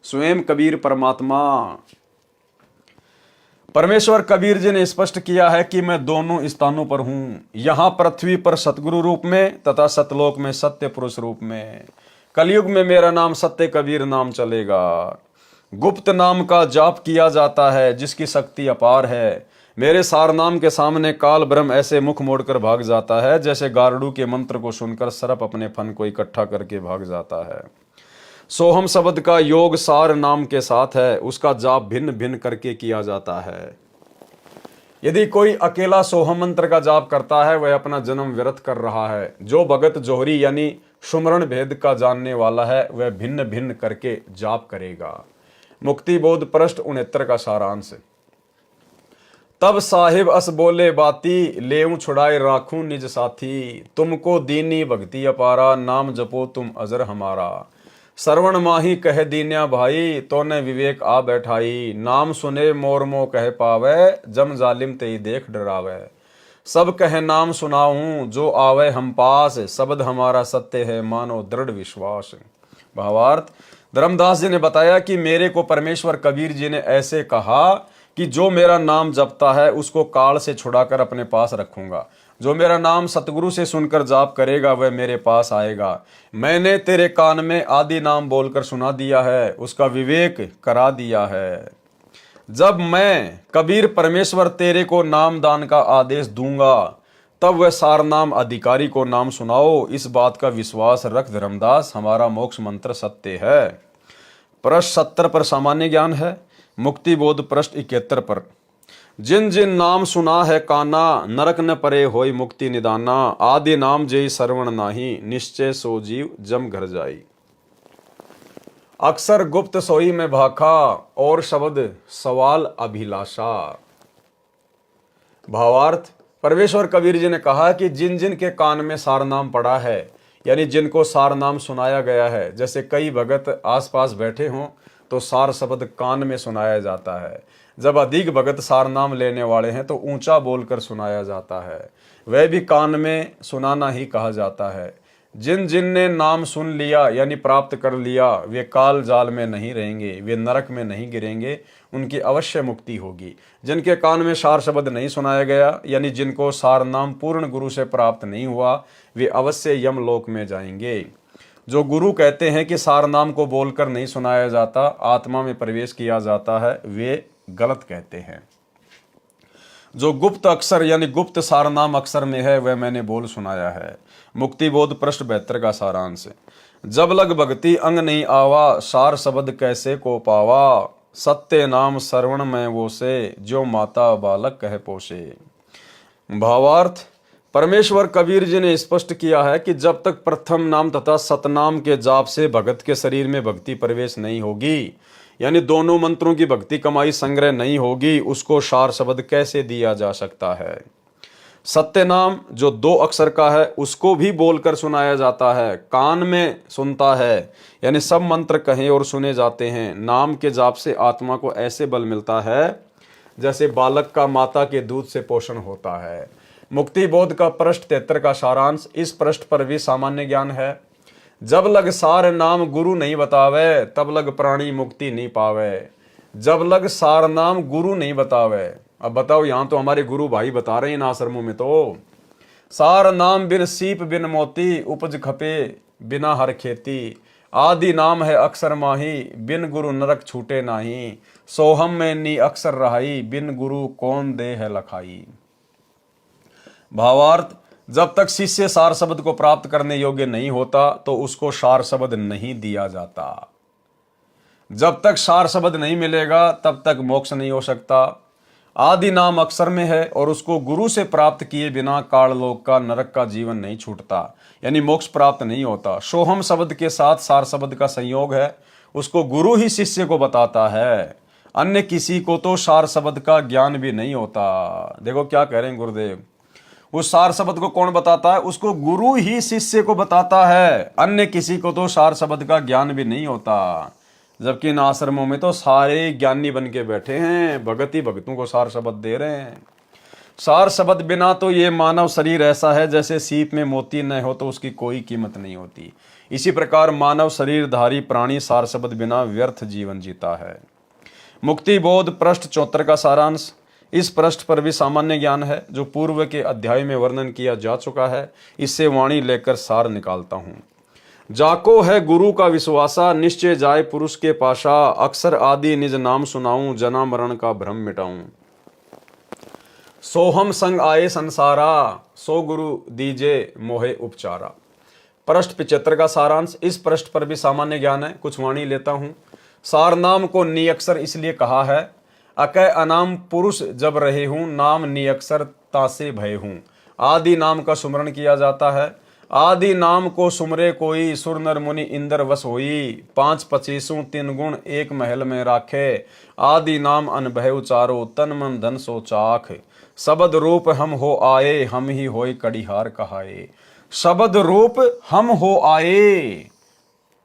स्वयं कबीर परमात्मा। परमेश्वर कबीर जी ने स्पष्ट किया है कि मैं दोनों स्थानों पर हूं। यहां पृथ्वी पर सतगुरु रूप में तथा सतलोक में सत्य पुरुष रूप में। कलयुग में मेरा नाम सत्य कबीर नाम चलेगा। गुप्त नाम का जाप किया जाता है जिसकी शक्ति अपार है। मेरे सार नाम के सामने काल ब्रह्म ऐसे मुख मोड़कर भाग जाता है जैसे गारडू के मंत्र को सुनकर सर्प अपने फन को इकट्ठा करके भाग जाता है। सोहम शब्द का योग सार नाम के साथ है। उसका जाप भिन्न भिन्न करके किया जाता है। यदि कोई अकेला सोहम मंत्र का जाप करता है वह अपना जन्म व्यर्थ कर रहा है। जो भगत जोहरी यानी सुमरण भेद का जानने वाला है वह भिन्न भिन्न करके जाप करेगा। मुक्ति बोध पृष्ठ 69 का सारांश। तब साहिब अस बोले बाती, लेऊं छुड़ाए राखूं निज साथी। तुमको दीनी भक्ति अपारा, नाम जपो तुम अजर हमारा। श्रवण माही कह दीन्या भाई, तो ने विवेक आ बैठाई। नाम सुने मोर मोह कह पावे, जम जालिम ते देख डरावे। सब कहे नाम सुनाऊं, जो आवे हम पास। शब्द हमारा सत्य है, मानो दृढ़ विश्वास। भावार्थ, धर्मदास जी ने बताया कि मेरे को परमेश्वर कबीर जी ने ऐसे कहा कि जो मेरा नाम जपता है उसको काल से छुड़ाकर अपने पास रखूंगा। जो मेरा नाम सतगुरु से सुनकर जाप करेगा वह मेरे पास आएगा। मैंने तेरे कान में आदि नाम बोलकर सुना दिया है, उसका विवेक करा दिया है। जब मैं कबीर परमेश्वर तेरे को नाम दान का आदेश दूंगा तब वह सार नाम अधिकारी को नाम सुनाओ। इस बात का विश्वास रख धर्मदास, हमारा मोक्ष मंत्र सत्य है। पृष्ठ 70 पर सामान्य ज्ञान है। मुक्ति बोध पृष्ठ 71 पर। जिन जिन नाम सुना है काना, नरक न परे होई मुक्ति निदाना। आदि नाम जय श्रवण नाही, निश्चय सो जीव जम घर जाई। अक्सर गुप्त सोई में भाखा, और शब्द सवाल अभिलाषा। भावार्थ, परमेश्वर कबीर जी ने कहा कि जिन जिन के कान में सार नाम पड़ा है, यानी जिनको सार नाम सुनाया गया है, जैसे कई भगत आसपास बैठे हों तो सार शब्द कान में सुनाया जाता है। जब अधिक भगत सार नाम लेने वाले हैं तो ऊंचा बोलकर सुनाया जाता है, वह भी कान में सुनाना ही कहा जाता है। जिन जिन ने नाम सुन लिया यानी प्राप्त कर लिया, वे काल जाल में नहीं रहेंगे, वे नरक में नहीं गिरेंगे, उनकी अवश्य मुक्ति होगी। जिनके कान में सार शब्द नहीं सुनाया गया, यानी जिनको सार नाम पूर्ण गुरु से प्राप्त नहीं हुआ, वे अवश्य यमलोक में जाएंगे। जो गुरु कहते हैं कि सार नाम को बोलकर नहीं सुनाया जाता, आत्मा में प्रवेश किया जाता है, वे गलत कहते हैं। जो गुप्त अक्षर यानी गुप्त सार नाम अक्षर में है वह मैंने बोल सुनाया है। मुक्ति बोध पृष्ठ 72 का सारांश। जब लग भक्ति अंग नहीं आवा, सार शब्द कैसे को पावा। सत्य नाम श्रवण में वो से, जो माता बालक कह पोसे। भावार्थ, परमेश्वर कबीर जी ने स्पष्ट किया है कि जब तक प्रथम नाम तथा सतनाम के जाप से भगत के शरीर में भक्ति प्रवेश नहीं होगी, यानी दोनों मंत्रों की भक्ति कमाई संग्रह नहीं होगी, उसको सार शब्द कैसे दिया जा सकता है। सत्य नाम जो 2 अक्षर का है उसको भी बोलकर सुनाया जाता है, कान में सुनता है, यानी सब मंत्र कहे और सुने जाते हैं। नाम के जाप से आत्मा को ऐसे बल मिलता है जैसे बालक का माता के दूध से पोषण होता है। मुक्ति बोध का पृष्ठ 73 का सारांश। इस पृष्ठ पर भी सामान्य ज्ञान है। जब लग सार नाम गुरु नहीं बतावे, तब लग प्राणी मुक्ति नहीं पावे। जब लग सार नाम गुरु नहीं बतावे। अब बताओ, यहां तो हमारे गुरु भाई बता रहे हैं इन आश्रमों में तो, सार नाम बिन सीप बिन मोती, उपज खपे बिना हर खेती। आदि नाम है अक्षर माही, बिन गुरु नरक छूटे नाही। सोहम में नी अक्षर रहाई, बिन गुरु कौन दे है लखाई। भावार्थ, जब तक शिष्य सार शब्द को प्राप्त करने योग्य नहीं होता तो उसको सार शब्द नहीं दिया जाता। जब तक सार शब्द नहीं मिलेगा तब तक मोक्ष नहीं हो सकता। आदि नाम अक्षर में है और उसको गुरु से प्राप्त किए बिना काललोक का नरक का जीवन नहीं छूटता, यानी मोक्ष प्राप्त नहीं होता। सोहम शब्द के साथ सार शब्द का संयोग है, उसको गुरु ही शिष्य को बताता है, अन्य किसी को तो सार शब्द का ज्ञान भी नहीं होता। देखो क्या कह रहे हैं गुरुदेव, उस सार शब्द को कौन बताता है, उसको गुरु ही शिष्य को बताता है, अन्य किसी को तो सार शब्द का ज्ञान भी नहीं होता। जबकि इन आश्रमों में तो सारे ज्ञानी बन के बैठे हैं, भगत ही भगतों को सार शब्द दे रहे हैं। सार शब्द बिना तो ये मानव शरीर ऐसा है जैसे सीप में मोती न हो तो उसकी कोई कीमत नहीं होती। इसी प्रकार मानव शरीरधारी प्राणी सार शब्द बिना व्यर्थ जीवन जीता है। मुक्ति बोध पृष्ठ 74 का सारांश। इस पृष्ठ पर भी सामान्य ज्ञान है जो पूर्व के अध्याय में वर्णन किया जा चुका है। इससे वाणी लेकर सार निकालता हूं। जाको है गुरु का विश्वासा, निश्चय जाए पुरुष के पाशा। अक्षर आदि निज नाम सुनाऊं, जना मरण का भ्रम मिटाऊं। सोहम संग आए संसारा, सो गुरु दीजे मोहे उपचारा। पृष्ठ 75 का सारांश। इस पृष्ठ पर भी सामान्य ज्ञान है, कुछ वाणी लेता हूं। सार नाम को नि अक्षर इसलिए कहा है, अकै अनाम पुरुष जब रहे हूँ, नाम नियक्षर तासे भय हूँ। आदि नाम का सुमरण किया जाता है। आदि नाम को सुमरे कोई, सुर नर मुनि इंद्र वस होई। 5 25 3 गुण एक महल में राखे, आदि नाम अनभय उचारो, तन मन धन सो चाख। शब्द रूप हम हो आए, हम ही होय कड़िहार कहाए। शब्द रूप हम हो आए,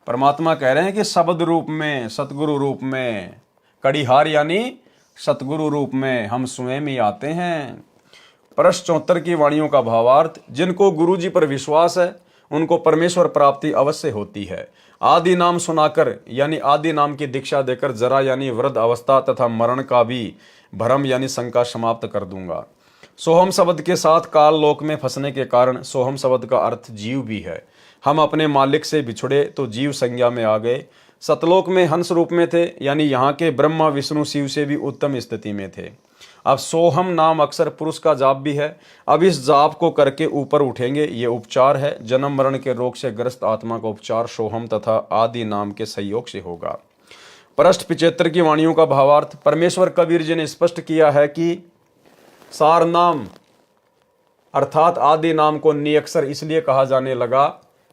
परमात्मा कह रहे हैं कि शब्द रूप में, सतगुरु रूप में, कड़िहार यानी सतगुरु रूप में हम स्वयं ही आते हैं। प्रश्न 74 की वाणियों का भावार्थ, जिनको गुरु जी पर विश्वास है उनको परमेश्वर प्राप्ति अवश्य होती है। आदि नाम सुनाकर यानी आदि नाम की दीक्षा देकर जरा यानी वृद्ध अवस्था तथा मरण का भी भ्रम यानी शंका समाप्त कर दूंगा। सोहम शब्द के साथ काल लोक में फंसने के कारण सोहम शब्द का अर्थ जीव भी है। हम अपने मालिक से बिछुड़े तो जीव संज्ञा में आ गए। सतलोक में हंस रूप में थे, यानी यहाँ के ब्रह्मा विष्णु शिव से भी उत्तम स्थिति में थे। अब सोहम नाम अक्सर पुरुष का जाप भी है। अब इस जाप को करके ऊपर उठेंगे, ये उपचार है। जन्म मरण के रोग से ग्रस्त आत्मा का उपचार सोहम तथा आदि नाम के सहयोग से होगा। प्रश्न 75 की वाणियों का भावार्थ, परमेश्वर कबीर जी ने स्पष्ट किया है कि सार नाम अर्थात आदि नाम को नियक्षर इसलिए कहा जाने लगा,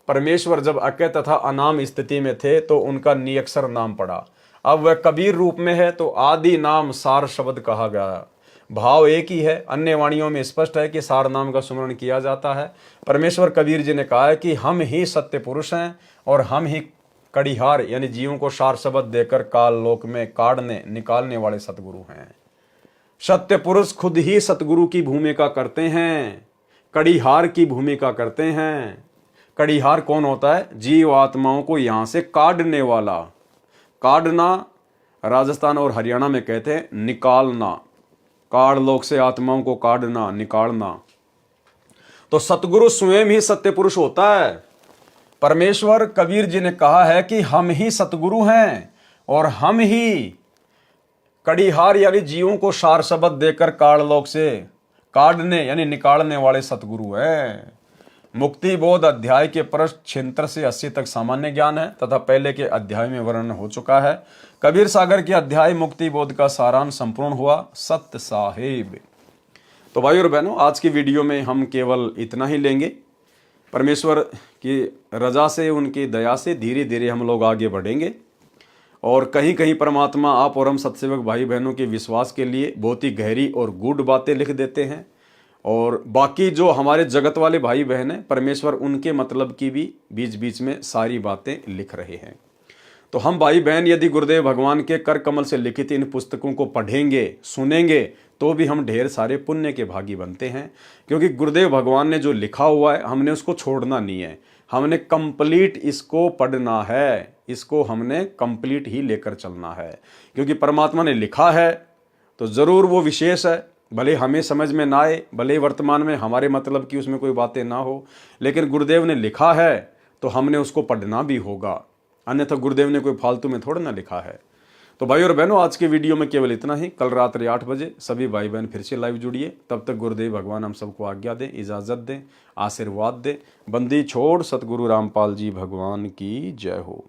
परमेश्वर जब अकै तथा अनाम स्थिति में थे तो उनका नियक्षर नाम पड़ा। अब वह कबीर रूप में है तो आदि नाम सार शब्द कहा गया। भाव एक ही है। अन्य वाणियों में स्पष्ट है कि सार नाम का सुमरण किया जाता है। परमेश्वर कबीर जी ने कहा है कि हम ही सत्य पुरुष हैं और हम ही कड़िहार यानी जीवों को सार शब्द देकर काल लोक में काढ़ने निकालने वाले सतगुरु हैं। सत्य पुरुष खुद ही सतगुरु की भूमिका करते हैं, कड़िहार की भूमिका करते हैं। कड़िहार कौन होता है? जीव आत्माओं को यहां से काढ़ने वाला। काढ़ना राजस्थान और हरियाणा में कहते हैं निकालना। काढ़ लोक से आत्माओं को काढ़ना, निकालना। तो सतगुरु स्वयं ही सत्य पुरुष होता है। परमेश्वर कबीर जी ने कहा है कि हम ही सतगुरु हैं और हम ही कड़िहार यानी जीवों को सार शब्द देकर काढ़ लोक से काढ़ने यानी निकालने वाले सतगुरु हैं। मुक्ति बोध अध्याय के प्रश्न 76 से 80 तक सामान्य ज्ञान है तथा पहले के अध्याय में वर्णन हो चुका है। कबीर सागर के अध्याय मुक्ति बोध का सारांश संपूर्ण हुआ। सत्य साहेब। तो भाई और बहनों, आज की वीडियो में हम केवल इतना ही लेंगे। परमेश्वर की रजा से, उनकी दया से धीरे धीरे हम लोग आगे बढ़ेंगे और कहीं कहीं परमात्मा आप और हम सत्सेवक भाई बहनों के विश्वास के लिए बहुत ही गहरी और गूढ़ बातें लिख देते हैं और बाकी जो हमारे जगत वाले भाई बहन हैं, परमेश्वर उनके मतलब की भी बीच बीच में सारी बातें लिख रहे हैं। तो हम भाई बहन यदि गुरुदेव भगवान के कर कमल से लिखित इन पुस्तकों को पढ़ेंगे, सुनेंगे, तो भी हम ढेर सारे पुण्य के भागी बनते हैं, क्योंकि गुरुदेव भगवान ने जो लिखा हुआ है हमने उसको छोड़ना नहीं है। हमने कंप्लीट इसको पढ़ना है, इसको हमने कंप्लीट ही लेकर चलना है, क्योंकि परमात्मा ने लिखा है तो ज़रूर वो विशेष है। भले हमें समझ में ना आए, भले वर्तमान में हमारे मतलब की उसमें कोई बातें ना हो, लेकिन गुरुदेव ने लिखा है तो हमने उसको पढ़ना भी होगा, अन्यथा गुरुदेव ने कोई फालतू में थोड़ा ना लिखा है। तो भाई और बहनों, आज की वीडियो में केवल इतना ही। कल रात्रि 8 बजे सभी भाई बहन फिर से लाइव जुड़िए। तब तक गुरुदेव भगवान हम सबको आज्ञा दें, इजाज़त दें, आशीर्वाद दें। बंदी छोड़ सतगुरु रामपाल जी भगवान की जय हो।